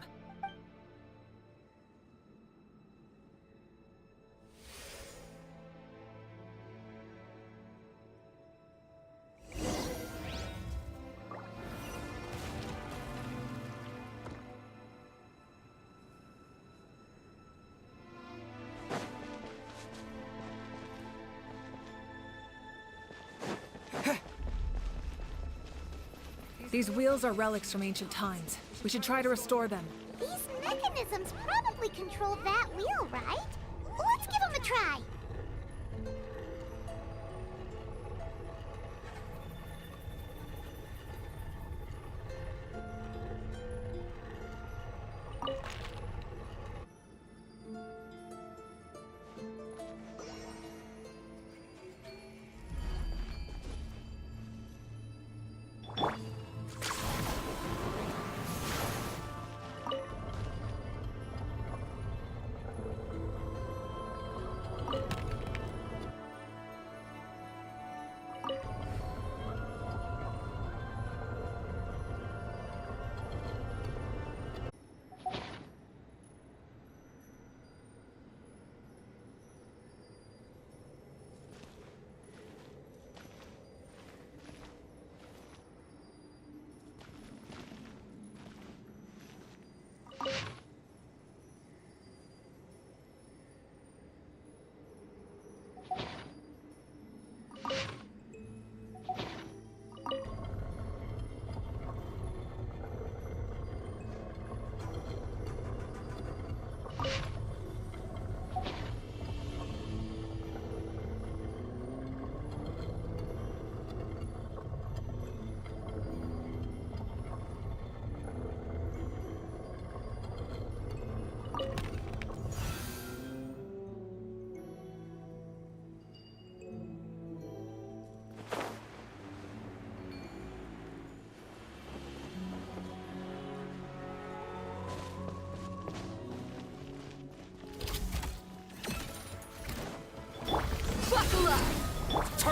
These wheels are relics from ancient times. We should try to restore them. These mechanisms probably control that wheel, right? Let's give them a try.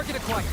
Target acquired.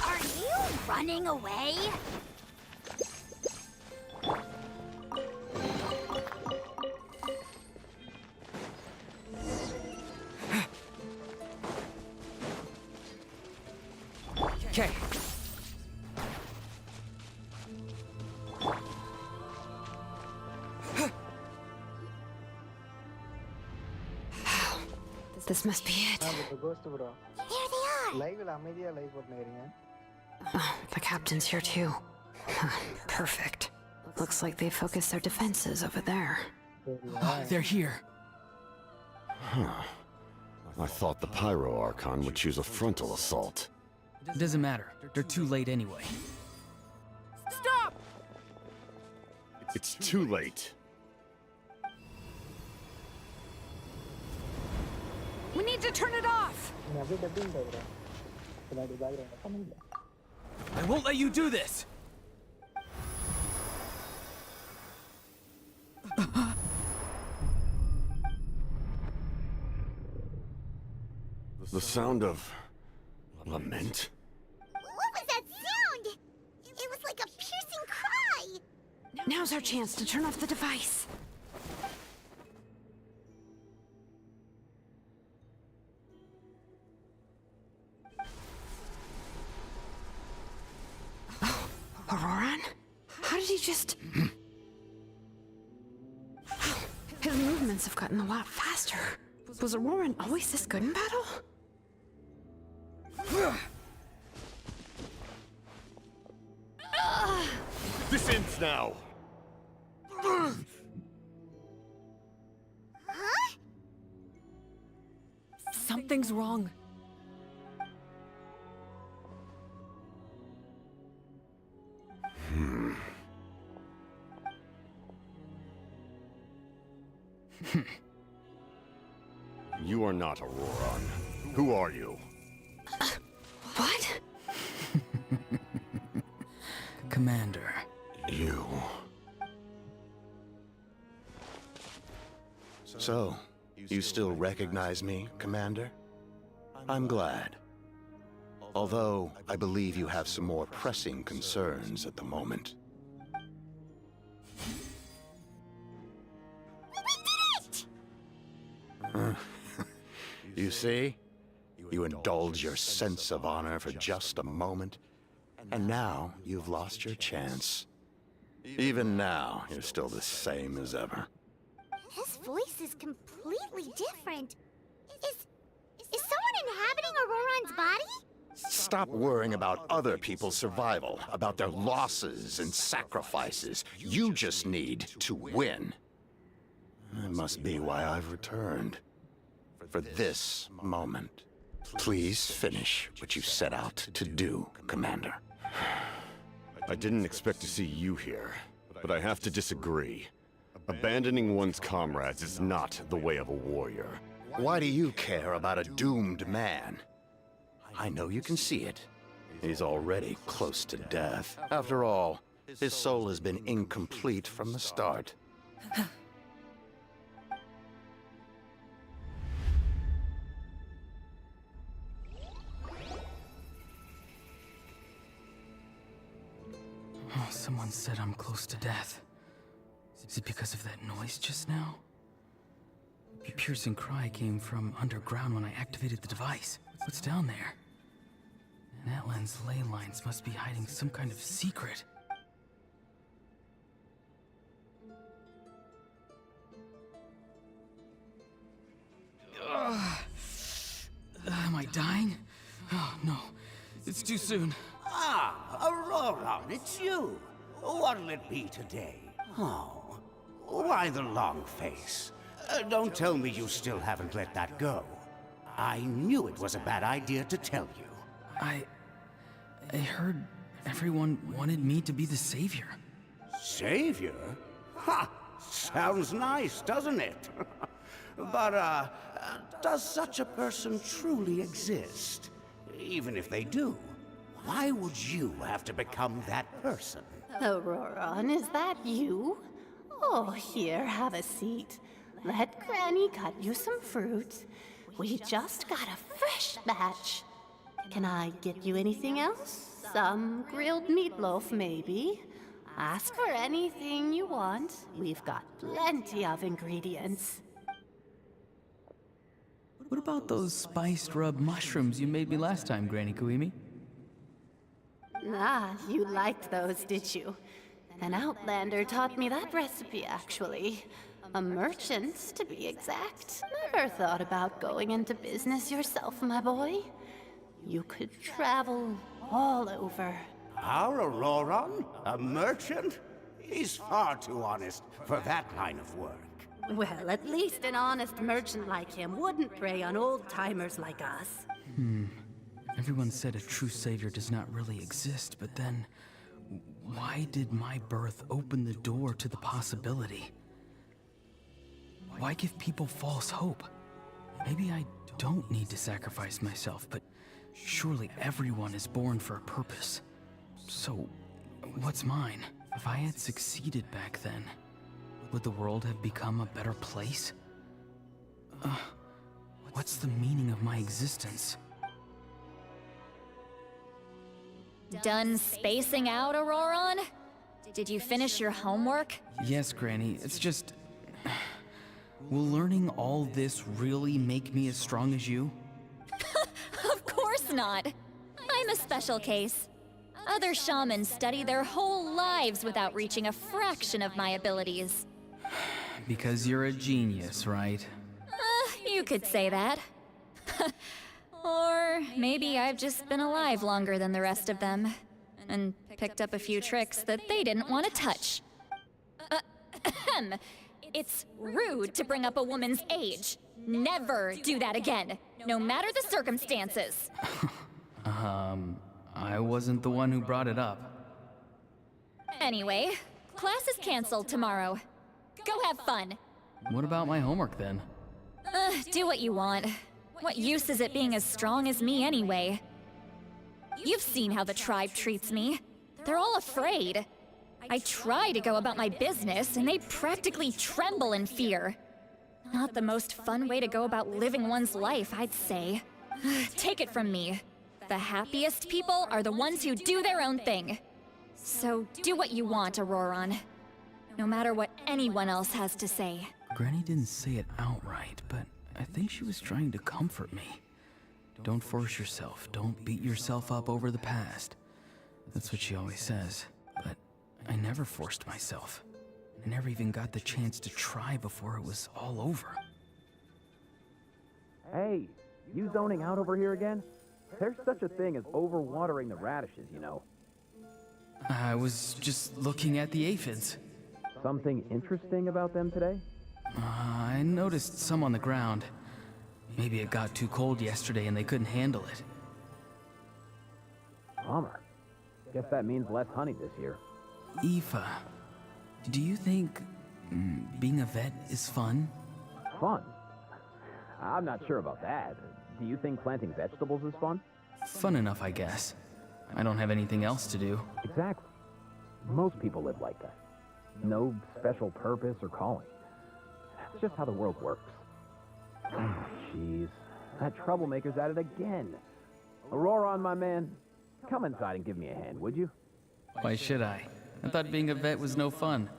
Are you running away? Okay. This must be it. Here they are. Oh, the captain's here too. Perfect. Looks like they focused their defenses over there. They're here. Huh. I thought the Pyro Archon would choose a frontal assault. It doesn't matter. They're too late anyway. Stop! It's too late. We need to turn it off! I won't let you do this! The sound of lament? What was that sound? It was like a piercing cry. Now's our chance to turn off the device. Oh, Auroran? How did he just... His movements have gotten a lot faster. Was Auroran always this good in battle? This ends now! Huh? Something's wrong. You are not Auroran. Who are you? What? Commander. You. So, you still recognize me, Commander? I'm glad. Although, I believe you have some more pressing concerns at the moment. You see? You indulge your sense of honor for just a moment, and now you've lost your chance. Even now, you're still the same as ever. His voice is completely different. Is someone inhabiting Auroran's body? Stop worrying about other people's survival, about their losses and sacrifices. You just need to win. That must be why I've returned. For this moment. Please finish what you set out to do, Commander. I didn't expect to see you here, but I have to disagree. Abandoning one's comrades is not the way of a warrior. Why do you care about a doomed man? I know you can see it. He's already close to death. After all, his soul has been incomplete from the start. Oh, someone said I'm close to death. Is it because of that noise just now? The piercing cry came from underground when I activated the device. What's down there? Natlan's ley lines must be hiding some kind of secret. Am I dying? Oh, no. It's too soon. Ah, Aurora, it's you. What'll it be today? Oh, why the long face? Don't tell me you still haven't let that go. I knew it was a bad idea to tell you. I heard everyone wanted me to be the savior. Savior? Ha! Sounds nice, doesn't it? But, does such a person truly exist? Even if they do, why would you have to become that person? Aurora, is that you? Oh, here, have a seat. Let Granny cut you some fruit. We just got a fresh batch. Can I get you anything else? Some grilled meatloaf, maybe? Ask for anything you want. We've got plenty of ingredients. What about those spiced rub mushrooms you made me last time, Granny Kuimi? Ah, you liked those, did you? An outlander taught me that recipe, actually. A merchant, to be exact. Never thought about going into business yourself, my boy. You could travel all over. Our Auroron? A merchant? He's far too honest for that line of work. Well, at least an honest merchant like him wouldn't prey on old-timers like us. Everyone said a true savior does not really exist, but then why did my birth open the door to the possibility? Why give people false hope? Maybe I don't need to sacrifice myself, but surely everyone is born for a purpose. So, what's mine? If I had succeeded back then, would the world have become a better place? What's the meaning of my existence? Done spacing out, Auroron? Did you finish your homework? Yes, Granny, it's just... Will learning all this really make me as strong as you? Of course not. I'm a special case. Other shamans study their whole lives without reaching a fraction of my abilities. Because you're a genius, right? You could say that. Or maybe I've just been alive longer than the rest of them, and picked up a few tricks that they didn't want to touch. It's rude to bring up a woman's age. Never do that again, no matter the circumstances. I wasn't the one who brought it up. Anyway, class is canceled tomorrow. Go have fun. What about my homework then? Do what you want. What use is it being as strong as me anyway? You've seen how the tribe treats me. They're all afraid. I try to go about my business, and they practically tremble in fear. Not the most fun way to go about living one's life, I'd say. Take it from me. The happiest people are the ones who do their own thing. So do what you want, Auroron. No matter what anyone else has to say. Granny didn't say it outright, but I think she was trying to comfort me. Don't force yourself. Don't beat yourself up over the past. That's what she always says. But I never forced myself. I never even got the chance to try before it was all over. Hey, you zoning out over here again? There's such a thing as overwatering the radishes, you know. I was just looking at the aphids. Something interesting about them today? I noticed some on the ground. Maybe it got too cold yesterday and they couldn't handle it. Bummer. Guess that means less honey this year. Aoife, do you think being a vet is fun? Fun? I'm not sure about that. Do you think planting vegetables is fun? Fun enough, I guess. I don't have anything else to do. Exactly. Most people live like that. No special purpose or calling. It's just how the world works. Jeez. That troublemaker's at it again. Auroron, my man. Come inside and give me a hand, would you? Why should I? I thought being a vet was no fun.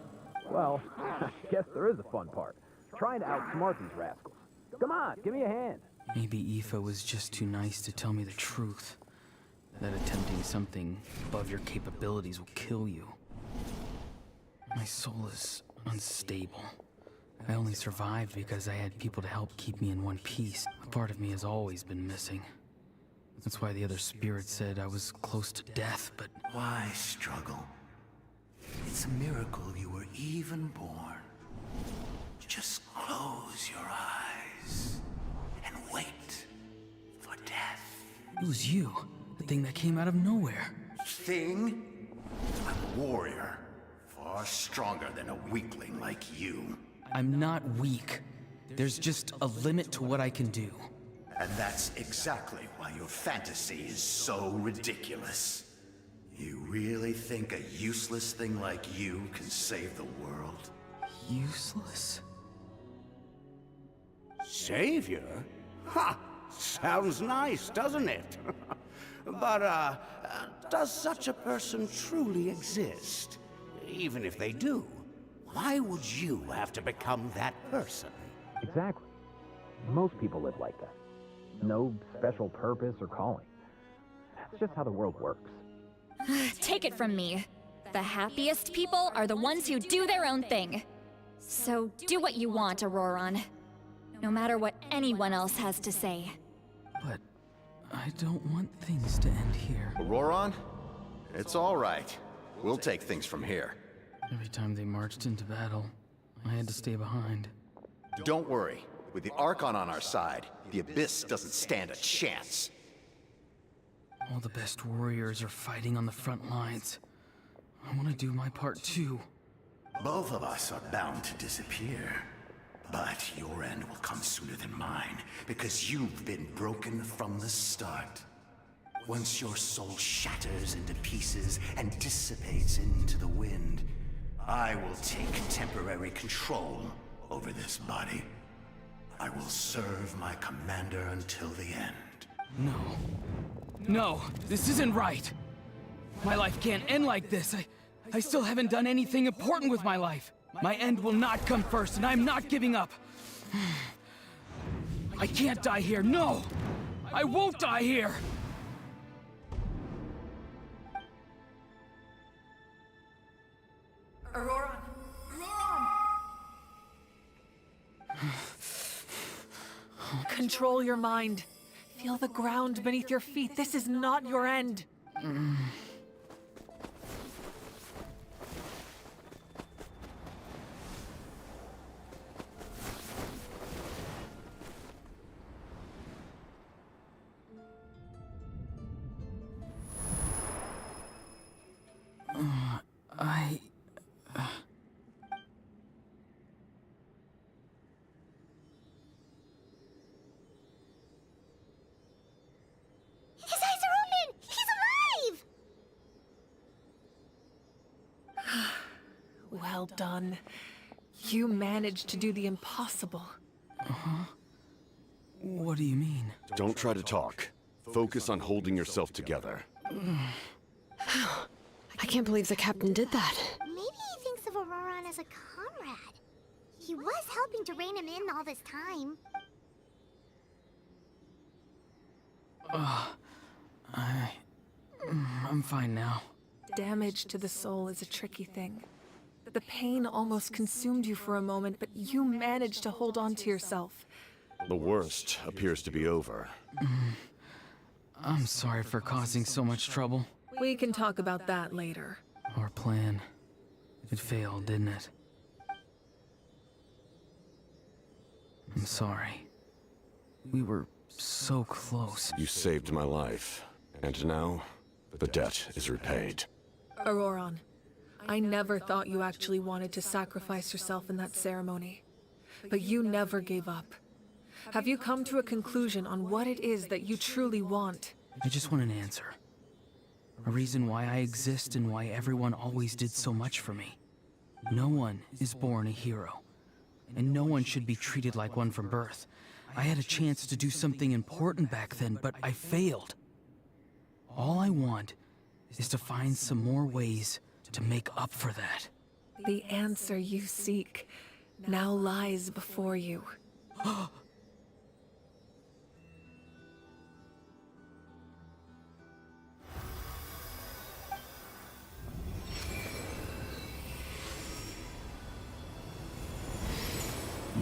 Well, I guess there is a fun part. Trying to outsmart these rascals. Come on, give me a hand. Maybe Aoife was just too nice to tell me the truth. That attempting something above your capabilities will kill you. My soul is unstable. I only survived because I had people to help keep me in one piece. A part of me has always been missing. That's why the other spirits said I was close to death, but... Why struggle? It's a miracle you were even born. Just close your eyes and wait for death. It was you, the thing that came out of nowhere. Thing? I'm a warrior. Far stronger than a weakling like you. I'm not weak. There's just a limit to what I can do. And that's exactly why your fantasy is so ridiculous. You really think a useless thing like you can save the world? Useless? Savior? Ha! Sounds nice, doesn't it? But, does such a person truly exist? Even if they do, why would you have to become that person? Exactly. Most people live like that. No special purpose or calling. That's just how the world works. Take it from me. The happiest people are the ones who do their own thing. So do what you want, Auroron. No matter what anyone else has to say. But I don't want things to end here. Auroron? It's all right. We'll take things from here. Every time they marched into battle, I had to stay behind. Don't worry. With the Archon on our side, the Abyss doesn't stand a chance. All the best warriors are fighting on the front lines. I want to do my part too. Both of us are bound to disappear. But your end will come sooner than mine, because you've been broken from the start. Once your soul shatters into pieces and dissipates into the wind, I will take temporary control over this body. I will serve my commander until the end. No. No, this isn't right. My life can't end like this. I still haven't done anything important with my life. My end will not come first, and I'm not giving up. I can't die here, no! I won't die here! Auroron! Control your mind. Feel the ground beneath your feet. This is not your end. His eyes are open! He's alive! Well done. You managed to do the impossible. Uh-huh. What do you mean? Don't try to talk. Focus on holding yourself together. I can't believe the captain did that. Maybe he thinks of Auroron as a comrade. He was helping to rein him in all this time. I'm fine now. Damage to the soul is a tricky thing. The pain almost consumed you for a moment, but you managed to hold on to yourself. The worst appears to be over. I'm sorry for causing so much trouble. We can talk about that later. Our plan. It failed, didn't it? I'm sorry. We were so close. You saved my life, and now the debt is repaid. Auroron, I never thought you actually wanted to sacrifice yourself in that ceremony. But you never gave up. Have you come to a conclusion on what it is that you truly want? I just want an answer. A reason why I exist and why everyone always did so much for me. No one is born a hero. And no one should be treated like one from birth. I had a chance to do something important back then, but I failed. All I want is to find some more ways to make up for that. The answer you seek now lies before you.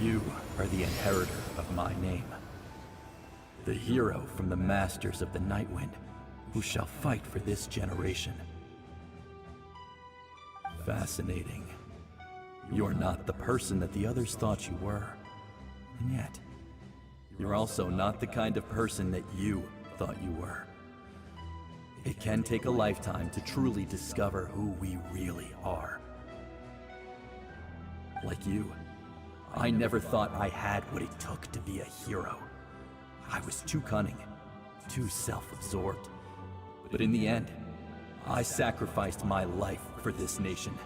You are the inheritor of my name. The hero from the Masters of the Nightwind, who shall fight for this generation. Fascinating. You're not the person that the others thought you were. And yet, you're also not the kind of person that you thought you were. It can take a lifetime to truly discover who we really are. Like you, I never thought I had what it took to be a hero. I was too cunning, too self-absorbed. But in the end, I sacrificed my life for this nation.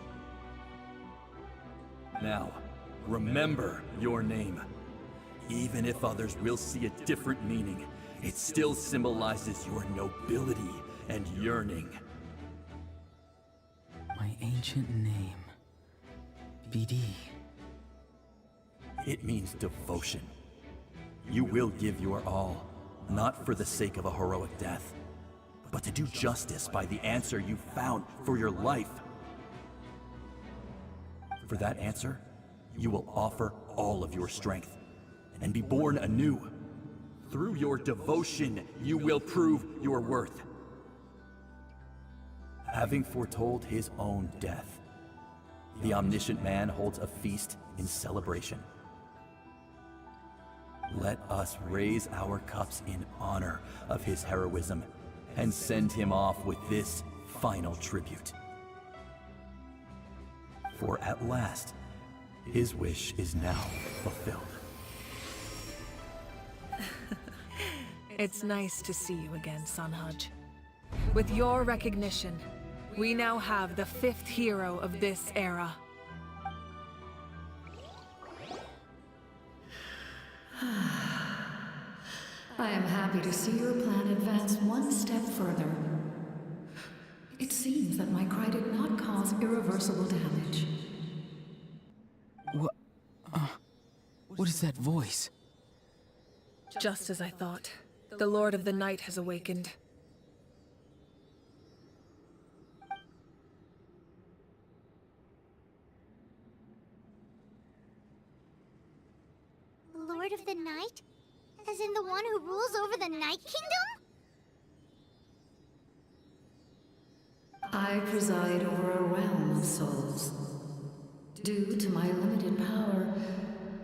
Now, remember your name. Even if others will see a different meaning, it still symbolizes your nobility and yearning. My ancient name. BD. It means devotion. You will give your all, not for the sake of a heroic death, but to do justice by the answer you found for your life. For that answer, you will offer all of your strength and be born anew. Through your devotion, you will prove your worth. Having foretold his own death, the omniscient man holds a feast in celebration. Let us raise our cups in honor of his heroism and send him off with this final tribute. For at last, his wish is now fulfilled. It's nice to see you again, Sunhudge. With your recognition, we now have the 5th hero of this era. I am happy to see your plan advance one step further. It seems that my cry did not cause irreversible damage. What is that voice? Just as I thought. The Lord of the Night has awakened. Lord of the Night? As in the one who rules over the Night Kingdom? I preside over a realm of souls. Due to my limited power,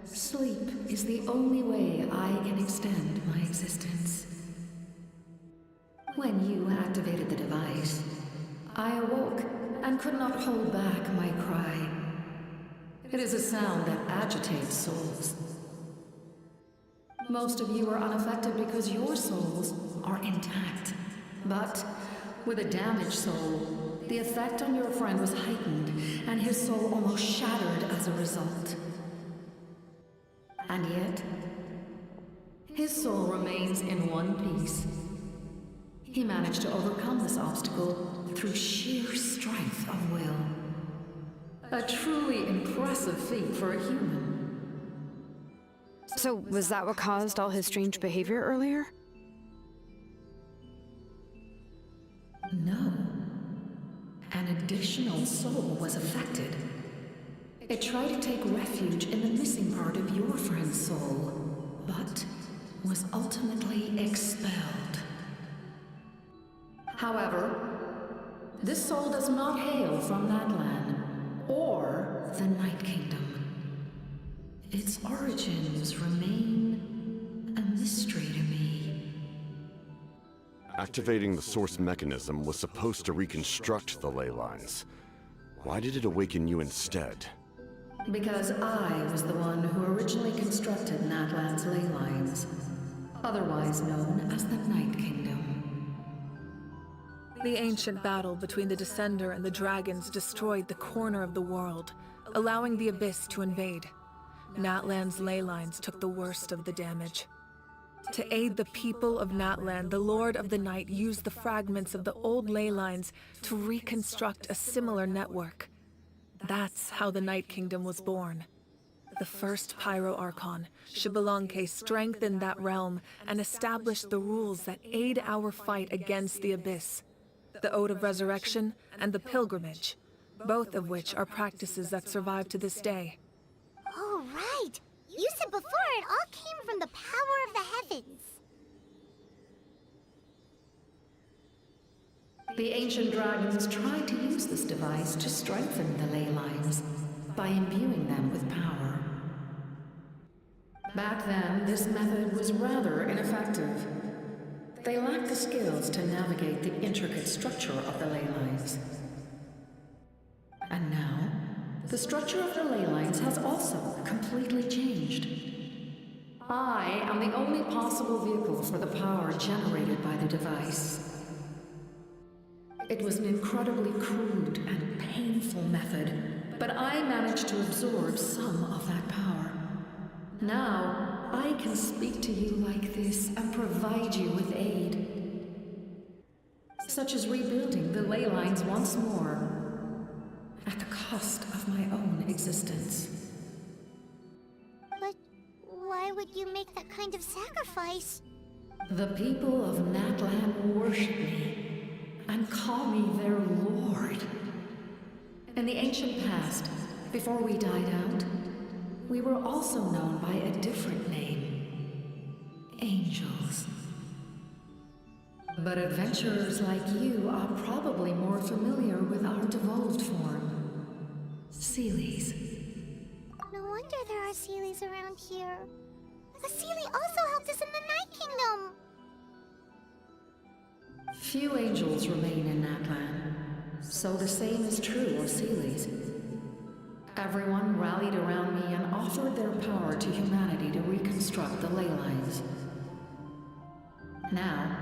sleep is the only way I can extend my existence. When you activated the device, I awoke and could not hold back my cry. It is a sound that agitates souls. Most of you are unaffected because your souls are intact. But with a damaged soul, the effect on your friend was heightened, and his soul almost shattered as a result. And yet, his soul remains in one piece. He managed to overcome this obstacle through sheer strength of will. A truly impressive feat for a human. So, was that what caused all his strange behavior earlier? No. An additional soul was affected. It tried to take refuge in the missing part of your friend's soul, but was ultimately expelled. However, this soul does not hail from that land, or the Night Kingdom. Its origins remain a mystery to me. Activating the source mechanism was supposed to reconstruct the ley lines. Why did it awaken you instead? Because I was the one who originally constructed Natlan's ley lines, otherwise known as the Night Kingdom. The ancient battle between the Descender and the dragons destroyed the corner of the world, allowing the Abyss to invade. Natlan's ley lines took the worst of the damage. To aid the people of Natlan, the Lord of the Night used the fragments of the old ley lines to reconstruct a similar network. That's how the Night Kingdom was born. The first Pyro Archon, Xbalanque, strengthened that realm and established the rules that aid our fight against the Abyss. The Ode of Resurrection and the Pilgrimage, both of which are practices that survive to this day. Oh, right. You said before it all came from the power of the heavens. The ancient dragons tried to use this device to strengthen the ley lines by imbuing them with power. Back then, this method was rather ineffective. They lacked the skills to navigate the intricate structure of the ley lines. And now, the structure of the ley lines has also completely changed. I am the only possible vehicle for the power generated by the device. It was an incredibly crude and painful method, but I managed to absorb some of that power. Now, I can speak to you like this and provide you with aid, such as rebuilding the ley lines once more, at the cost of my own existence. But why would you make that kind of sacrifice? The people of Natlan worship me and call me their lord. In the ancient past, before we died out, we were also known by a different name. Angels. But adventurers like you are probably more familiar with our devolved form. Seelies. No wonder there are Seelies around here. The Seelie also helped us in the Night Kingdom. Few angels remain in Natlan, so the same is true of Seelies. Everyone rallied around me and offered their power to humanity to reconstruct the ley lines. Now,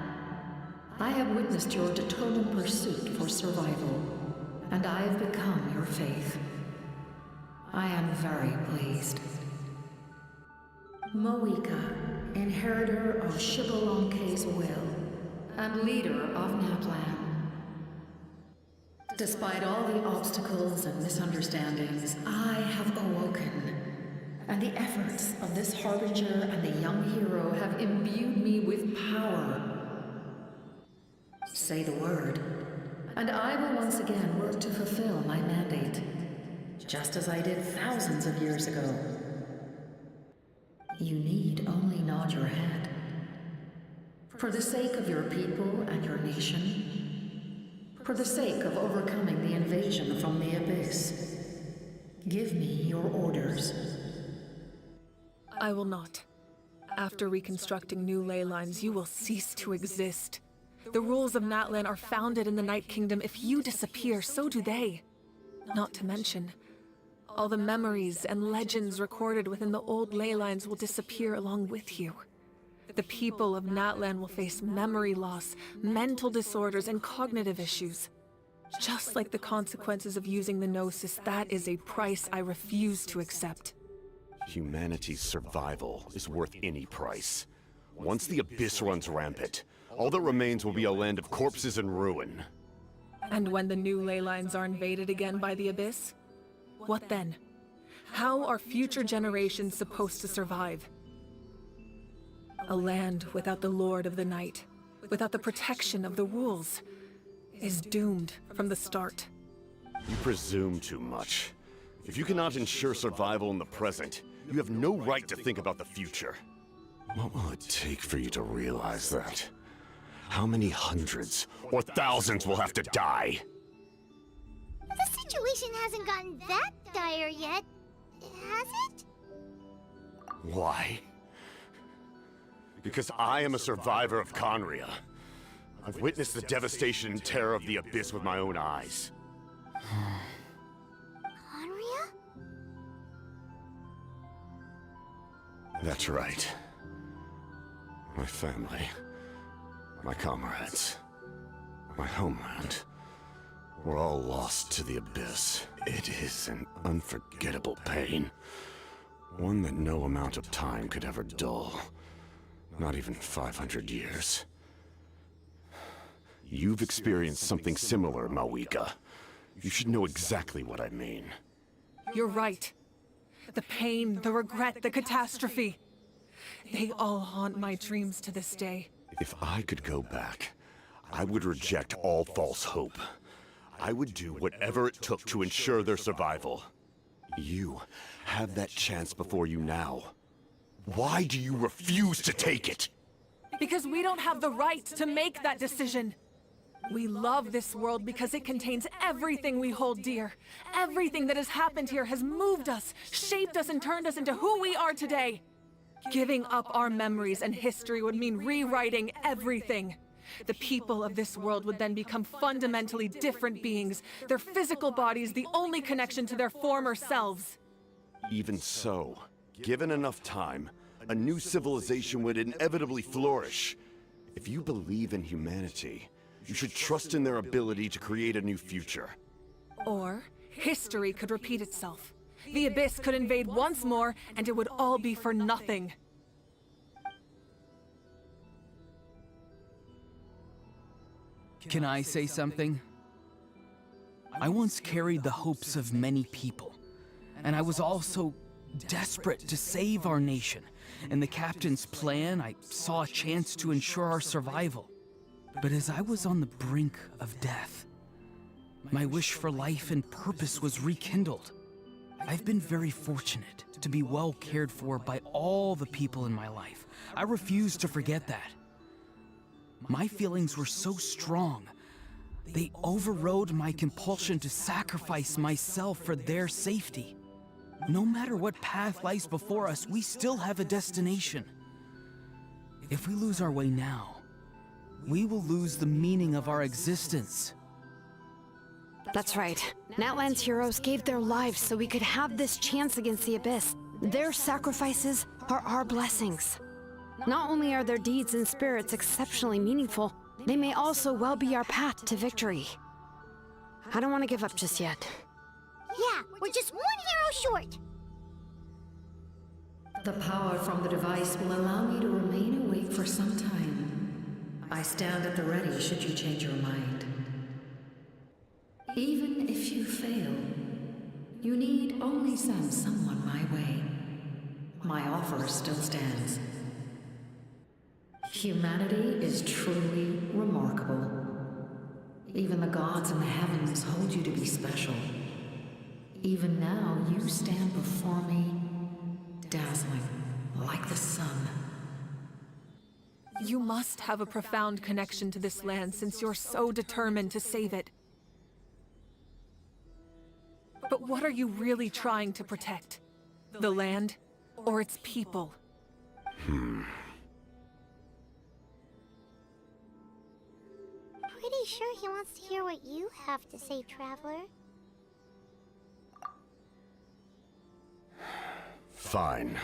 I have witnessed your determined pursuit for survival, and I have become your faith. I am very pleased. Moika, inheritor of Xbalanque's will, and leader of Natlan. Despite all the obstacles and misunderstandings, I have awoken, and the efforts of this harbinger and the young hero have imbued me with power. Say the word, and I will once again work to fulfill my mandate, just as I did thousands of years ago. You need only nod your head. For the sake of your people and your nation, for the sake of overcoming the invasion from the Abyss, give me your orders. I will not. After reconstructing new ley lines, you will cease to exist. The rules of Natlan are founded in the Night Kingdom. If you disappear, so do they. Not to mention, all the memories and legends recorded within the old ley lines will disappear along with you. The people of Natlan will face memory loss, mental disorders, and cognitive issues. Just like the consequences of using the Gnosis, that is a price I refuse to accept. Humanity's survival is worth any price. Once the Abyss runs rampant, all that remains will be a land of corpses and ruin. And when the new ley lines are invaded again by the Abyss? What then? How are future generations supposed to survive? A land without the Lord of the Night, without the protection of the rules, is doomed from the start. You presume too much. If you cannot ensure survival in the present, you have no right to think about the future. What will it take for you to realize that? How many hundreds or thousands will have to die? The situation hasn't gotten that dire yet, has it? Why? Because I am a survivor of Conria. I've witnessed the devastation and terror of the Abyss with my own eyes. Conria? That's right. My family, my comrades, my homeland, were all lost to the Abyss. It is an unforgettable pain. One that no amount of time could ever dull. Not even 500 years. You've experienced something similar, Mawika. You should know exactly what I mean. You're right. The pain, the regret, the catastrophe. They all haunt my dreams to this day. If I could go back, I would reject all false hope. I would do whatever it took to ensure their survival. You have that chance before you now. Why do you refuse to take it? Because we don't have the right to make that decision. We love this world because it contains everything we hold dear. Everything that has happened here has moved us, shaped us, and turned us into who we are today. Giving up our memories and history would mean rewriting everything. The people of this world would then become fundamentally different beings, their physical bodies the only connection to their former selves. Even so, given enough time, a new civilization would inevitably flourish. If you believe in humanity, you should trust in their ability to create a new future. Or, history could repeat itself. The Abyss could invade once more, and it would all be for nothing. Can I say something? I once carried the hopes of many people, and I was also desperate to save our nation. In the captain's plan, I saw a chance to ensure our survival. But as I was on the brink of death, my wish for life and purpose was rekindled. I've been very fortunate to be well cared for by all the people in my life. I refuse to forget that. My feelings were so strong, they overrode my compulsion to sacrifice myself for their safety. No matter what path lies before us, we still have a destination. If we lose our way now, we will lose the meaning of our existence. That's right. Natlan's heroes gave their lives so we could have this chance against the Abyss. Their sacrifices are our blessings. Not only are their deeds and spirits exceptionally meaningful, they may also well be our path to victory. I don't want to give up just yet. Yeah, we're just one hero short. The power from the device will allow me to remain awake for some time. I stand at the ready should you change your mind. Even if you fail, you need only send someone my way. My offer still stands. Humanity is truly remarkable. Even the gods in the heavens hold you to be special. Even now, you stand before me, dazzling like the sun. You must have a profound connection to this land since you're so determined to save it. But what are you really trying to protect? The land or its people? Pretty sure he wants to hear what you have to say, Traveler. Fine.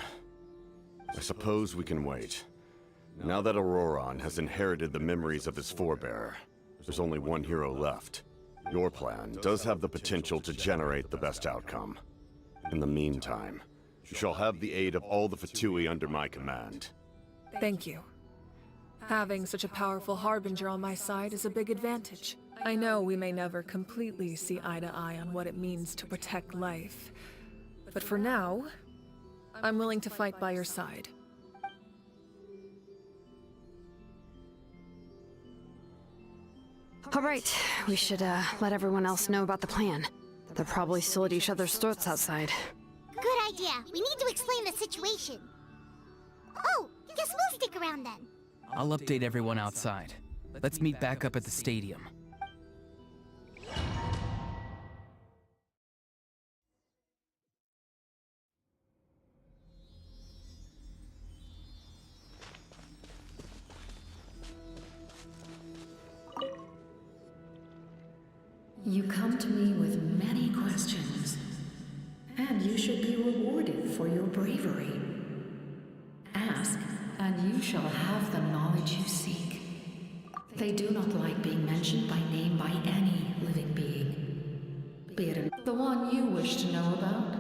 I suppose we can wait. Now that Auroron has inherited the memories of his forebearer, there's only one hero left. Your plan does have the potential to generate the best outcome. In the meantime, you shall have the aid of all the Fatui under my command. Thank you. Having such a powerful harbinger on my side is a big advantage. I know we may never completely see eye to eye on what it means to protect life. But for now, I'm willing to fight by your side. All right, we should let everyone else know about the plan. They're probably still at each other's throats outside. Good idea. We need to explain the situation. Oh, guess we'll stick around then. I'll update everyone outside. Let's meet back up at the stadium. You come to me with many questions, and you should be rewarded for your bravery. Ask, and you shall have the knowledge you seek. They do not like being mentioned by name by any living being. Be it the one you wish to know about.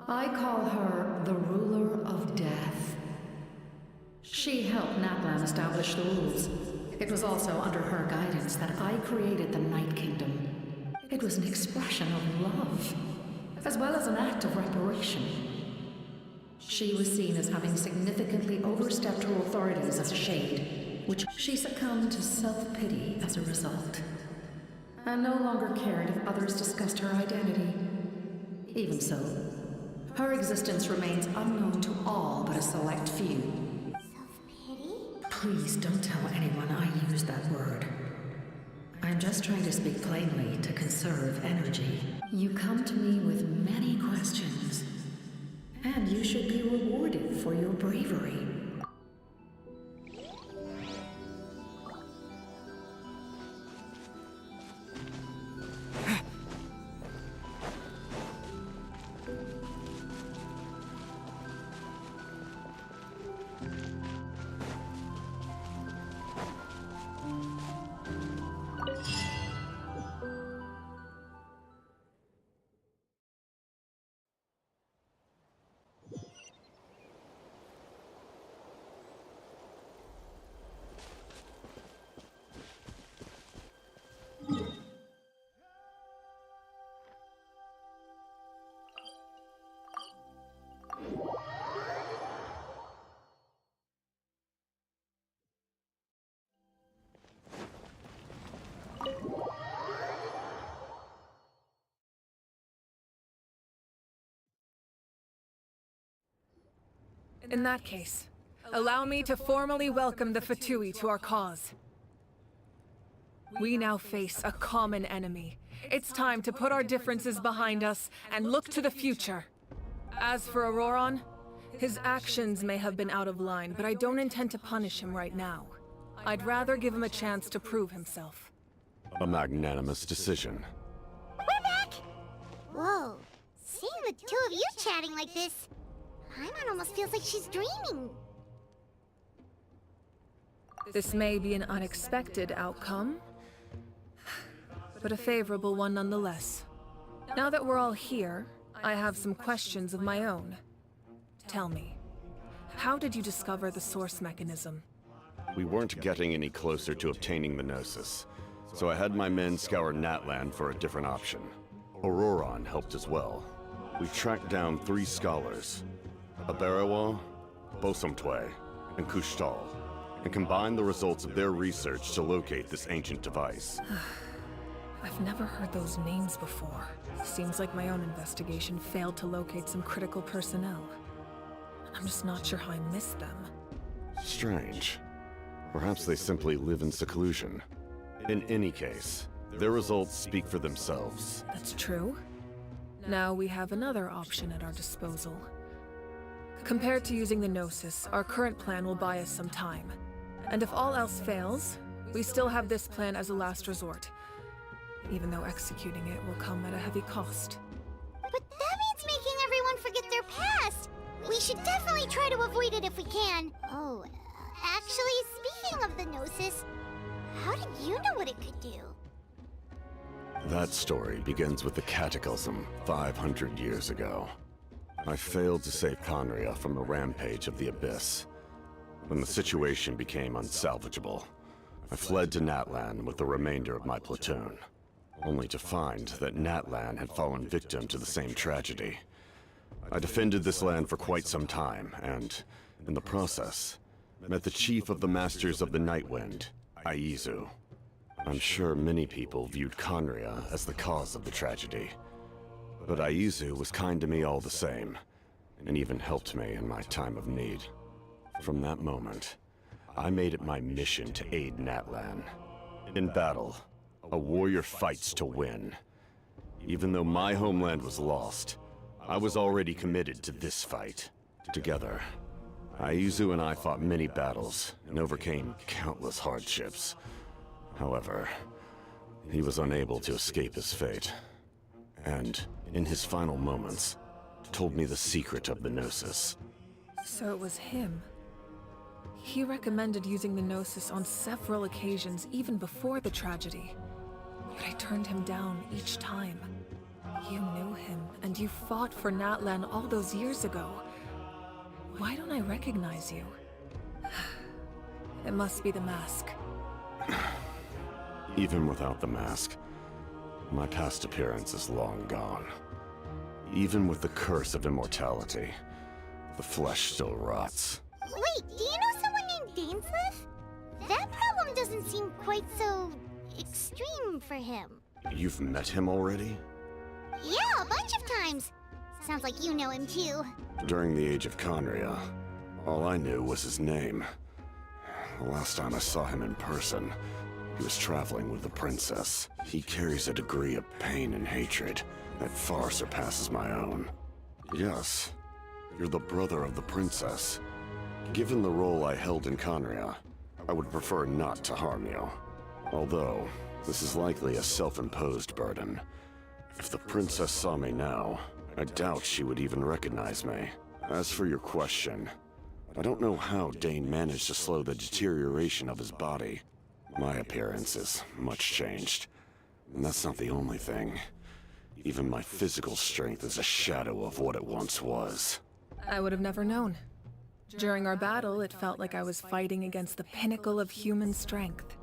I call her the ruler of death. She helped Natlan establish the rules. It was also under her guidance that I created the Night Kingdom. It was an expression of love, as well as an act of reparation. She was seen as having significantly overstepped her authorities as a Shade, which she succumbed to self-pity as a result, and no longer cared if others discussed her identity. Even so, her existence remains unknown to all but a select few. Self-pity? Please don't tell anyone I used that word. I'm just trying to speak plainly to conserve energy. You come to me with many questions, and you should be rewarded for your bravery. In that case, allow me to formally welcome the Fatui to our cause. We now face a common enemy. It's time to put our differences behind us and look to the future. As for Auroron, his actions may have been out of line, but I don't intend to punish him right now. I'd rather give him a chance to prove himself. A magnanimous decision. We're back! Whoa. Seeing the two of you chatting like this, Paimon almost feels like she's dreaming. This may be an unexpected outcome, but a favorable one nonetheless. Now that we're all here, I have some questions of my own. Tell me, how did you discover the source mechanism? We weren't getting any closer to obtaining the Gnosis, so I had my men scour Natlan for a different option. Auroron helped as well. We tracked down 3 scholars, Aberawa, Bosomtwe, and Kushtal, and combined the results of their research to locate this ancient device. I've never heard those names before. Seems like my own investigation failed to locate some critical personnel. I'm just not sure how I missed them. Strange. Perhaps they simply live in seclusion. In any case, their results speak for themselves. That's true. Now we have another option at our disposal. Compared to using the Gnosis, our current plan will buy us some time. And if all else fails, we still have this plan as a last resort. Even though executing it will come at a heavy cost. But that means making everyone forget their past! We should definitely try to avoid it if we can. Oh, actually, speaking of the Gnosis, how did you know what it could do? That story begins with the Cataclysm 500 years ago. I failed to save Conria from a rampage of the Abyss. When the situation became unsalvageable, I fled to Natlan with the remainder of my platoon, only to find that Natlan had fallen victim to the same tragedy. I defended this land for quite some time, and, in the process, met the chief of the Masters of the Nightwind, Aizu. I'm sure many people viewed Conria as the cause of the tragedy, but Aizu was kind to me all the same, and even helped me in my time of need. From that moment, I made it my mission to aid Natlan. In battle, a warrior fights to win. Even though my homeland was lost, I was already committed to this fight. Together, Aizu and I fought many battles and overcame countless hardships. However, he was unable to escape his fate, and, in his final moments, told me the secret of the Gnosis. So it was him. He recommended using the Gnosis on several occasions, even before the tragedy. But I turned him down each time. You knew him, and you fought for Natlan all those years ago. Why don't I recognize you? It must be the mask. Even without the mask, my past appearance is long gone. Even with the curse of immortality, the flesh still rots. Wait, do you know someone named Dainsleif? That problem doesn't seem quite so extreme for him. You've met him already? Yeah, a bunch of times. Sounds like you know him too. During the Age of Conria, all I knew was his name. The last time I saw him in person, he was traveling with the princess. He carries a degree of pain and hatred that far surpasses my own. Yes, you're the brother of the princess. Given the role I held in Conria, I would prefer not to harm you. Although, this is likely a self-imposed burden. If the princess saw me now, I doubt she would even recognize me. As for your question, I don't know how Dane managed to slow the deterioration of his body. My appearance is much changed, and that's not the only thing. Even my physical strength is a shadow of what it once was. I would have never known. During our battle, it felt like I was fighting against the pinnacle of human strength.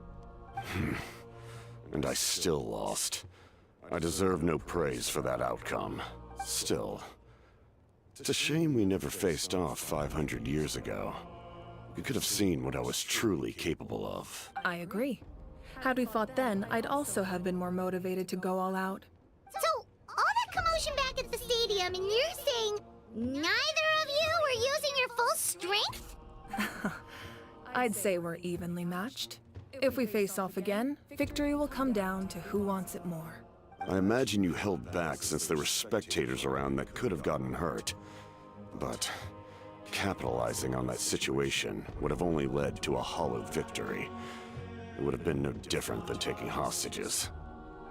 And I still lost. I deserve no praise for that outcome. Still, it's a shame we never faced off 500 years ago. You could have seen what I was truly capable of. I agree. Had we fought then, I'd also have been more motivated to go all out. So, all that commotion back at the stadium, and you're saying neither of you were using your full strength? I'd say we're evenly matched. If we face off again, victory will come down to who wants it more. I imagine you held back since there were spectators around that could have gotten hurt. But capitalizing on that situation would have only led to a hollow victory. It would have been no different than taking hostages.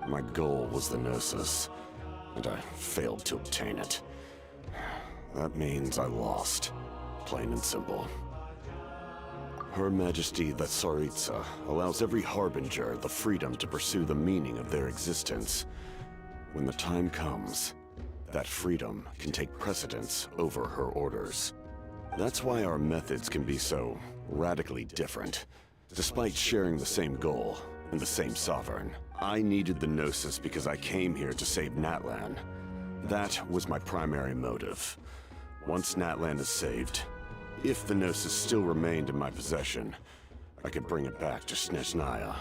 My goal was the Gnosis, and I failed to obtain it. That means I lost, plain and simple. Her Majesty the Tsaritsa allows every Harbinger the freedom to pursue the meaning of their existence. When the time comes, that freedom can take precedence over her orders. That's why our methods can be so radically different. Despite sharing the same goal and the same sovereign, I needed the Gnosis because I came here to save Natlan. That was my primary motive. Once Natlan is saved, if the Gnosis still remained in my possession, I could bring it back to Snezhnaya.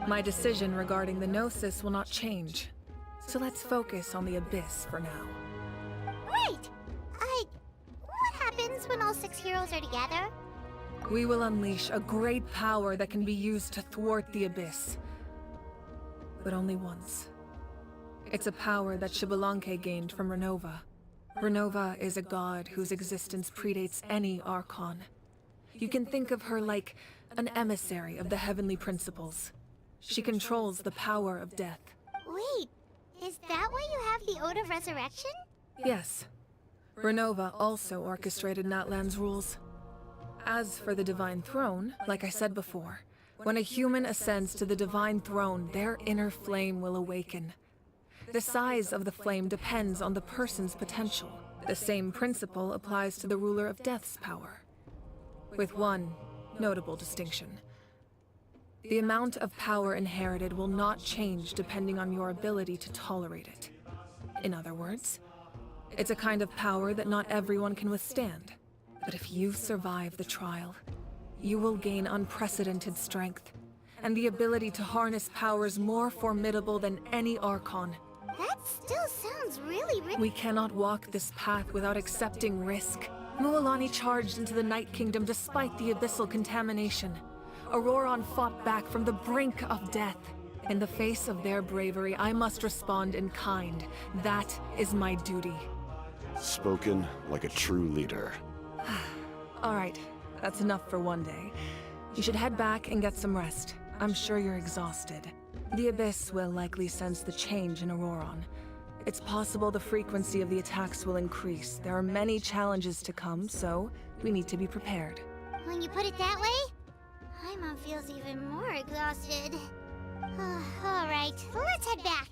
My decision regarding the Gnosis will not change. So let's focus on the Abyss for now. Wait! What happens when all 6 heroes are together? We will unleash a great power that can be used to thwart the Abyss. But only once. It's a power that Xbalanque gained from Renova. Renova is a god whose existence predates any Archon. You can think of her like an emissary of the heavenly principles. She controls the power of death. Wait, is that why you have the Ode of Resurrection? Yes. Renova also orchestrated Natlan's rules. As for the Divine Throne, like I said before, when a human ascends to the Divine Throne, their inner flame will awaken. The size of the flame depends on the person's potential. The same principle applies to the Ruler of Death's power, with one notable distinction. The amount of power inherited will not change depending on your ability to tolerate it. In other words, it's a kind of power that not everyone can withstand. But if you survive the trial, you will gain unprecedented strength, and the ability to harness powers more formidable than any Archon. That still sounds really We cannot walk this path without accepting risk. Mualani charged into the Night Kingdom despite the abyssal contamination. Auroron fought back from the brink of death. In the face of their bravery, I must respond in kind. That is my duty. Spoken like a true leader. All right, that's enough for one day. You should head back and get some rest. I'm sure you're exhausted. The Abyss will likely sense the change in Auroron. It's possible the frequency of the attacks will increase. There are many challenges to come, so we need to be prepared. When you put it that way, Paimon feels even more exhausted. All right, let's head back.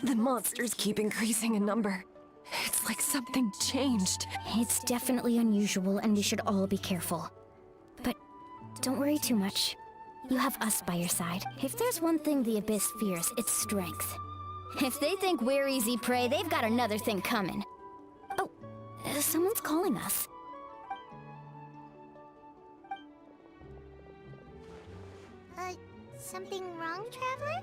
The monsters keep increasing in number. It's like something changed. It's definitely unusual, and we should all be careful. But don't worry too much. You have us by your side. If there's one thing the Abyss fears, it's strength. If they think we're easy prey, they've got another thing coming. Oh, someone's calling us. Something wrong, Traveler?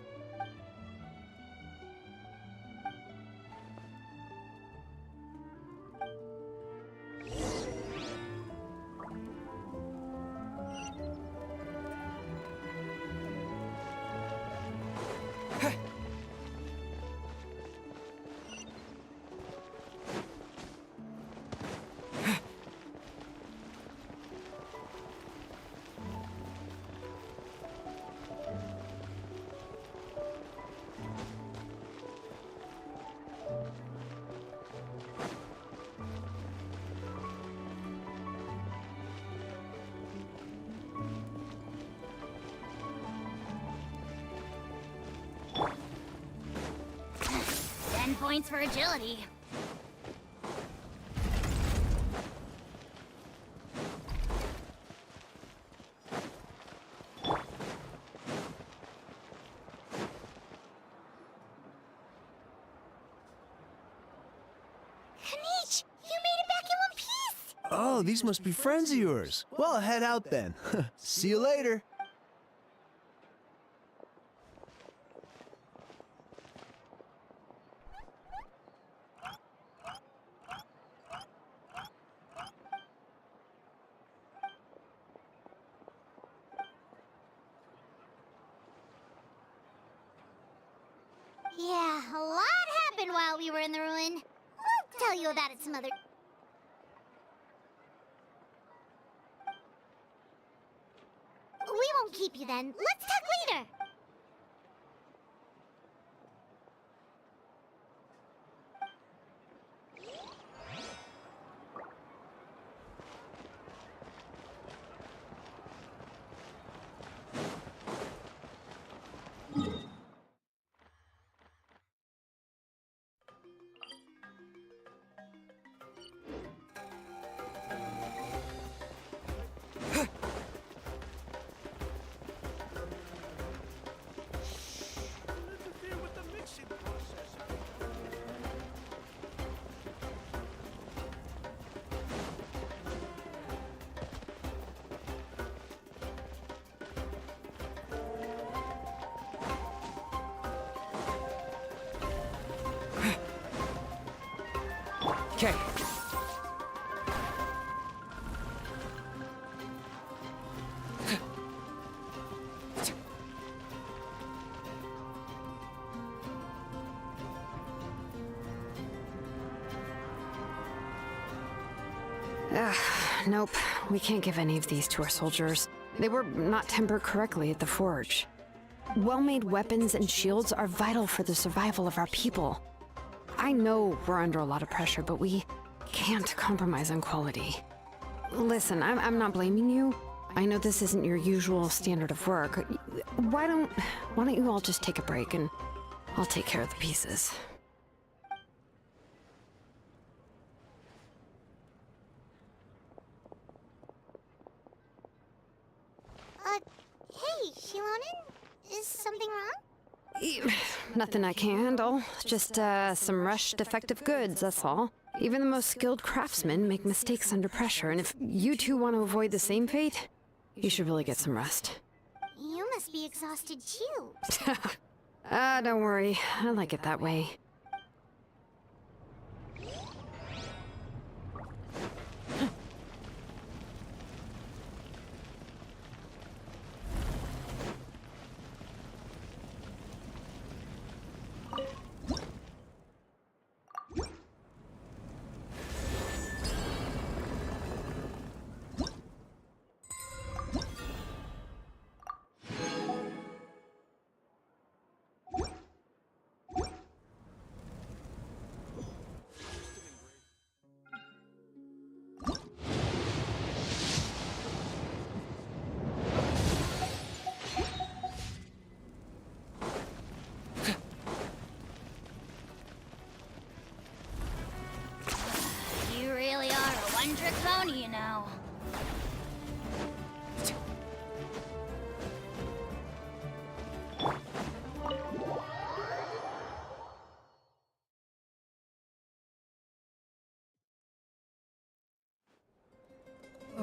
Points for agility. Oh, these must be friends of yours. Well, head out then. See you later. Yeah, a lot happened while we were in the ruin. We'll tell you about it some other... We won't keep you then. Let's talk later. Okay. Nope. We can't give any of these to our soldiers. They were not tempered correctly at the forge. Well-made weapons and shields are vital for the survival of our people. I know we're under a lot of pressure, but we can't compromise on quality. Listen, I'm not blaming you. I know this isn't your usual standard of work. Why don't you all just take a break and I'll take care of the pieces. Hey, Shilonen? Is something wrong? Nothing I can handle. Just, some rushed defective goods, that's all. Even the most skilled craftsmen make mistakes under pressure, and if you two want to avoid the same fate, you should really get some rest. You must be exhausted too. Don't worry. I like it that way.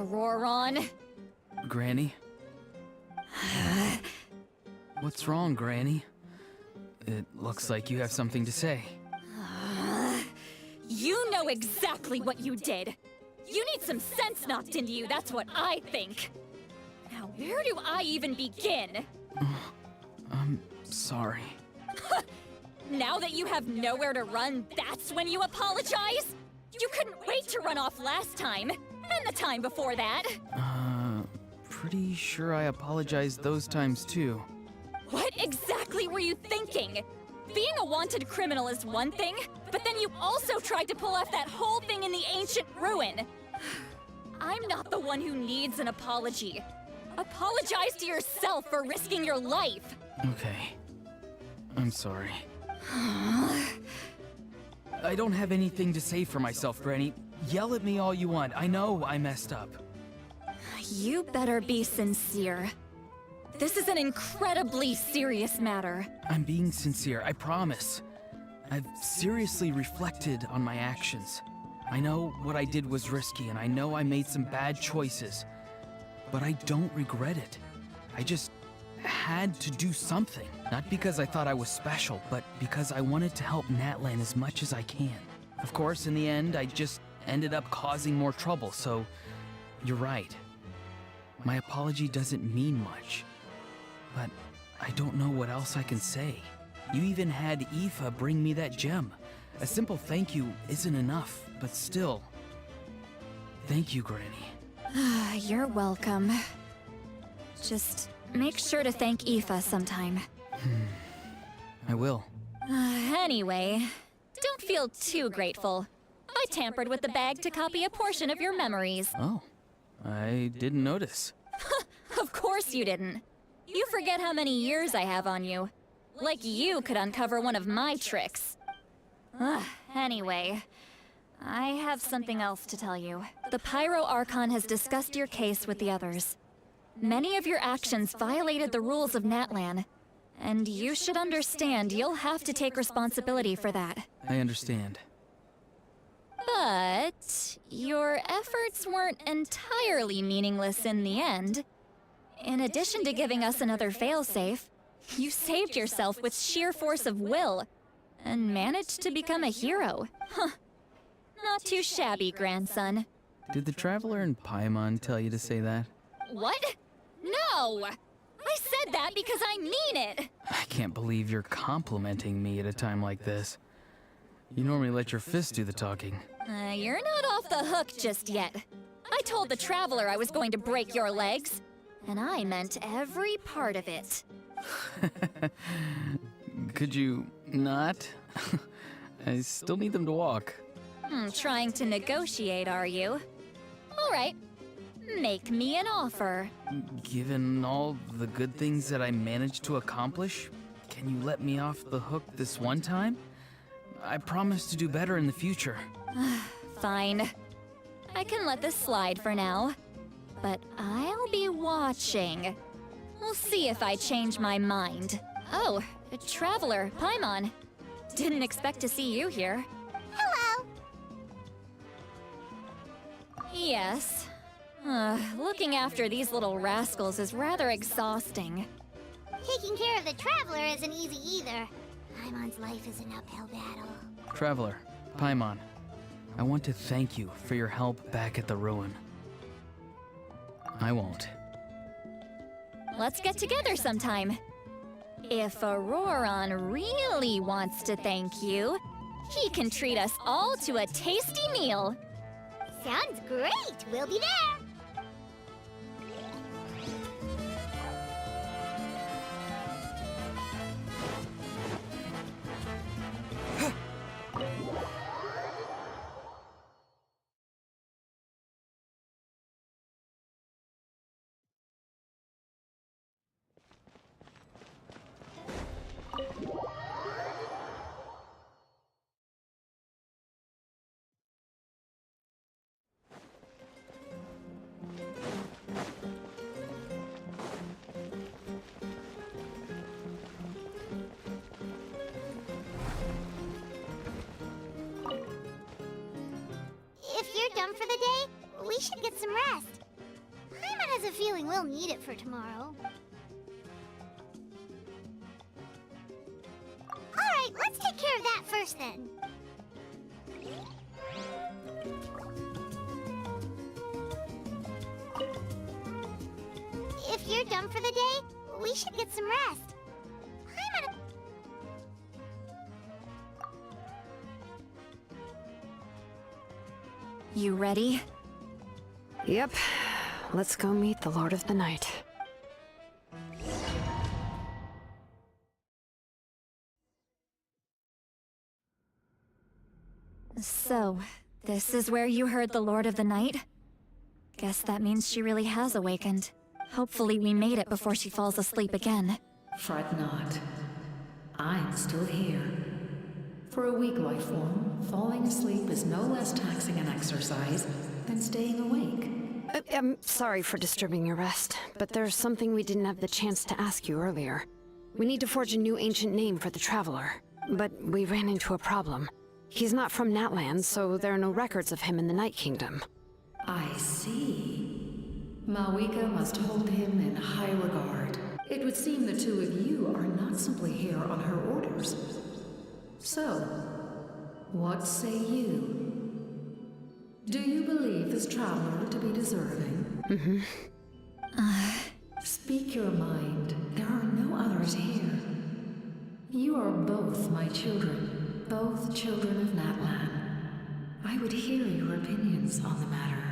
Auroron. Granny? What's wrong, Granny? It looks like you have something to say. You know exactly what you did. You need some sense knocked into you, that's what I think. Now, where do I even begin? I'm sorry. Now that you have nowhere to run, that's when you apologize? You couldn't wait to run off last time, and the time before that. Pretty sure I apologized those times too. What exactly were you thinking? Being a wanted criminal is one thing, but then you also tried to pull off that whole thing in the ancient ruin. I'm not the one who needs an apology. Apologize to yourself for risking your life. Okay. I'm sorry. I don't have anything to say for myself, Granny. Yell at me all you want. I know I messed up. You better be sincere. This is an incredibly serious matter. I'm being sincere, I promise. I've seriously reflected on my actions. I know what I did was risky, and I know I made some bad choices. But I don't regret it. I just had to do something. Not because I thought I was special, but because I wanted to help Natlan as much as I can. Of course, in the end, I just ended up causing more trouble, so you're right. My apology doesn't mean much. But I don't know what else I can say. You even had Aoife bring me that gem. A simple thank you isn't enough, but still. Thank you, Granny. You're welcome. Just make sure to thank Aoife sometime. I will. Anyway, don't feel too grateful. I tampered with the bag to copy a portion of your memories. Oh, I didn't notice. Of course you didn't. You forget how many years I have on you. Like you could uncover one of my tricks. Anyway, I have something else to tell you. The Pyro Archon has discussed your case with the others. Many of your actions violated the rules of Natlan, and you should understand you'll have to take responsibility for that. I understand. But your efforts weren't entirely meaningless in the end. In addition to giving us another failsafe, you saved yourself with sheer force of will, and managed to become a hero. Huh. Not too shabby, grandson. Did the Traveler and Paimon tell you to say that? What? No! I said that because I mean it! I can't believe you're complimenting me at a time like this. You normally let your fist do the talking. You're not off the hook just yet. I told the Traveler I was going to break your legs, and I meant every part of it. Could you not? I still need them to walk. Trying to negotiate, are you? All right. Make me an offer. Given all the good things that I managed to accomplish, can you let me off the hook this one time? I promise to do better in the future. Fine. I can let this slide for now. But I'll be watching. We'll see if I change my mind. Oh, Traveler, Paimon. Didn't expect to see you here. Hello. Yes. Looking after these little rascals is rather exhausting. Taking care of the Traveler isn't easy either. Paimon's life is an uphill battle. Traveler, Paimon, I want to thank you for your help back at the ruin. I won't. Let's get together sometime. If Auroron really wants to thank you, he can treat us all to a tasty meal. Sounds great. We'll be there. If you're done for the day, we should get some rest. has a feeling we'll need it for tomorrow. Alright, let's take care of that first then. If you're done for the day, we should get some rest. You ready? Yep. Let's go meet the Lord of the Night. So, this is where you heard the Lord of the Night? Guess that means she really has awakened. Hopefully we made it before she falls asleep again. Fret not. I'm still here. For a weak life form, falling asleep is no less taxing an exercise than staying awake. I'm sorry for disturbing your rest, but there's something we didn't have the chance to ask you earlier. We need to forge a new ancient name for the Traveler, but we ran into a problem. He's not from Natland, so there are no records of him in the Night Kingdom. I see. Malwika must hold him in high regard. It would seem the two of you are not simply here on her orders. So, what say you? Do you believe this traveler to be deserving? Mm-hmm. Speak your mind. There are no others here. You are both my children, both children of Natlan. I would hear your opinions on the matter.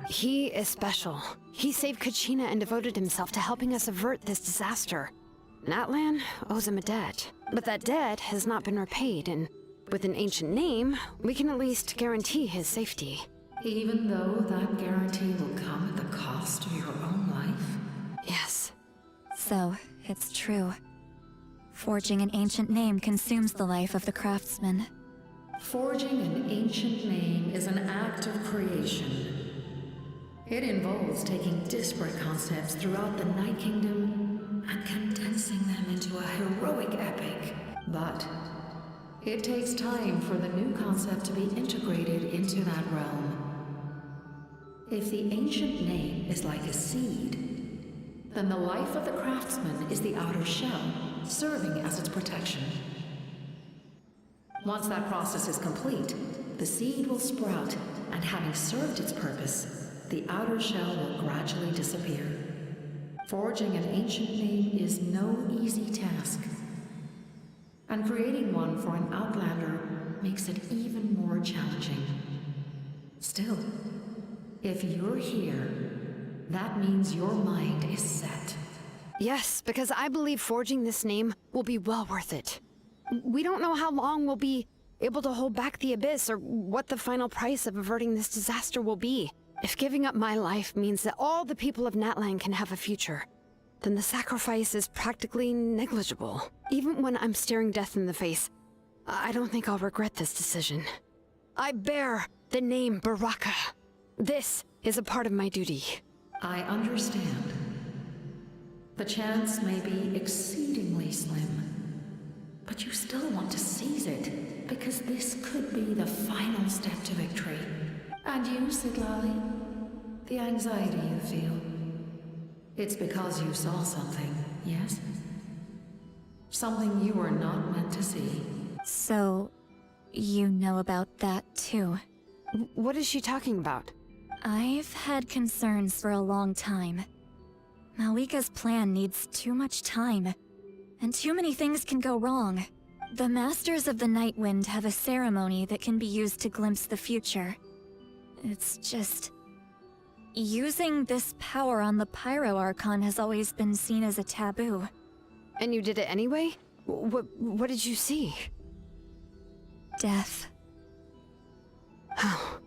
He is special. He saved Kachina and devoted himself to helping us avert this disaster. Natlan owes him a debt, but that debt has not been repaid, and with an ancient name, we can at least guarantee his safety. Even though that guarantee will come at the cost of your own life? Yes. So, it's true. Forging an ancient name consumes the life of the craftsman. Forging an ancient name is an act of creation. It involves taking disparate concepts throughout the Night Kingdom and condensing them into a heroic epic. But it takes time for the new concept to be integrated into that realm. If the ancient name is like a seed, then the life of the craftsman is the outer shell, serving as its protection. Once that process is complete, the seed will sprout, and having served its purpose, the outer shell will gradually disappear. Forging an ancient name is no easy task, and creating one for an outlander makes it even more challenging. Still, if you're here, that means your mind is set. Yes, because I believe forging this name will be well worth it. We don't know how long we'll be able to hold back the Abyss or what the final price of averting this disaster will be. If giving up my life means that all the people of Natlan can have a future, then the sacrifice is practically negligible. Even when I'm staring death in the face, I don't think I'll regret this decision. I bear the name Baraka. This is a part of my duty. I understand. The chance may be exceedingly slim, but you still want to seize it, because this could be the final step to victory. And you, Sidlali, the anxiety you feel, it's because you saw something, yes? Something you were not meant to see. So, you know about that too. What is she talking about? I've had concerns for a long time. Malwika's plan needs too much time, and too many things can go wrong. The Masters of the Night Wind have a ceremony that can be used to glimpse the future. It's just... using this power on the Pyro Archon has always been seen as a taboo. And you did it anyway? What did you see? Death. Oh.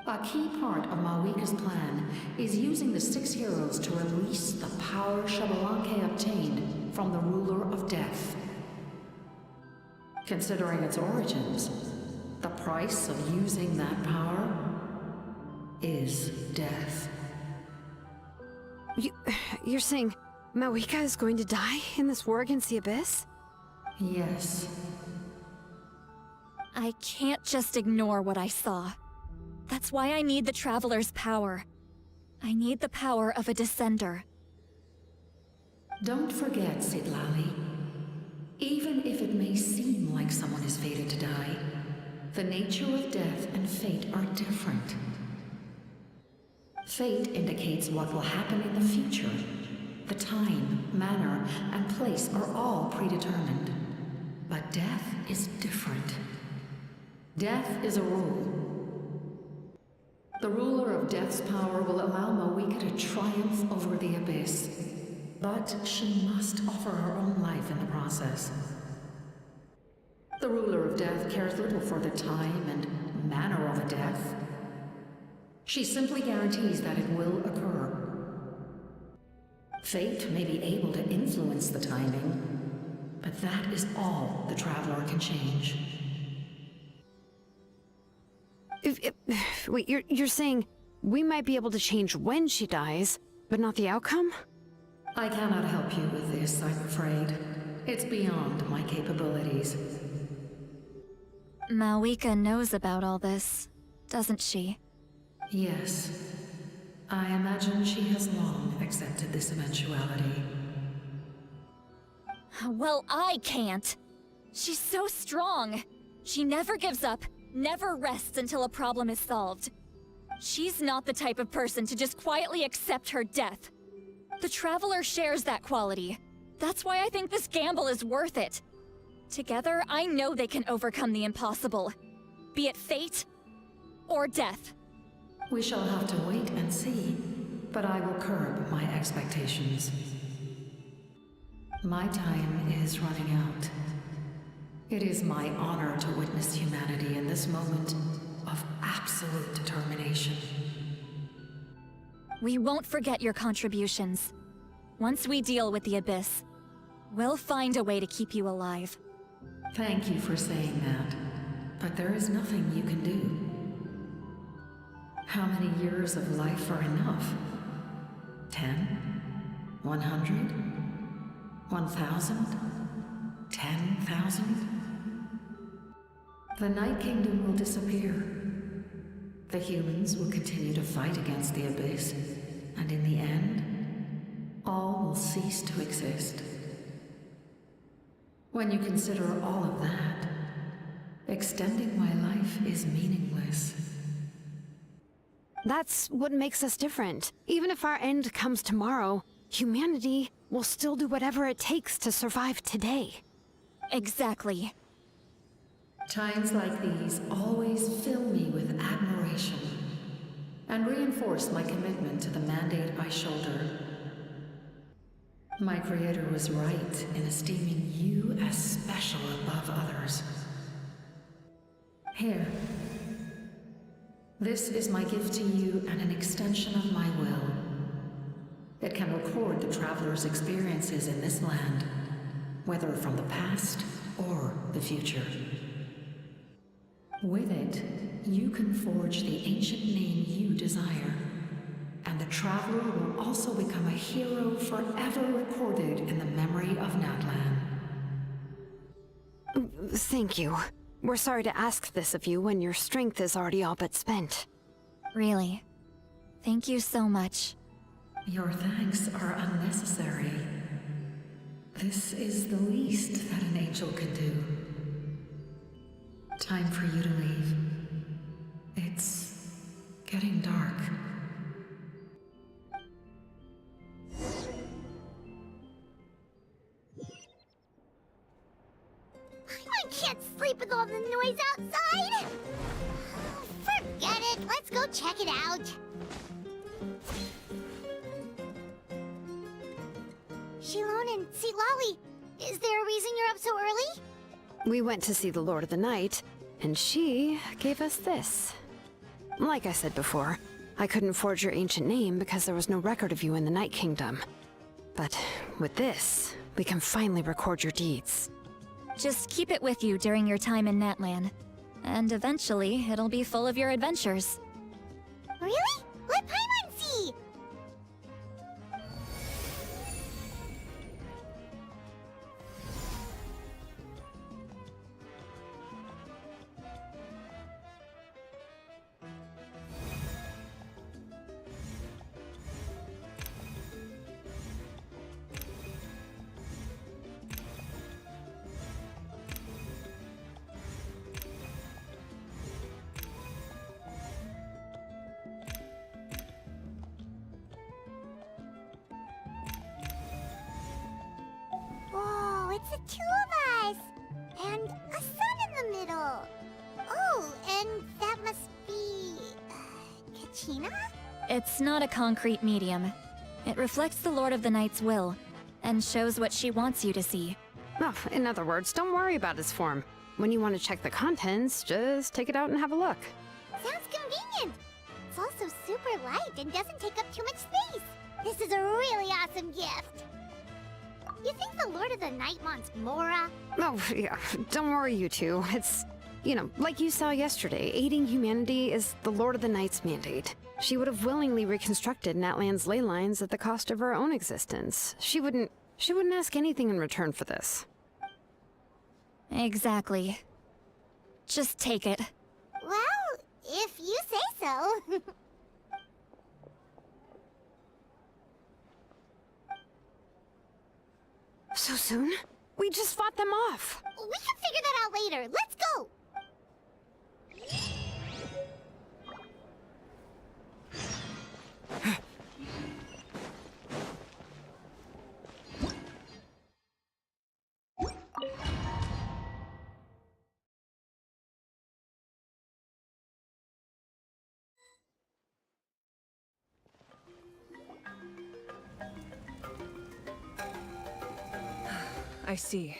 A key part of Malwika's plan is using the 6 heroes to release the power Xbalanque obtained from the Ruler of Death. Considering its origins, the price of using that power is death. You're saying Malwika is going to die in this war against the Abyss? Yes. I can't just ignore what I saw. That's why I need the Traveler's power. I need the power of a Descender. Don't forget, Sidlali. Even if it may seem like someone is fated to die, the nature of death and fate are different. Fate indicates what will happen in the future. The time, manner, and place are all predetermined. But death is different. Death is a rule. The ruler of Death's power will allow Mawika to triumph over the Abyss. But she must offer her own life in the process. The ruler of Death cares little for the time and manner of a death. She simply guarantees that it will occur. Fate may be able to influence the timing, but that is all the Traveler can change. Wait, you're saying we might be able to change when she dies, but not the outcome? I cannot help you with this, I'm afraid. It's beyond my capabilities. Mawika knows about all this, doesn't she? Yes. I imagine she has long accepted this eventuality. Well, I can't. She's so strong. She never gives up, never rests until a problem is solved. She's not the type of person to just quietly accept her death. The Traveler shares that quality. That's why I think this gamble is worth it. Together, I know they can overcome the impossible. Be it fate or death. We shall have to wait and see, but I will curb my expectations. My time is running out. It is my honor to witness humanity in this moment of absolute determination. We won't forget your contributions. Once we deal with the Abyss, we'll find a way to keep you alive. Thank you for saying that, but there is nothing you can do. How many years of life are enough? 10? 100? 1,000? 10,000? The Night Kingdom will disappear. The humans will continue to fight against the Abyss, and in the end, all will cease to exist. When you consider all of that, extending my life is meaningless. That's what makes us different. Even if our end comes tomorrow, humanity will still do whatever it takes to survive today. Exactly. Times like these always fill me with admiration and reinforce my commitment to the mandate I shoulder. My creator was right in esteeming you as special above others. Here. This is my gift to you and an extension of my will. It can record the Traveler's experiences in this land, whether from the past or the future. With it, you can forge the ancient name you desire, and the Traveler will also become a hero forever recorded in the memory of Natlan. Thank you. We're sorry to ask this of you when your strength is already all but spent. Really. Thank you so much. Your thanks are unnecessary. This is the least that an angel can do. Time for you to leave. It's getting dark. I can't sleep with all the noise outside! Forget it, let's go check it out. Shilon and Lolly, is there a reason you're up so early? We went to see the Lord of the Night, and she gave us this. Like I said before, I couldn't forge your ancient name because there was no record of you in the Night Kingdom. But with this, we can finally record your deeds. Just keep it with you during your time in Natlan. And eventually, it'll be full of your adventures. Really? Let Paimon see! It's not a concrete medium. It reflects the Lord of the Night's will, and shows what she wants you to see. Oh, in other words, don't worry about its form. When you want to check the contents, just take it out and have a look. Sounds convenient. It's also super light and doesn't take up too much space. This is a really awesome gift. You think the Lord of the Night wants Mora? Oh, yeah, don't worry, you two. It's, you know, like you saw yesterday, aiding humanity is the Lord of the Night's mandate. She would have willingly reconstructed Natlan's ley lines at the cost of her own existence. She wouldn't ask anything in return for this. Exactly. Just take it. Well, if you say so. So soon? We just fought them off. We can figure that out later. Let's go! I see.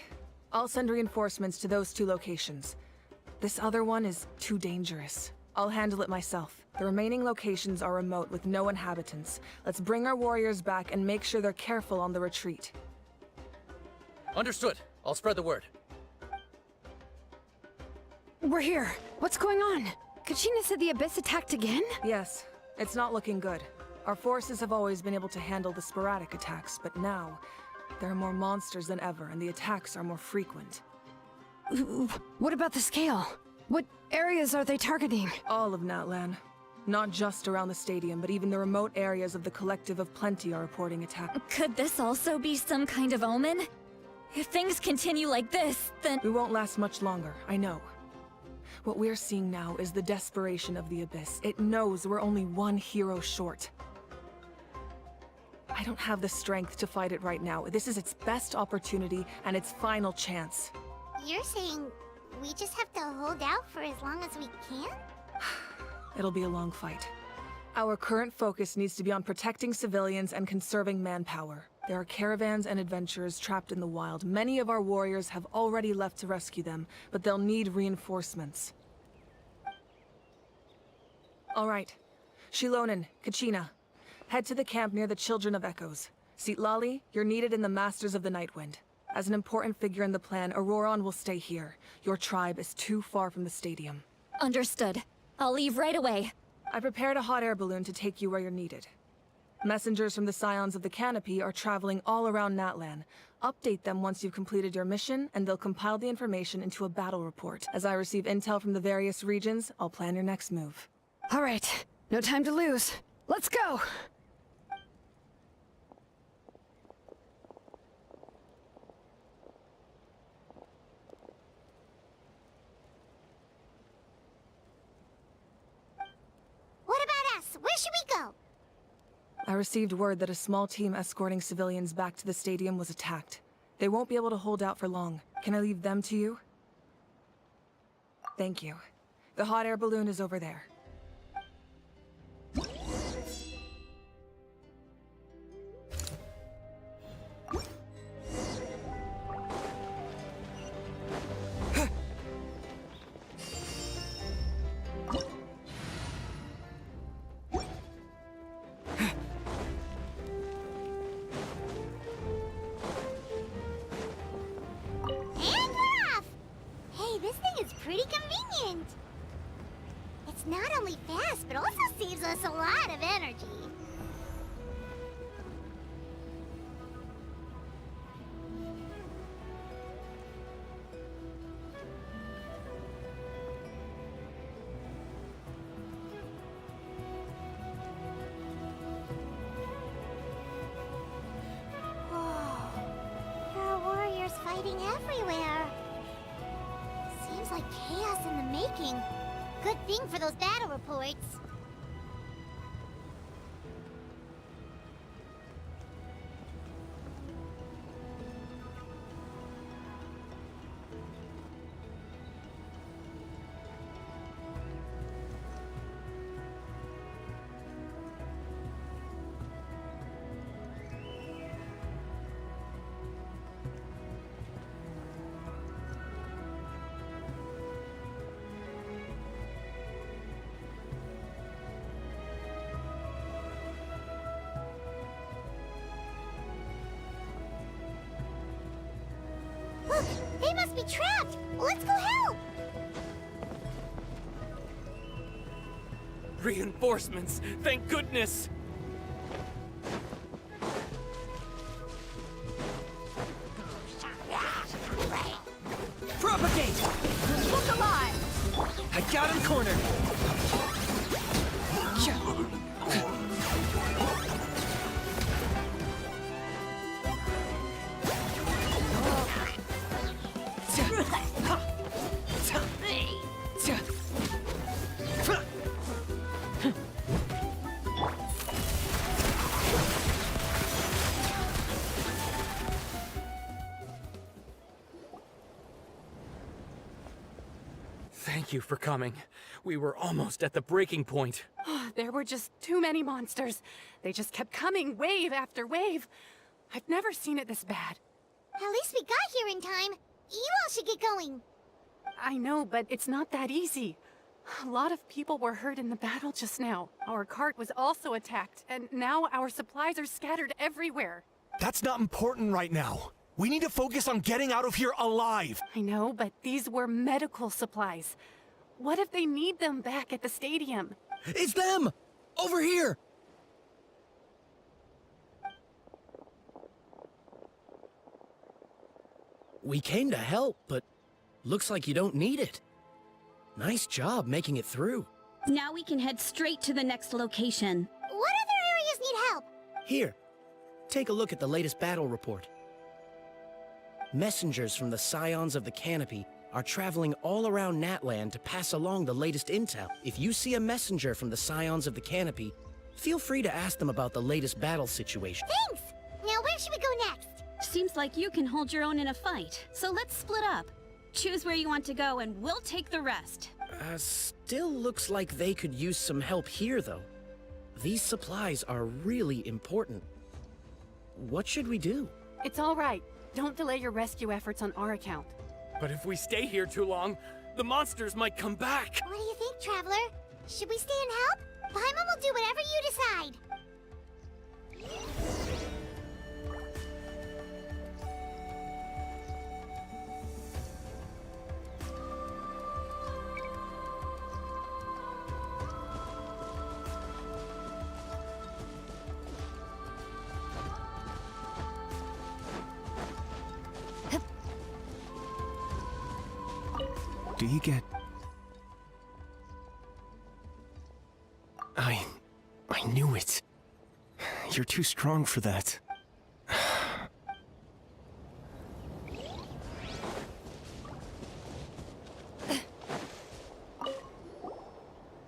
I'll send reinforcements to those 2 locations. This other one is too dangerous. I'll handle it myself. The remaining locations are remote with no inhabitants. Let's bring our warriors back and make sure they're careful on the retreat. Understood. I'll spread the word. We're here. What's going on? Kachina said the Abyss attacked again? Yes. It's not looking good. Our forces have always been able to handle the sporadic attacks, but now there are more monsters than ever, and the attacks are more frequent. What about the scale? What areas are they targeting? All of Natlan. Not just around the stadium, but even the remote areas of the Collective of Plenty are reporting attacks. Could this also be some kind of omen? If things continue like this, then... We won't last much longer, I know. What we're seeing now is the desperation of the Abyss. It knows we're only one hero short. I don't have the strength to fight it right now. This is its best opportunity and its final chance. You're saying we just have to hold out for as long as we can? It'll be a long fight. Our current focus needs to be on protecting civilians and conserving manpower. There are caravans and adventurers trapped in the wild. Many of our warriors have already left to rescue them, but they'll need reinforcements. All right. Shilonen, Kachina, head to the camp near the Children of Echoes. Citlali, you're needed in the Masters of the Nightwind. As an important figure in the plan, Auroron will stay here. Your tribe is too far from the stadium. Understood. I'll leave right away. I prepared a hot air balloon to take you where you're needed. Messengers from the Scions of the Canopy are traveling all around Natlan. Update them once you've completed your mission, and they'll compile the information into a battle report. As I receive intel from the various regions, I'll plan your next move. All right. No time to lose. Let's go! What about us? Where should we go? I received word that a small team escorting civilians back to the stadium was attacked. They won't be able to hold out for long. Can I leave them to you? Thank you. The hot air balloon is over there. And we're off! Hey, this thing is pretty convenient. It's not only fast, but also saves us a lot of energy. Whoa. There are warriors fighting everywhere. Seems like chaos in the making. Good thing for those battle reports. be trapped. Let's go help. Reinforcements! Thank goodness! Propagate! Look alive! I got him cornered! Thank you for coming. We were almost at the breaking point. There were just too many monsters. They just kept coming, wave after wave. I've never seen it this bad. At least we got here in time. You all should get going. I know, but it's not that easy. A lot of people were hurt in the battle just now. Our cart was also attacked, and now our supplies are scattered everywhere. That's not important right now. We need to focus on getting out of here alive. I know, but these were medical supplies. What if they need them back at the stadium? It's them! Over here! We came to help, but looks like you don't need it. Nice job making it through. Now we can head straight to the next location. What other areas need help? Here, take a look at the latest battle report. Messengers from the Scions of the Canopy are traveling all around Natland to pass along the latest intel. If you see a messenger from the Scions of the Canopy, feel free to ask them about the latest battle situation. Thanks! Now where should we go next? Seems like you can hold your own in a fight, so let's split up. Choose where you want to go and we'll take the rest. Still looks like they could use some help here, though. These supplies are really important. What should we do? It's all right. Don't delay your rescue efforts on our account. But if we stay here too long, the monsters might come back. What do you think, Traveler? Should we stay and help? Paimon will do whatever you decide. Do you get... I knew it. You're too strong for that.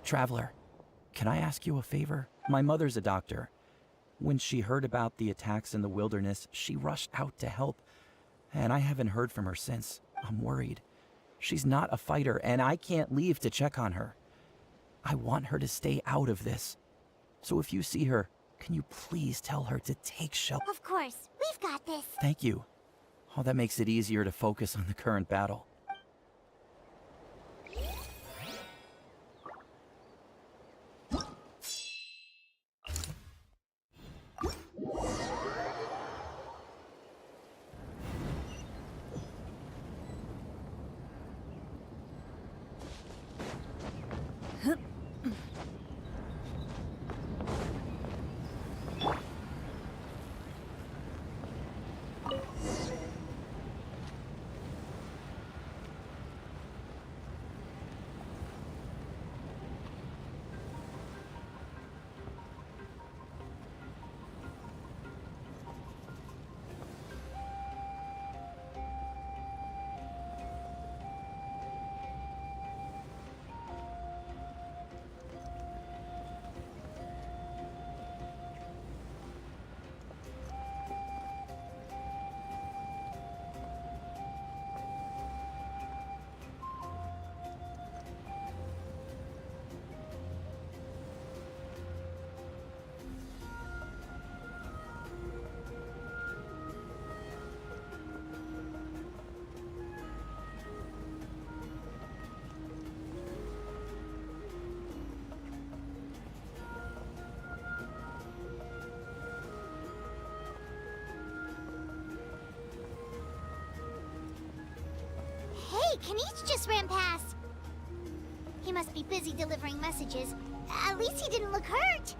Traveler, can I ask you a favor? My mother's a doctor. When she heard about the attacks in the wilderness, she rushed out to help, and I haven't heard from her since. I'm worried. She's not a fighter, and I can't leave to check on her. I want her to stay out of this. So if you see her, can you please tell her to take shelter? Of course. We've got this. Thank you. Oh, that makes it easier to focus on the current battle. Hey, Kanichi just ran past. He must be busy delivering messages. At least he didn't look hurt.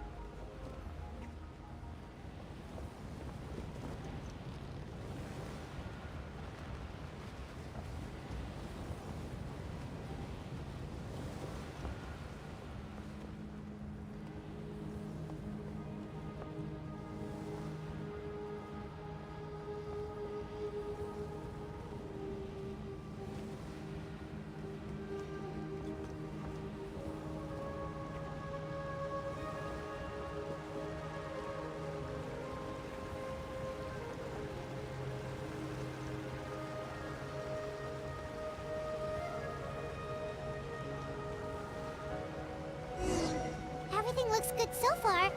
Everything looks good so far.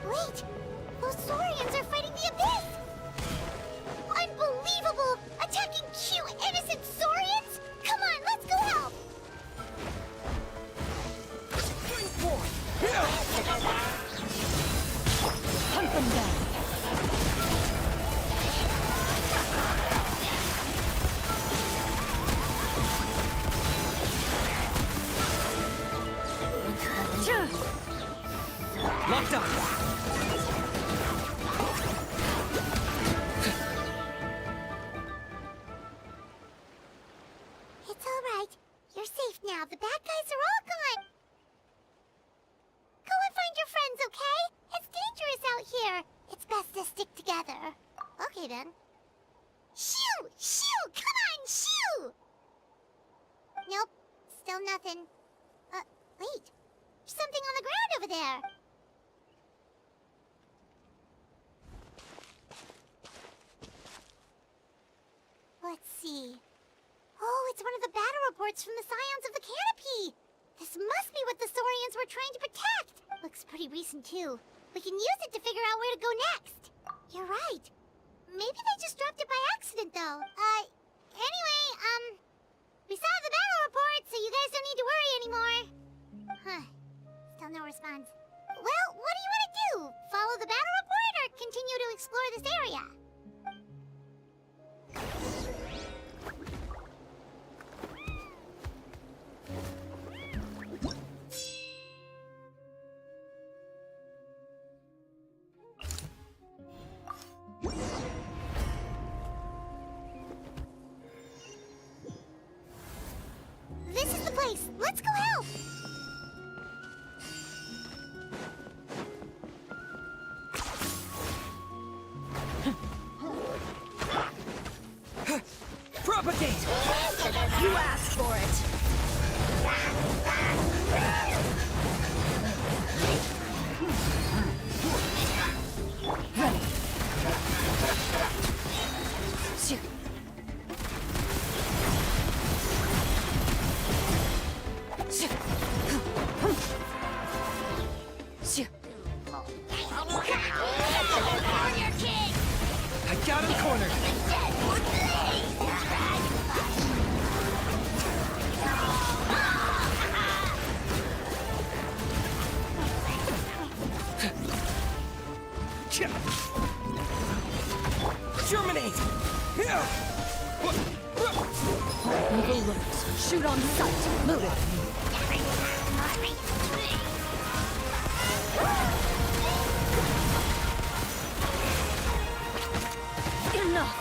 Wait, those Saurians are fighting the Abyss! Unbelievable! Attacking cute, innocent Saurians? Come on, let's go help! Hunt them down. Locked up! It's alright. You're safe now. The bad guys are all gone. Go and find your friends, okay? It's dangerous out here. It's best to stick together. Okay, then. Shoo! Shoo! Come on, shoo! Nope. Still nothing. Wait. There's something on the ground over there. Let's see. Oh, it's one of the battle reports from the Scions of the Canopy! This must be what the Saurians were trying to protect! Looks pretty recent, too. We can use it to figure out where to go next. You're right. Maybe they just dropped it by accident, though. Anyway, we saw the battle report, so you guys don't need to worry anymore. Huh. Still no response. Well, what do you want to do? Follow the battle report or continue to explore this area? This is the place. Let's go help. Propagate! You asked for it. I got him cornered! Germinate! Evil looks. Shoot on sight. Loaded. Enough.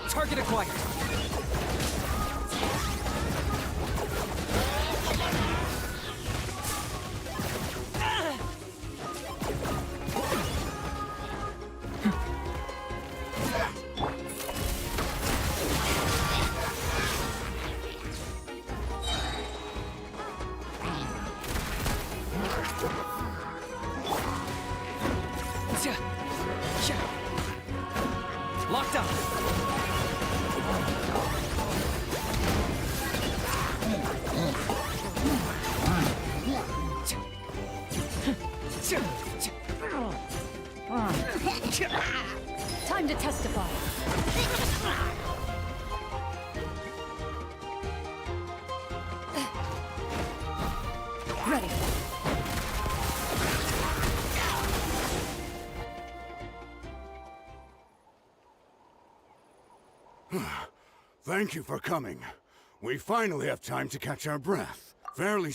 Target acquired. Locked up. Thank you for coming. We finally have time to catch our breath. Fairly